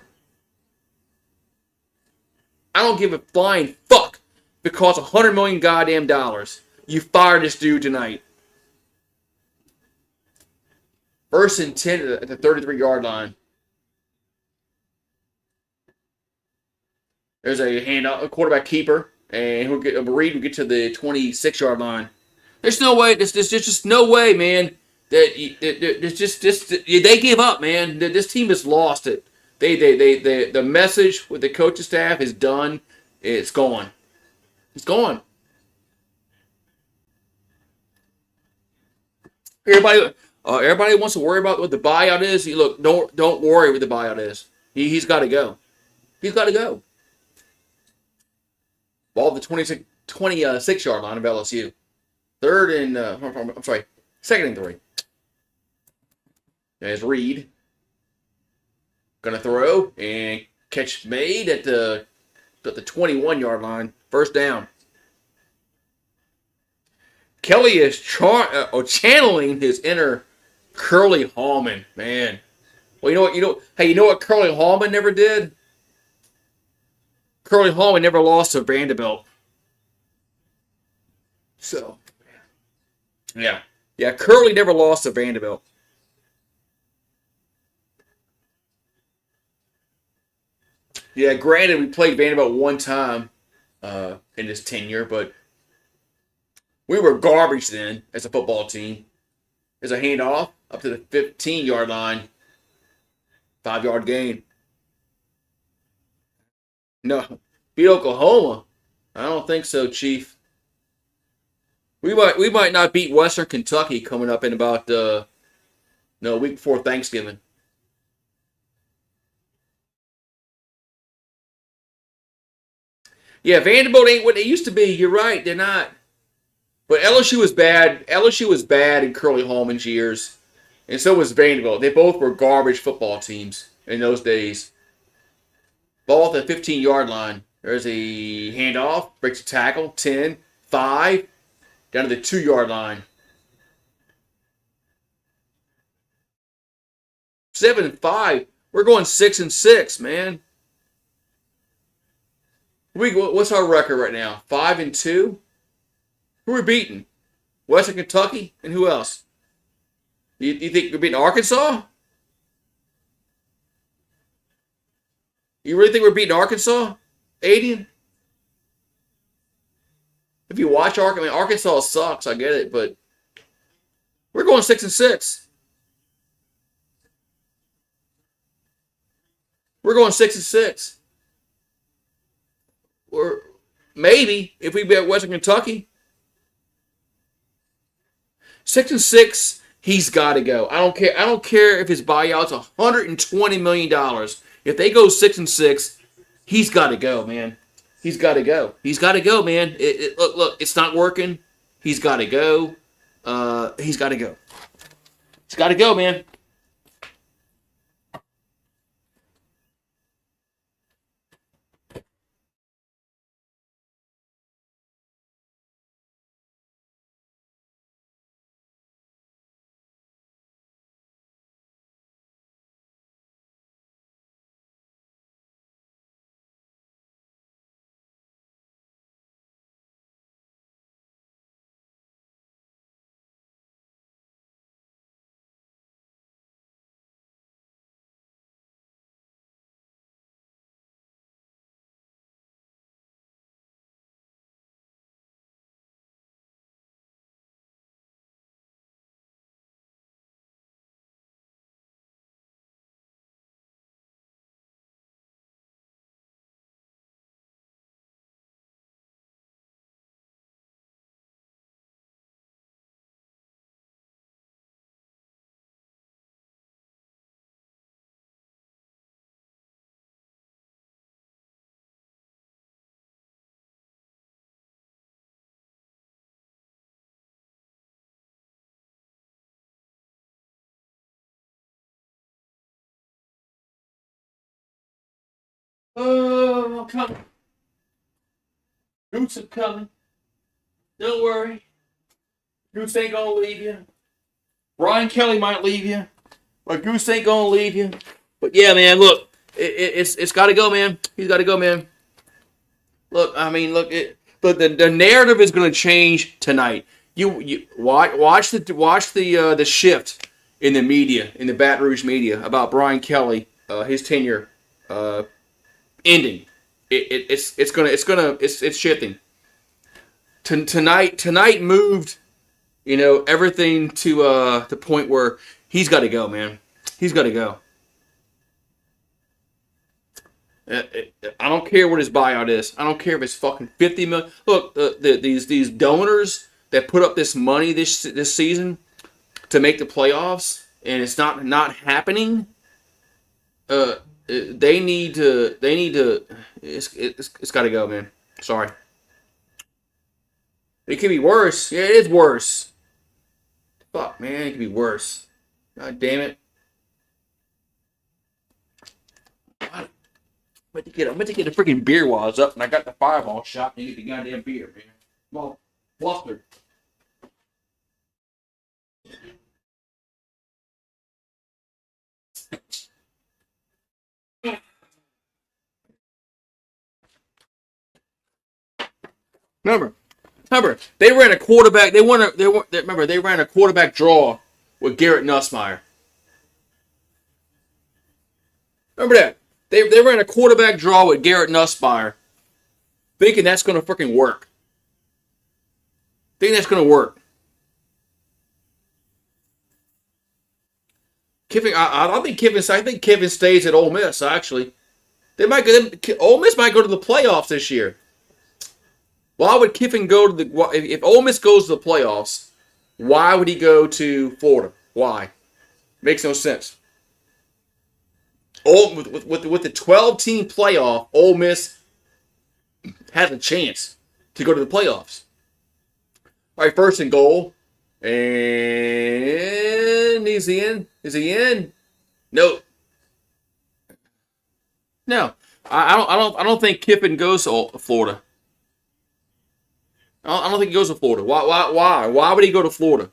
I don't give a flying fuck if it costs $100 million goddamn dollars. You fire this dude tonight. 1st and 10 at the 33-yard line. There's a handout, a quarterback keeper, and Reed will get to the 26-yard line. There's no way. There's just no way, man. They gave up, man. This team has lost it. The message with the coaching staff is done. It's gone. It's gone. Everybody wants to worry about what the buyout is. Look, don't worry what the buyout is. He's got to go. He's got to go. Ball at the 26-yard line of LSU. 2nd and 3. There's Reed. Gonna throw and catch made at the 21-yard line. First down. Kelly is channeling his inner Curly Hallman, man. Well, you know what Curly Hallman never did? Curly Hallman never lost to Vanderbilt. So, yeah. Yeah, Curly never lost to Vanderbilt. Yeah, granted, we played Vanderbilt one time in his tenure, but we were garbage then as a football team. There's a handoff up to the 15-yard line, 5-yard gain. No, beat Oklahoma. I don't think so, Chief. We might not beat Western Kentucky coming up in about no week before Thanksgiving. Yeah, Vanderbilt ain't what they used to be. You're right, they're not. But LSU was bad. LSU was bad in Curly Hallman's years, and so was Vanderbilt. They both were garbage football teams in those days. Ball at the 15-yard line. There's a handoff, breaks a tackle, 10, 5, down to the 2-yard line. 7-5. We're going 6-6, man. What's our record right now? 5-2. Who are we beating? Western Kentucky and who else? You think we're beating Arkansas? You really think we're beating Arkansas, Aiden? If you watch Arkansas sucks. I get it, but we're going 6-6. We're going 6-6. Or maybe if we beat Western Kentucky, 6-6. He's got to go. I don't care. I don't care if his buyout's $120 million. If they go 6-6, he's got to go, man. He's got to go. He's got to go, man. Look, it's not working. He's got to go. He's got to go. He's got to go, man. Oh, I'm coming. Roots are coming. Don't worry. Goose ain't gonna leave you. Brian Kelly might leave you, but Goose ain't gonna leave you. But yeah, man, look, it's got to go, man. He's got to go, man. Look, I mean, look, the narrative is gonna change tonight. You watch the shift in the media, in the Baton Rouge media about Brian Kelly, his tenure ending. It's shifting. Tonight moved, everything to the point where he's got to go, man. He's got to go. I don't care what his buyout is. I don't care if it's fucking 50 million. Look, these donors that put up this money this season to make the playoffs, and it's not happening. They need to. It's got to go, man. Sorry. It could be worse. Yeah, it is worse. Fuck, man, it could be worse. God damn it. I'm meant to get the freaking beer while I was up, and I got the fireball shot, and you get the goddamn beer, man. Well, flustered. Remember, they ran a quarterback. Remember, they ran a quarterback draw with Garrett Nussmeier. Remember that? They ran a quarterback draw with Garrett Nussmeier, thinking that's going to freaking work. Thinking that's going to work. Kiffin, I don't think Kiffin. I think Kiffin stays at Ole Miss. Actually, Ole Miss might go to the playoffs this year. Why would Kiffin go to the? If Ole Miss goes to the playoffs, why would he go to Florida? Why? Makes no sense. With the 12-team playoff, Ole Miss has a chance to go to the playoffs. All right, first and goal, and he's in. Is he in? No. No. I don't think Kiffin goes to Florida. I don't think he goes to Florida. Why would he go to Florida?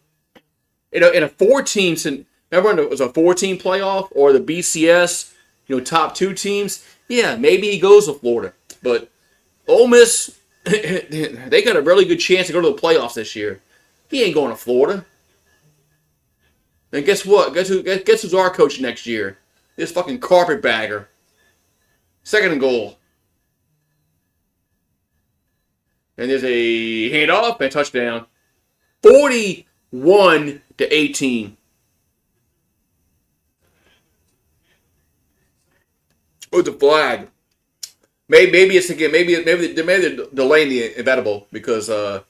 In a 4-team, remember when it was a 4-team playoff or the BCS, top 2 teams? Yeah, maybe he goes to Florida. But Ole Miss, they got a really good chance to go to the playoffs this year. He ain't going to Florida. And guess what? Guess who's our coach next year? This fucking carpetbagger. Second and goal. And there's a handoff and a touchdown. 41-18. Oh, the flag. Maybe it's again. Maybe they're delaying the inevitable because were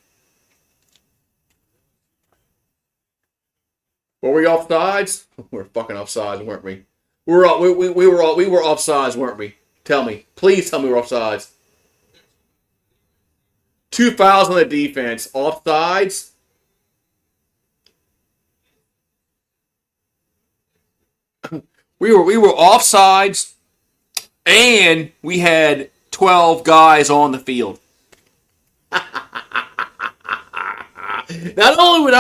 we offsides? We're fucking offsides, weren't we? We were offsides, weren't we? Tell me, please tell me we're offsides. 2 fouls on the defense. Offsides. We were offsides, and we had 12 guys on the field. Not only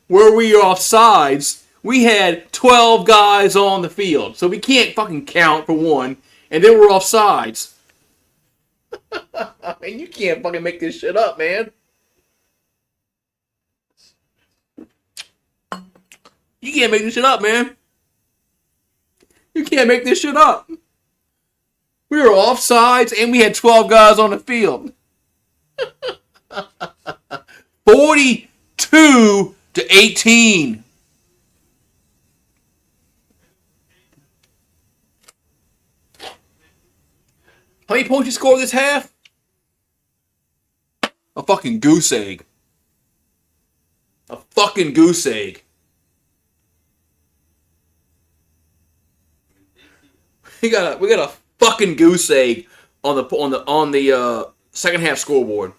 were we offsides, we had 12 guys on the field. So we can't fucking count for one, and then we're offsides. Man, you can't fucking make this shit up, man. You can't make this shit up, man. You can't make this shit up. We were offsides and we had 12 guys on the field. 42-18. How many points you scored this half? A fucking goose egg. A fucking goose egg. We got a fucking goose egg on the second half scoreboard.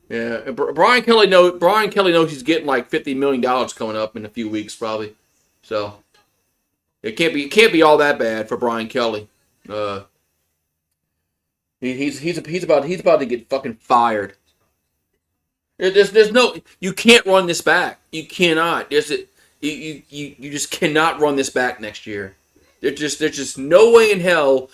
Yeah, Brian Kelly knows he's getting like $50 million coming up in a few weeks probably. So it can't be all that bad for Brian Kelly. He's about to get fucking fired. There's no, you can't run this back. You cannot. You just cannot run this back next year. There's just no way in hell.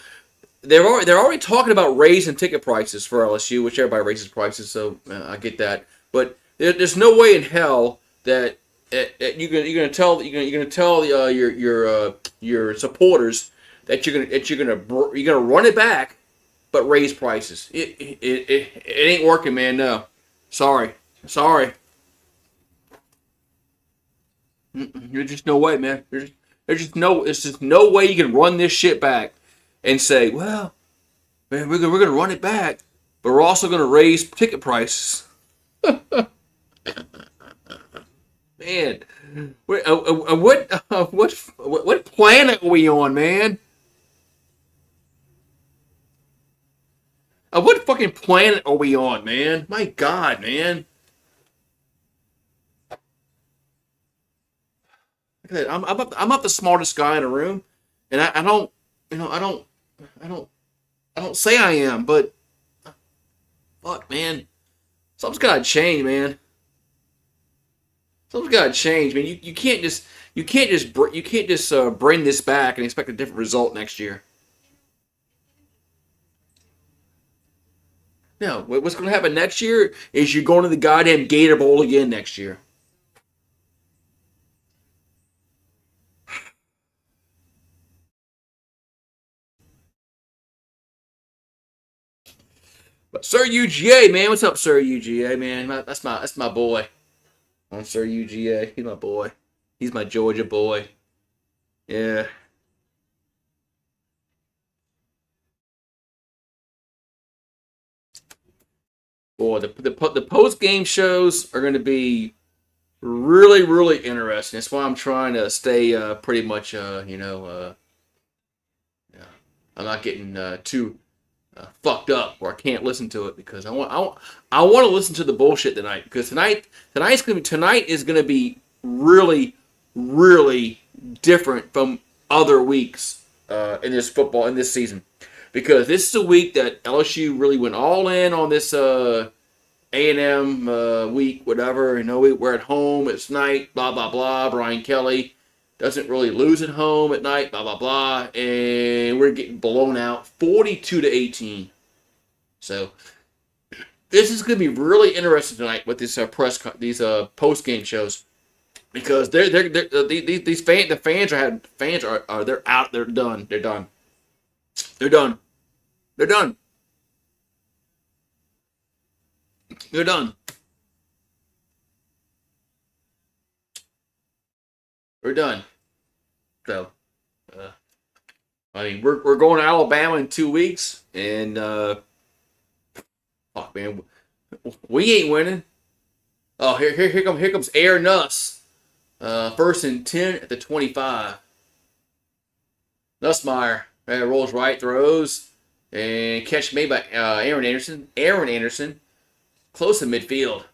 They're already talking about raising ticket prices for LSU, which everybody raises prices, so I get that. But there's no way in hell that you're gonna tell your supporters that you're gonna run it back, but raise prices. It ain't working, man. No. Sorry. There's just no way, man. There's just no way you can run this shit back and say, well, man, we're gonna run it back, but we're also gonna raise ticket prices. Man, what planet are we on, man? What fucking planet are we on, man? My God, man. I'm not the smartest guy in the room, and I don't, you know, I don't, I don't say I am, but fuck, man, something's gotta change, man. Something's gotta change, man. You can't just bring this back and expect a different result next year. No, what's going to happen next year is you're going to the goddamn Gator Bowl again next year. But Sir UGA, man, what's up, Sir UGA, man? That's my boy. I'm Sir UGA. He's my boy. He's my Georgia boy. Yeah. Boy, the post game shows are going to be really interesting. That's why I'm trying to stay pretty much yeah, I'm not getting too fucked up where I can't listen to it because I want to listen to the bullshit tonight because tonight is gonna be really different from other weeks in this season because this is a week that LSU really went all in on this A&M week, whatever. You know, we're at home. It's night. Blah blah blah. Brian Kelly doesn't really lose at home at night. Blah blah blah. And we're getting blown out, 42-18. So this is going to be really interesting tonight with this these post game shows because the fans are they're out. They're done. They're done. They're done. They're done. They're done. We're done. So, uh, I mean, we're going to Alabama in 2 weeks, and fuck, man, we ain't winning. Oh, here comes Air Nuss. First and 10 at the 25. Nussmeyer rolls right, throws, and catch made by Aaron Anderson. Aaron Anderson, close to midfield.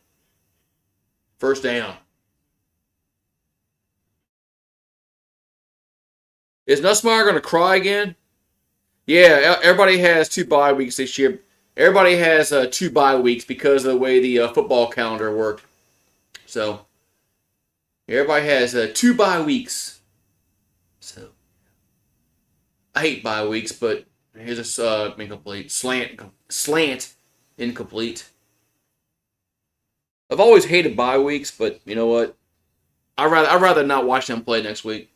First down. Is Nussmeyer going to cry again? Yeah, everybody has 2 bye weeks this year. Everybody has 2 bye weeks because of the way the football calendar worked. So everybody has 2 bye weeks. So I hate bye weeks, but here's a incomplete slant incomplete. I've always hated bye weeks, but you know what? I'd rather not watch them play next week.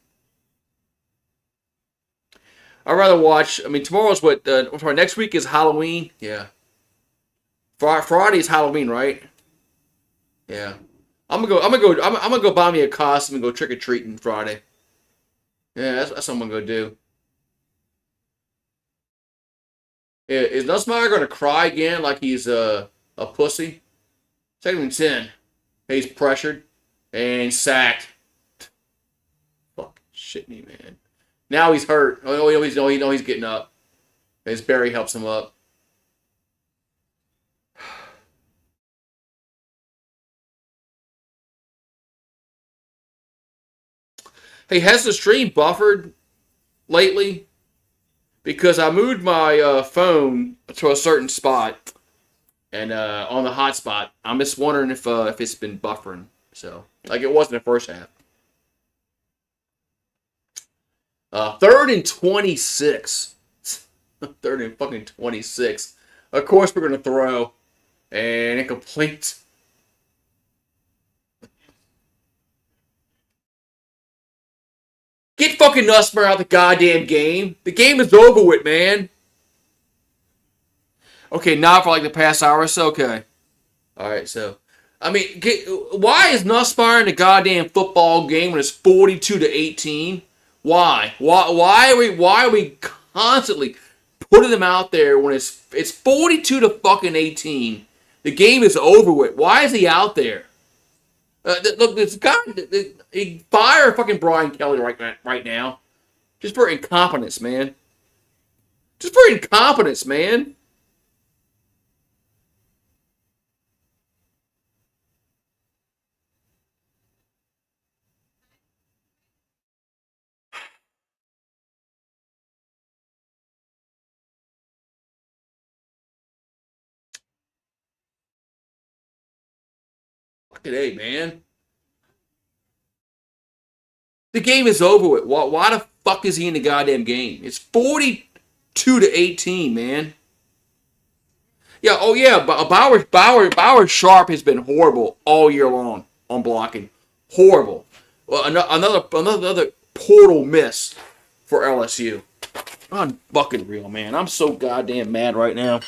I'd rather watch. I mean, tomorrow's what? Sorry, next week is Halloween. Yeah, Friday's Halloween, right? Yeah. I'm gonna go buy me a costume and go trick or treating Friday. Yeah, that's what I'm gonna go do. Yeah, is Nussmeier gonna cry again like he's a pussy? Second and 10. He's pressured and sacked. Fuck, shit me, man. Now he's hurt. He's getting up. His Barry helps him up. Hey, has the stream buffered lately? Because I moved my phone to a certain spot and on the hotspot. I'm just wondering if it's been buffering. So like it was in the first half. Third and 26. Third and fucking 26. Of course we're gonna throw and incomplete. Get fucking Nussmer out of the goddamn game. The game is over with, man. Okay, not for like the past hour or so. Okay. All right, so I mean, why is Nussmeyer in the goddamn football game when it's 42-18? Why? Why are we constantly putting them out there when it's 42 to fucking 18? The game is over with. Why is he out there? Look, this guy, he fire fucking Brian Kelly right now, just for incompetence, man. Just for incompetence, man. Fucking A, man. The game is over with. Why the fuck is he in the goddamn game? It's 42-18, man. Yeah, oh yeah, Bauer Sharp has been horrible all year long on blocking. Horrible. Well, another portal miss for LSU. Unfucking real, man. I'm so goddamn mad right now.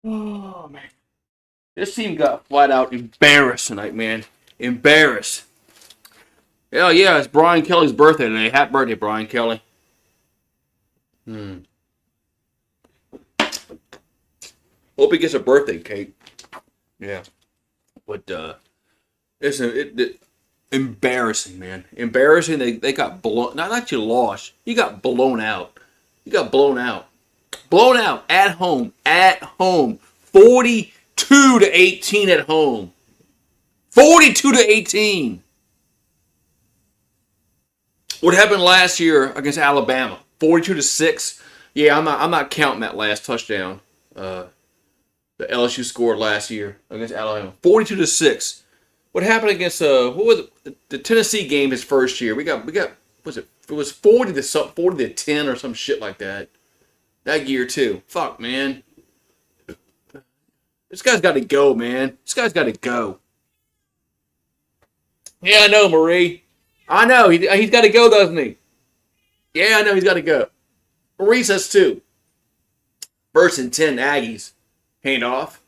Oh man. This team got flat out embarrassed tonight, man. Embarrassed. Hell yeah, it's Brian Kelly's birthday today. Happy birthday, Brian Kelly. Hope he gets a birthday cake. Yeah. But it's embarrassing, man. Embarrassing. They got blown. Not you lost. You got blown out. You got blown out. Blown out at home. At home. 42-18 at home. 42-18. What happened last year against Alabama? 42-6. Yeah, I'm not counting that last touchdown. The LSU scored last year against Alabama. 42-6. What happened against what was it? The Tennessee game his first year? We got was it? It was 40-10 or some shit like that. That year too. Fuck, man. This guy's got to go, man. This guy's got to go. Yeah, I know, Marie. I know. He's got to go, doesn't he? Yeah, I know he's got to go. Marie says too. First and 10 Aggies. Hand off.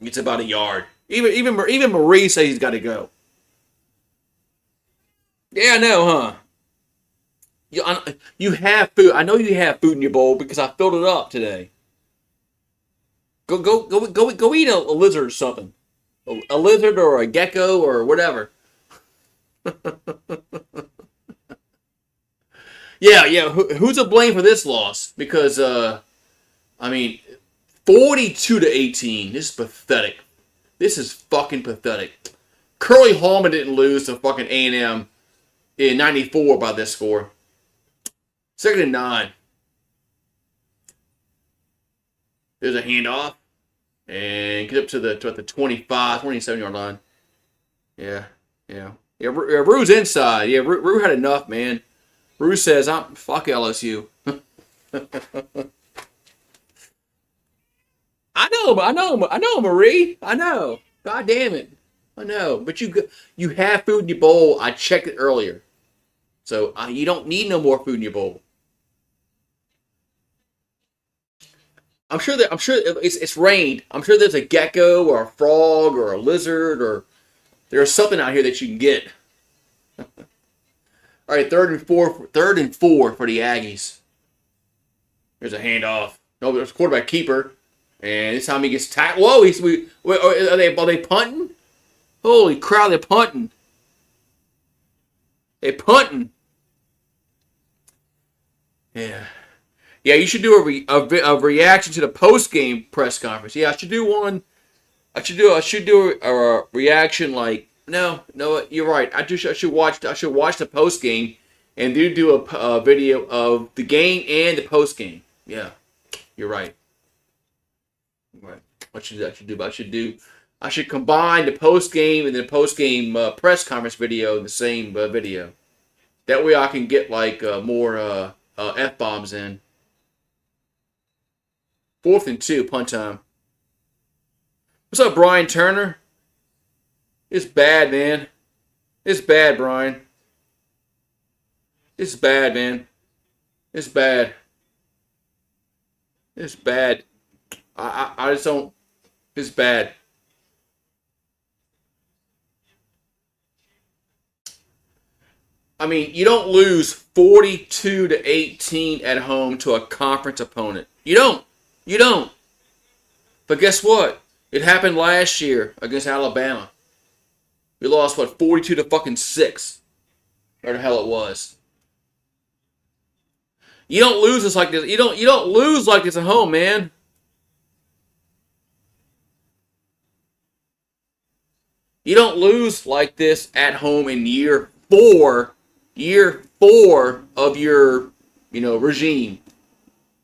Gets about a yard. Even Marie says he's got to go. Yeah, I know, huh? You have food. I know you have food in your bowl because I filled it up today. Go eat a lizard or something. A lizard or a gecko or whatever. Yeah. Who's to blame for this loss? Because I mean, 42-18. This is pathetic. This is fucking pathetic. Curly Hallman didn't lose to fucking A&M in '94 by this score. 2nd and 9. There's a handoff. And get up to the 25, 27-yard line. Yeah. Rue's inside. Yeah, Rue had enough, man. Rue says, "I'm fuck LSU." I know, Marie. I know. God damn it. I know. But you have food in your bowl. I checked it earlier. So you don't need no more food in your bowl. I'm sure it's rained. I'm sure there's a gecko or a frog or a lizard or there's something out here that you can get. All right, 3rd and 4 for the Aggies. There's a handoff. No, there's a quarterback keeper, and this time he gets tackled. Whoa, are they punting? Holy crap, they're punting. They're punting. Yeah. Yeah, you should do a reaction to the post-game press conference. Yeah, I should do one. I should do a reaction like, no, you're right. I should watch the post-game and do a video of the game and the post game. Yeah, you're right. Right. What should I should do? I should combine the post game and the post game press conference video in the same video. That way I can get like more f bombs in. 4th and 2 punt time. What's up, Brian Turner? It's bad, man. It's bad, Brian. It's bad, man. It's bad. It's bad. I just don't. It's bad. I mean, you don't lose 42-18 at home to a conference opponent. You don't. You don't. But guess what? It happened last year against Alabama. We lost, what, 42-6. Or the hell it was. You don't lose this like this. You don't lose like this at home, man. You don't lose like this at home in year four of your, regime.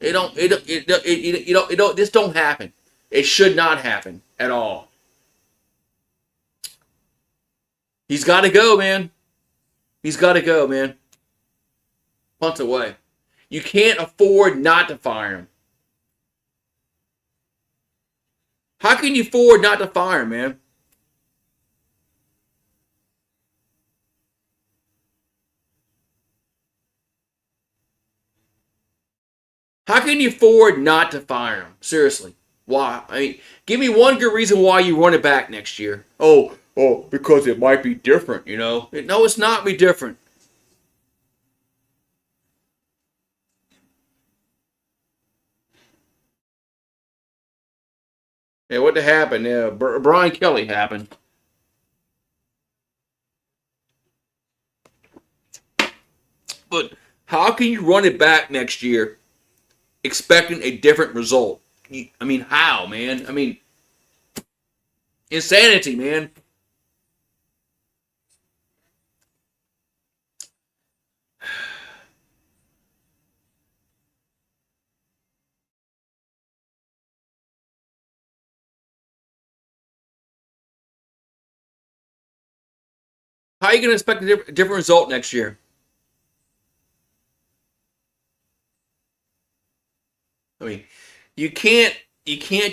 This don't happen. It should not happen at all. He's got to go, man. He's got to go, man. Punt away. You can't afford not to fire him. How can you afford not to fire him, man? How can you afford not to fire him? Seriously. Why? I mean, give me one good reason why you run it back next year. Oh, because it might be different, No, it's not be different. Yeah, what happened? Yeah, Brian Kelly happened. But how can you run it back next year expecting a different result? I mean, how, man? I mean, insanity, man. How are you going to expect a different result next year? I mean, you can't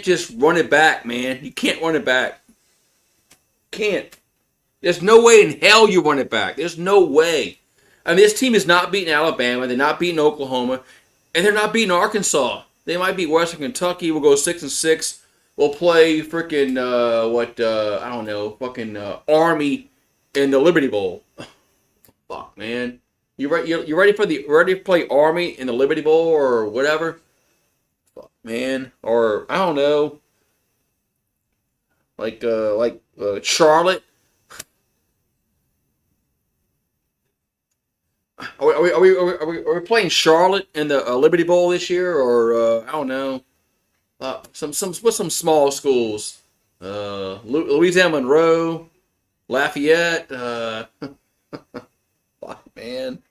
just run it back, man. You can't run it back. Can't. There's no way in hell you run it back. There's no way. I mean, this team is not beating Alabama. They're not beating Oklahoma, and they're not beating Arkansas. They might beat Western Kentucky. We'll go 6-6. We'll play freaking I don't know, fucking Army in the Liberty Bowl. Fuck, man. You ready to play Army in the Liberty Bowl or whatever? Fuck, man. Or I don't know. Like Charlotte. Are we playing Charlotte in the Liberty Bowl this year, or I don't know, some small schools, Louisiana Monroe, Lafayette, fuck, man,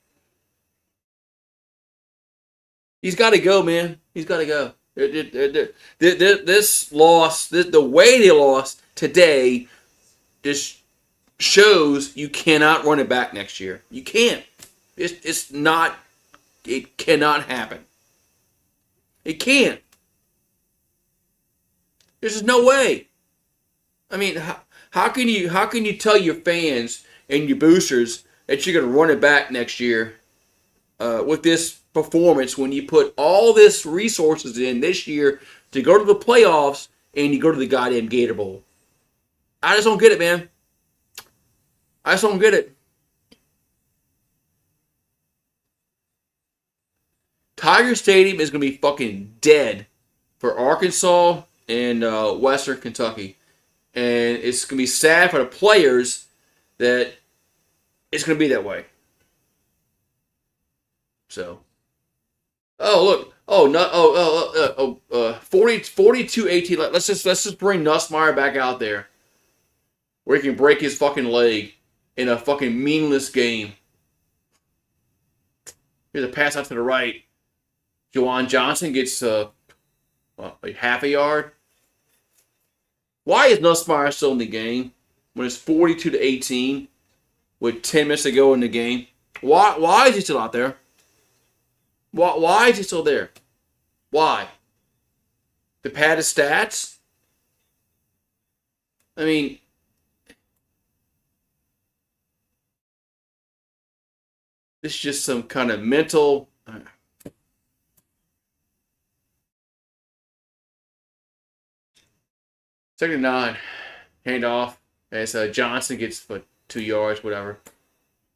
he's got to go, man. He's got to go. This loss, the way they lost today, just shows you cannot run it back next year. You can't. It's not. It cannot happen. It can't. There's just no way. I mean, how can you tell your fans and your boosters that you're going to run it back next year with this performance when you put all this resources in this year to go to the playoffs and you go to the goddamn Gator Bowl? I just don't get it, man. I just don't get it. Tiger Stadium is going to be fucking dead for Arkansas and Western Kentucky. And it's going to be sad for the players that it's going to be that way. So. Oh, look. 42-18. Let's just bring Nussmeier back out there where he can break his fucking leg in a fucking meaningless game. Here's a pass out to the right. Juwan Johnson gets like half a yard. Why is Nussmeier still in the game when it's 42-18 with 10 minutes to go in the game? Why is he still out there? Why is he still there? Why? To pad his stats? I mean, this is just some kind of mental. Second and 9, handoff as Johnson gets 2 yards, whatever,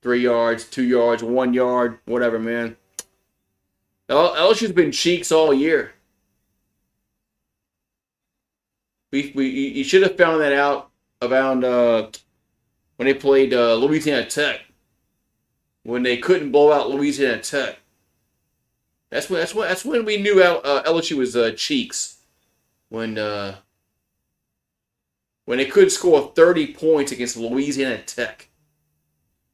3 yards, 2 yards, 1 yard, whatever, man. LSU's been cheeks all year. You should have found that out around when they played Louisiana Tech, when they couldn't blow out Louisiana Tech. That's when we knew LSU was cheeks. When they couldn't score 30 points against Louisiana Tech.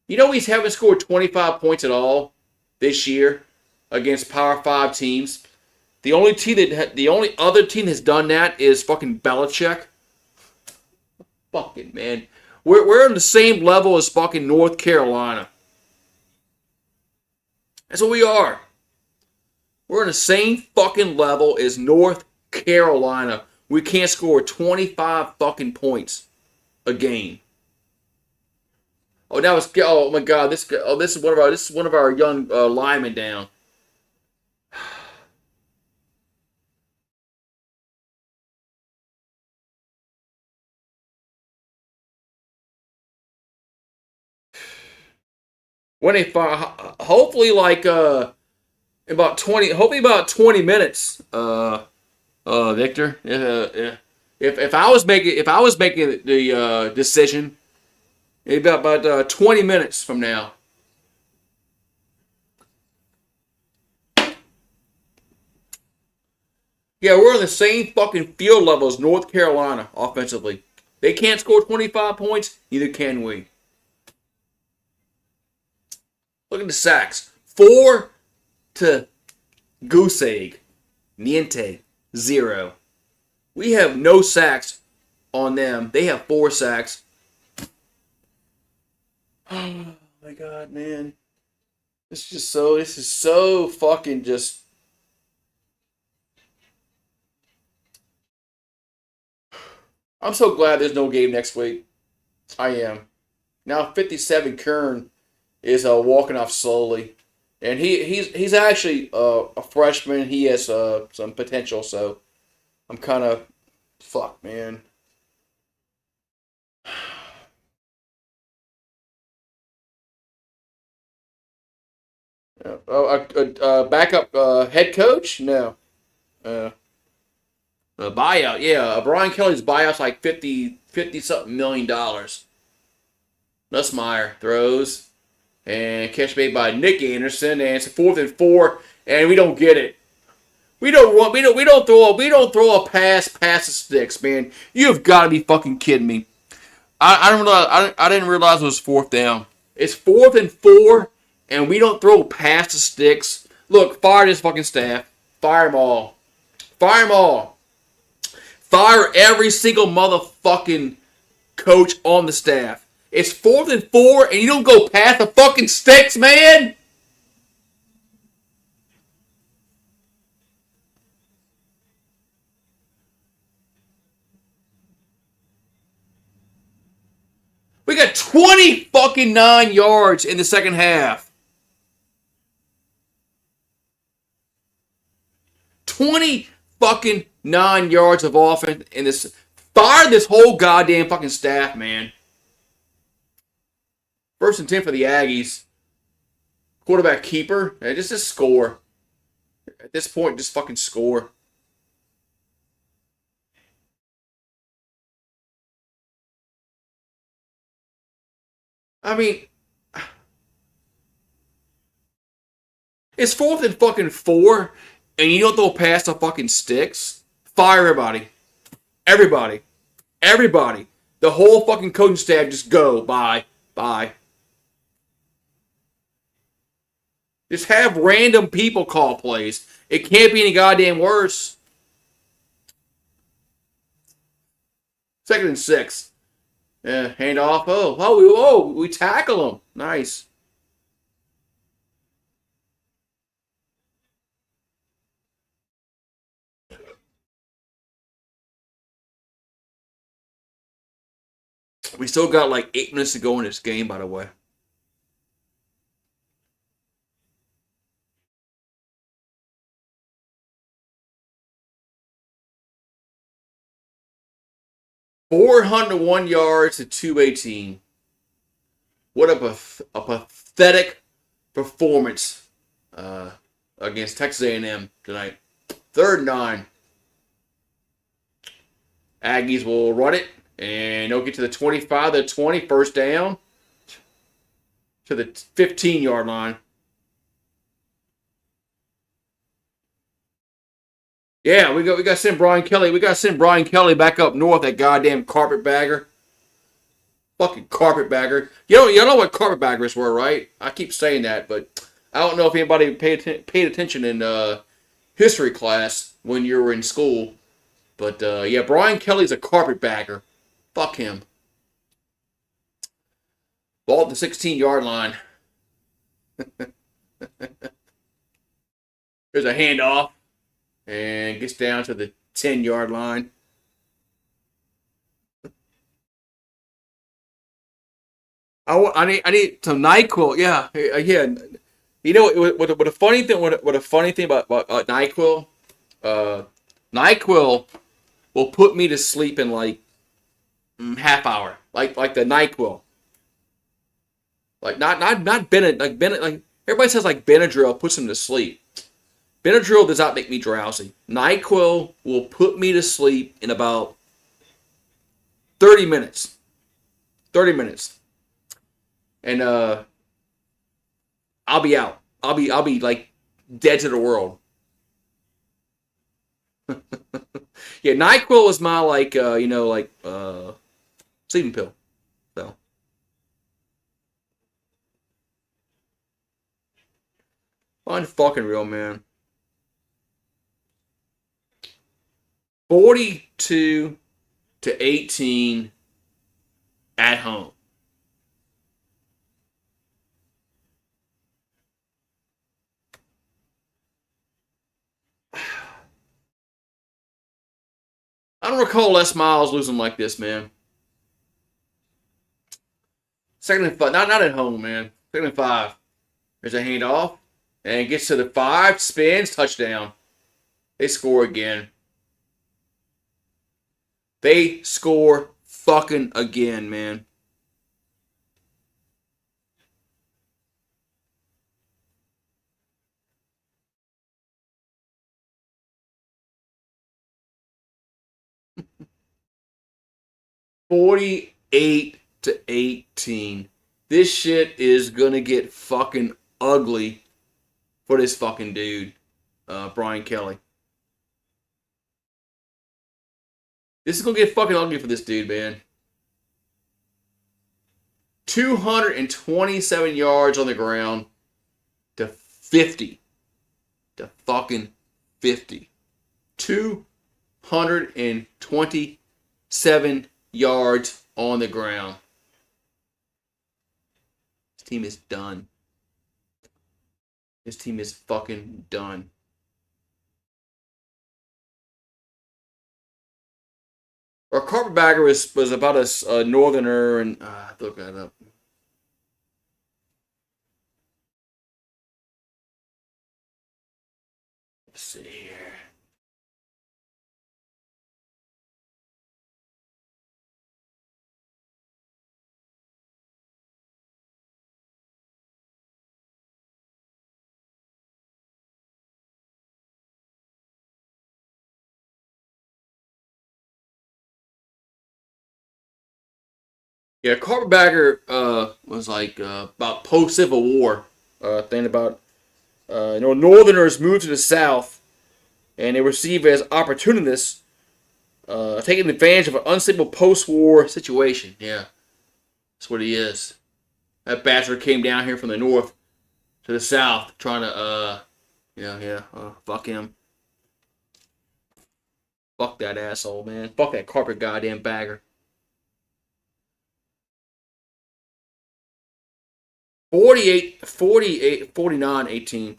You know we haven't scored 25 points at all this year against Power 5 teams. The only other team that's done that is fucking Belichick. Fucking man. We're on the same level as fucking North Carolina. That's what we are. We're on the same fucking level as North Carolina. We can't score 25 fucking points a game. Oh, now it's my god! This is one of our young linemen down. When they hopefully about 20 minutes. Victor, if I was making the decision, it'd be about 20 minutes from now. Yeah, we're on the same fucking field level as North Carolina offensively. They can't score 25 points, neither can we. Look at the sacks. 4 to goose egg. Niente. 0. We have no sacks on them. They have 4 sacks. Oh my god, man. This is so fucking just. I'm so glad there's no game next week. I am. Now 57 Kern is walking off slowly. And he's actually a freshman. He has some potential, so I'm kind of fuck, man. Backup head coach? No. Buyout, yeah. Brian Kelly's buyout's like 50 something $million. Nussmeier throws. And catch made by Nick Anderson, and it's a 4th and 4, and we don't get it. We don't throw a pass past the sticks, man. You've got to be fucking kidding me. I didn't realize it was 4th down. It's 4th and 4, and we don't throw past the sticks. Look, fire this fucking staff. Fire them all. Fire them all. Fire every single motherfucking coach on the staff. It's 4th and 4, and you don't go past the fucking sticks, man! We got 20 fucking 9 yards in the second half. 20 fucking 9 yards of offense in this. Fire this whole goddamn fucking staff, man. 1st and 10 for the Aggies. Quarterback keeper. Just score. At this point, just fucking score. I mean, it's 4th and fucking 4, and you don't throw past the fucking sticks. Fire everybody. Everybody. Everybody. The whole fucking coaching staff just go. Bye. Bye. Just have random people call plays. It can't be any goddamn worse. 2nd and 6. Yeah, hand off. We tackle him. Nice. We still got like 8 minutes to go in this game, by the way. $401 to 218. What a pathetic performance against Texas A&M tonight. 3rd and 9. Aggies will run it, and they'll get to the 25, the 20, first down to the 15-yard line. Yeah, we got to send Brian Kelly. We got to send Brian Kelly back up north. That goddamn carpetbagger. Fucking carpetbagger. You know what carpetbaggers were, right? I keep saying that, but I don't know if anybody paid attention in history class when you were in school. But yeah, Brian Kelly's a carpetbagger. Fuck him. Ball at the 16-yard line. There's a handoff. And gets down to the 10-yard line. I need some NyQuil. Yeah. You know what a funny thing about NyQuil? NyQuil will put me to sleep in like half hour. Like the NyQuil. Like not Benadryl. Like everybody says like Benadryl puts them to sleep. Benadryl does not make me drowsy. NyQuil will put me to sleep in about 30 minutes. 30 minutes. And I'll be out. I'll be like dead to the world. Yeah, NyQuil was my like sleeping pill. So unfucking real, man. 42 to 18 at home. I don't recall Les Miles losing like this, man. 2nd and 5, not at home, man. 2nd and 5. There's a handoff, and gets to the 5, spins, touchdown. They score again. They score fucking again, man. $48-18. This shit is gonna get fucking ugly for this fucking dude, Brian Kelly. This is gonna get fucking ugly for this dude, man. 227 yards on the ground to 50. To fucking 50. 227 yards on the ground. This team is done. This team is fucking done. Our carpetbagger was about a northerner, and look that up. Let's see here. Yeah, carpetbagger was like about post-Civil War thing about Northerners moved to the South, and they were perceived as opportunists, taking advantage of an unstable post-war situation. Yeah, that's what he is. That bastard came down here from the North to the south, trying to fuck him. Fuck that asshole, man. Fuck that carpet goddamn bagger. 49, 18.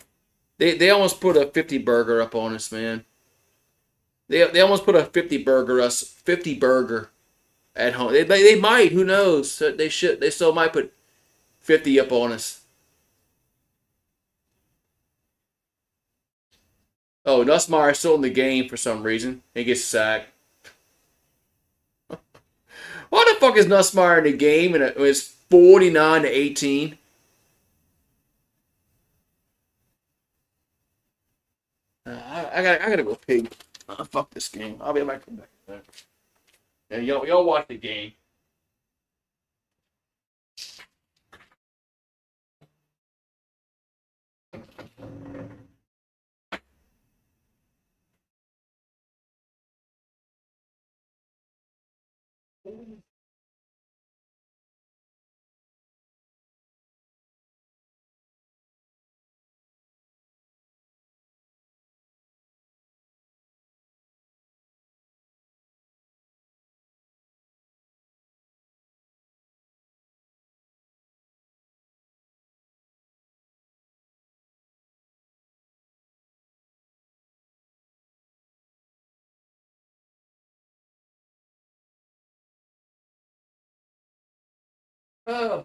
They almost put a 50 burger up on us, man. They almost put a 50 burger at home. They might, who knows? They still might put 50 up on us. Oh, Nussmeier's still in the game for some reason. He gets sacked. Why the fuck is Nussmeier in the game and it's 49 to 18? I gotta go pee. Fuck this game. I'll be back. And y'all watch the game.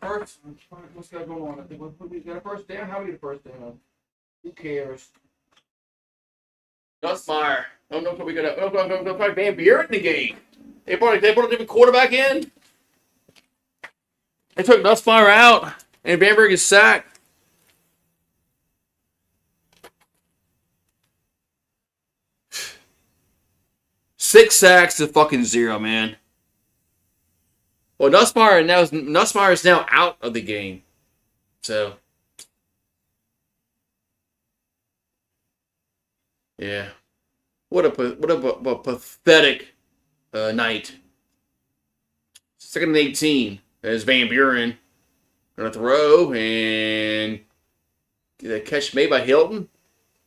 First, what's going on? I think we got a first down. How we get a first down? Who cares? Nussmeier. No, we got a Van Buren in the game. They brought a different quarterback in. They took Nussmeier out, and Van Buren gets sacked. Six sacks to fucking 0, man. Well, Nussmeier is now out of the game. So, yeah. What a pathetic night. 2nd and 18. There's Van Buren. Gonna throw and the catch made by Hilton.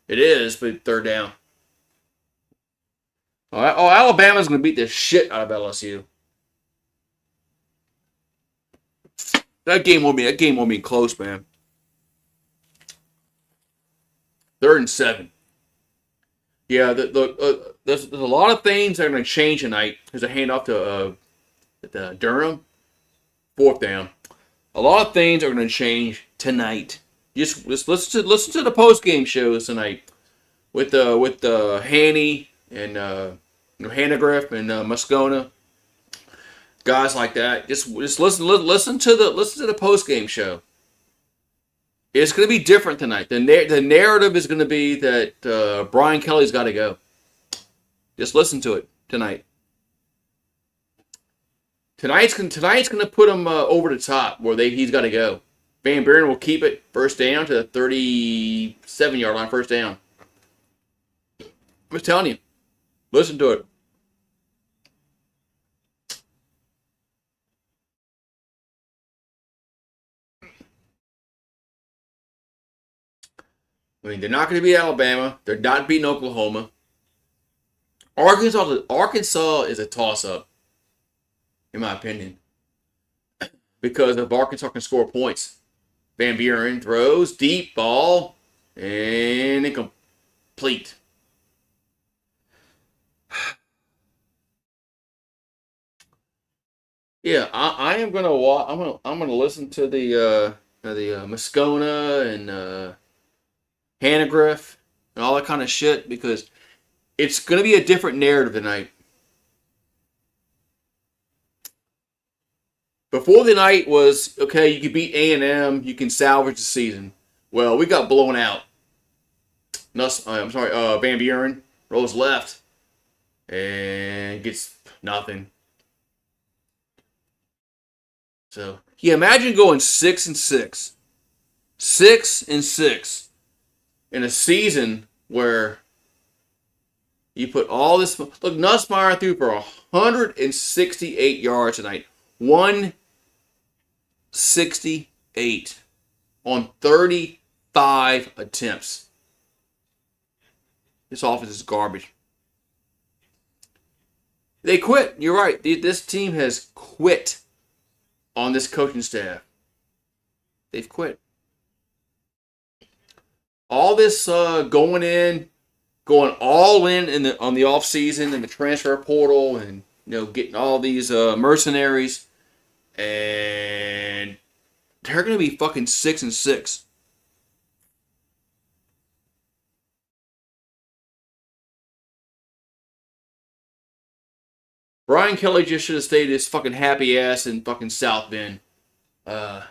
It is, but 3rd down. Oh, Alabama's gonna beat the shit out of LSU. That game won't be close, man. 3rd and 7. Yeah, there's a lot of things that are going to change tonight. There's a handoff to Durham, 4th down. A lot of things are going to change tonight. Just listen to the post game shows tonight with Haney and Hannegriff and Moscona. Guys like that, just listen to the post game show. It's going to be different tonight. The narrative is going to be that Brian Kelly's got to go. Just listen to it tonight. Tonight's going to put him over the top where he's got to go. Van Buren will keep it 1st down to the 37-yard line. 1st down. I'm just telling you. Listen to it. I mean, they're not going to beat Alabama. They're not beating Oklahoma. Arkansas is a toss-up, in my opinion, because if Arkansas can score points. Van Buren throws, deep ball, and incomplete. Yeah, I am gonna watch. I'm gonna listen to the Moscona and Hannegriff and all that kind of shit because it's gonna be a different narrative tonight. Before the night was okay. You can beat A&M. You can salvage the season. Well, we got blown out. Van Buren rolls left and gets nothing. So, yeah, imagine going 6-6. 6-6 in a season where you put all this. Look, Nussmeier threw for 168 yards tonight. 168 on 35 5 attempts. This offense is garbage. They quit. You're right. This team has quit on this coaching staff. They've quit. All this going all in on the off season and the transfer portal, and getting all these mercenaries, and they're gonna be fucking 6-6. Brian Kelly just should have stayed his fucking happy ass in fucking South Bend. And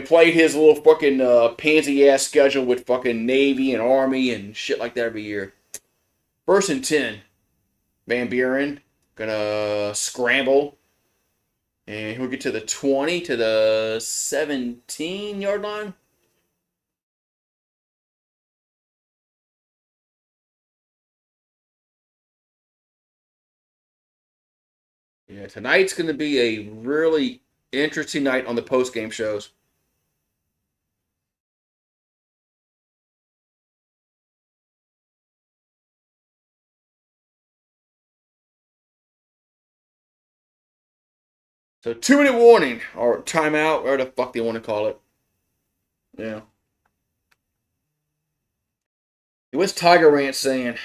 played his little fucking pansy ass schedule with fucking Navy and Army and shit like that every year. 1st and 10. Van Buren gonna scramble. And he'll get to the 20 to the 17-yard line. Yeah, tonight's going to be a really interesting night on the post-game shows. So 2-minute warning or timeout, whatever the fuck they want to call it. Yeah. What's Tiger Ranch saying?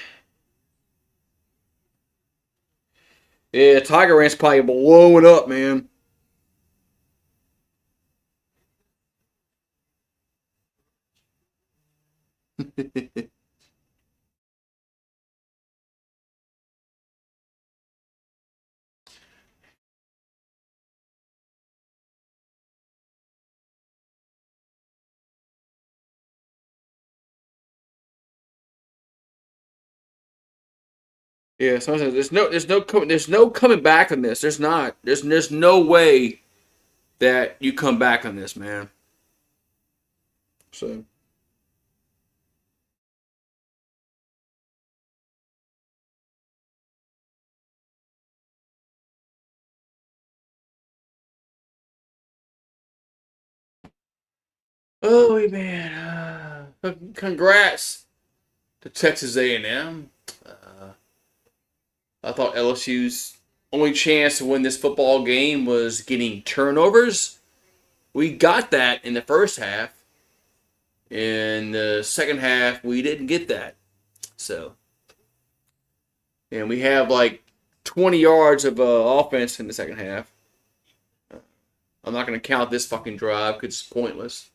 Yeah, Tiger Ranch probably blowing up, man. Yeah, so there's no coming back on this. There's not. There's no way that you come back on this, man. So. Oh man, congrats to Texas A&M. I thought LSU's only chance to win this football game was getting turnovers. We got that in the first half. In the second half, we didn't get that. So, and we have like 20 yards of offense in the second half. I'm not going to count this fucking drive because it's pointless.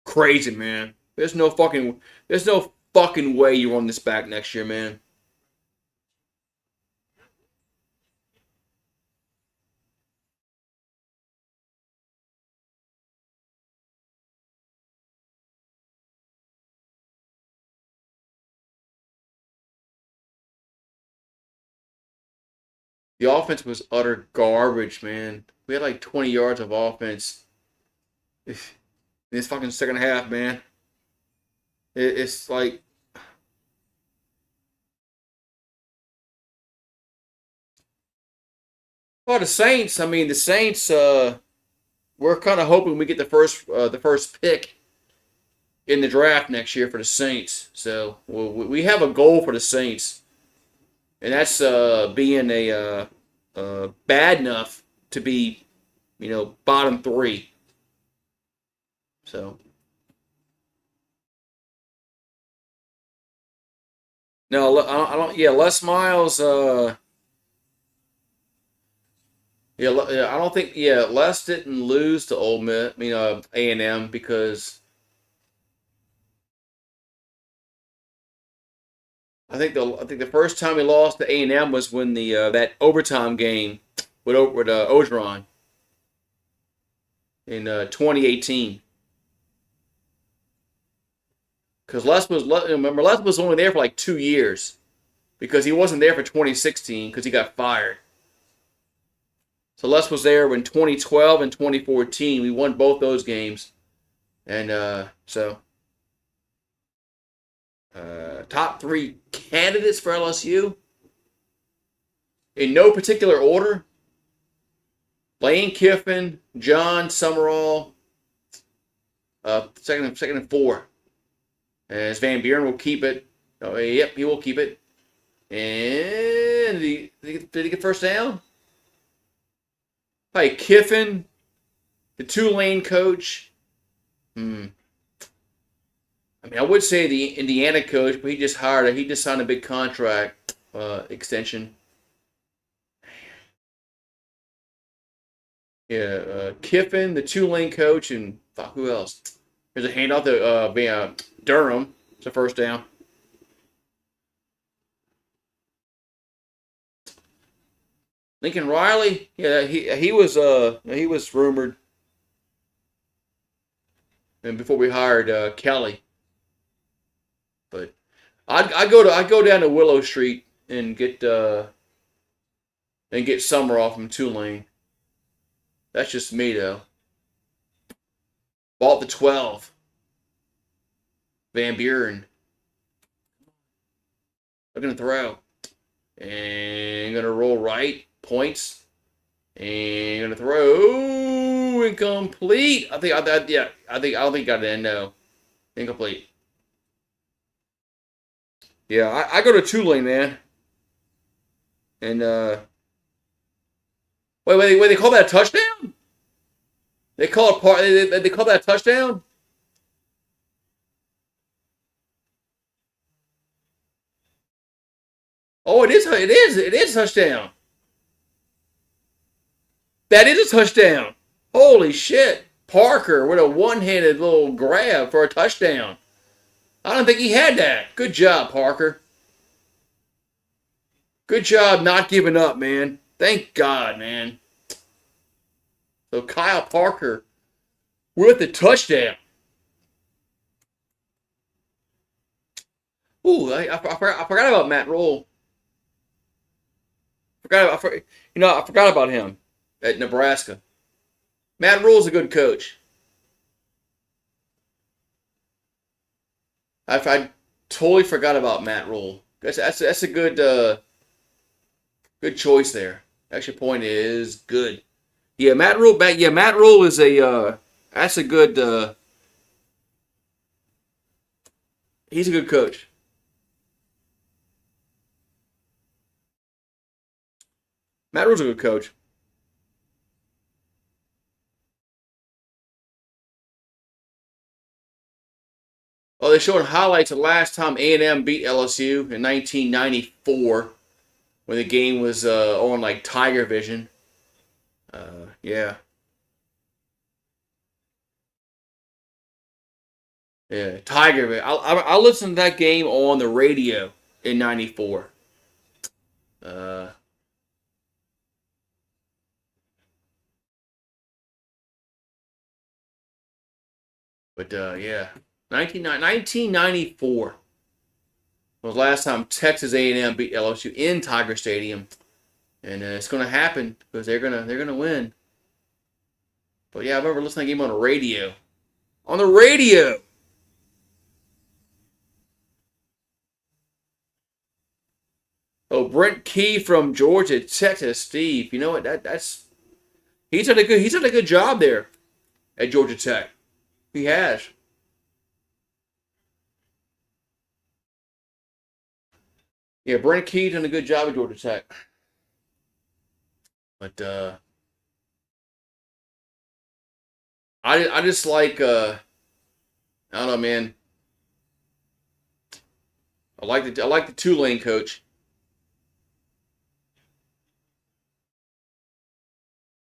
Crazy, man. There's no fucking way you run this back next year, man. The offense was utter garbage, man. We had like 20 yards of offense in this fucking second half, man. It's like, well, the Saints. I mean, the Saints. We're kind of hoping we get the first pick in the draft next year for the Saints. So we have a goal for the Saints, and that's being bad enough to be, bottom 3. So no, I don't. Yeah, Les Miles. Yeah, I don't think. Yeah, Les didn't lose to Ole Miss. A&M because I think the first time we lost to A&M was when that overtime game with Ogeron in 2018. Because Les was only there for like 2 years because he wasn't there for 2016 because he got fired. So Les was there in 2012 and 2014. We won both those games, and top 3 candidates for LSU in no particular order. Lane Kiffin, John Summerall, second and 4. As Van Buren will keep it. Oh, yep, he will keep it. And did he get first down? Hi, Kiffin, the Tulane coach. I mean, I would say the Indiana coach, but he just signed a big contract extension. Yeah, Kiffin, the Tulane coach, and who else? There's a handoff to Durham. It's a first down. Lincoln Riley, yeah, he was rumored, and before we hired Kelly, but I go down to Willow Street and get Summerall from Tulane. That's just me though. Bought the 12. Van Buren. They're gonna throw. And gonna roll right. Points. And gonna throw. Incomplete. I don't think got it in. No. Incomplete. Yeah, I go to Tulane, man. And wait, they call that a touchdown? They call it they call that a touchdown? Oh, it is a touchdown. That is a touchdown. Holy shit. Parker with a one-handed little grab for a touchdown. I don't think he had that. Good job, Parker. Good job not giving up, man. Thank God, man. So Kyle Parker with the touchdown. Ooh, I forgot about Matt Rule. I forgot about him at Nebraska. Matt Rule's a good coach. I totally forgot about Matt Rule. That's a good choice there. Extra point is good. Yeah, Matt Rule. Matt Rule is that's a good. He's a good coach. Matt Rule's a good coach. Oh, they showed highlights of last time A&M beat LSU in 1994 when the game was on like Tiger Vision. Yeah. Yeah, Tiger Vision. I listened to that game on the radio in '94. Uh, yeah, 1994 was the last time Texas A&M beat LSU in Tiger Stadium, and it's going to happen because they're gonna win. But yeah, I remember listening to the game on the radio. On the radio. Oh, Brent Key from Georgia, Texas, Steve. You know what? That's he's done a good job there at Georgia Tech. He has. Yeah, Brent Key done a good job at Georgia Tech. But I just like I don't know, man. I like the Tulane coach.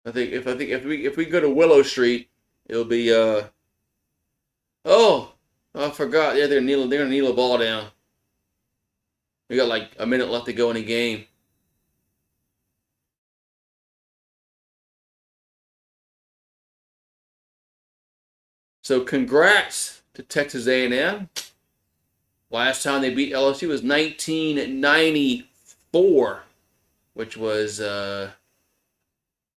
If we go to Willow Street, it'll be oh, I forgot. Yeah, they're gonna kneel a ball down. We got like a minute left to go in the game. So congrats to Texas A&M. Last time they beat LSU was 1994, which was the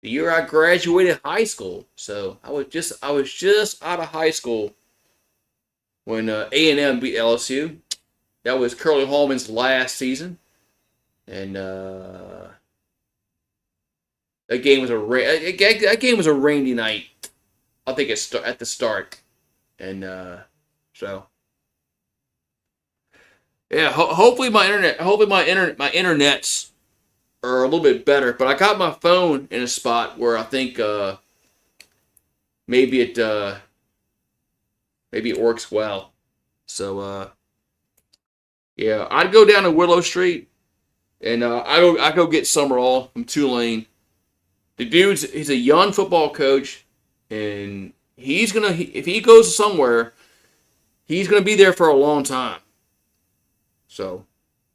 year I graduated high school. So I was just out of high school when A&M beat LSU. That was Curly Hallman's last season, and That game was that game was a rainy night. I think at the start, and so yeah. Hopefully my internets are a little bit better. But I got my phone in a spot where I think maybe it works well. So yeah, I'd go down to Willow Street and I go get Summerall from Tulane. He's a young football coach, and if he goes somewhere, he's gonna be there for a long time. So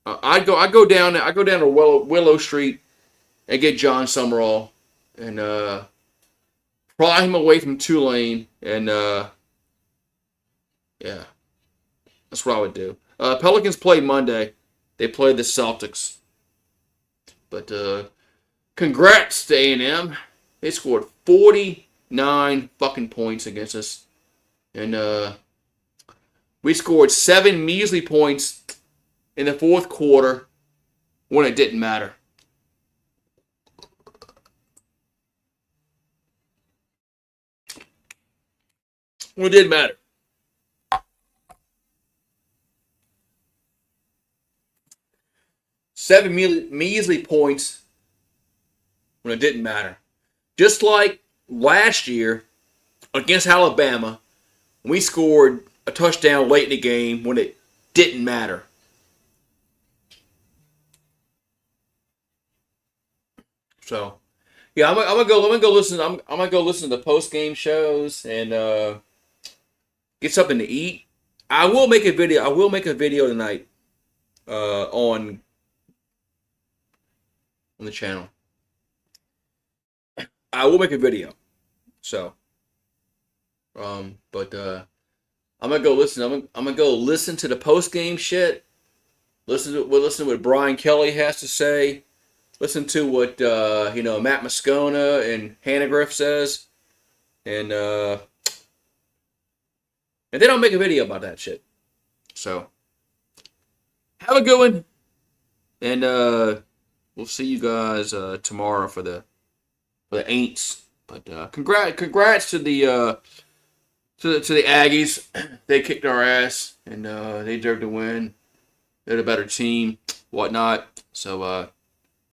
I go down to Willow Street and get John Summerall and pry him away from Tulane, and yeah, that's what I would do. Pelicans play Monday. They play the Celtics, but congrats to A&M. They scored 49 fucking points against us, and we scored 7 measly points in the fourth quarter when it didn't matter. When it didn't matter. 7 measly points when it didn't matter. Just like last year against Alabama, we scored a touchdown late in the game when it didn't matter. So, yeah, I'm gonna go. I'm gonna go listen. I'm gonna go listen to the post game shows and get something to eat. I will make a video. I will make a video tonight on the channel. I will make a video. So, but I'm gonna go listen. I'm gonna go listen to the post game shit. Listen to what Brian Kelly has to say. Listen to what Matt Moscona and Hannegriff says, and then I'll make a video about that shit. So have a good one, and we'll see you guys tomorrow for the Aints. But congrats to the Aggies. They kicked our ass, and they deserve to win. They're the better team, whatnot. So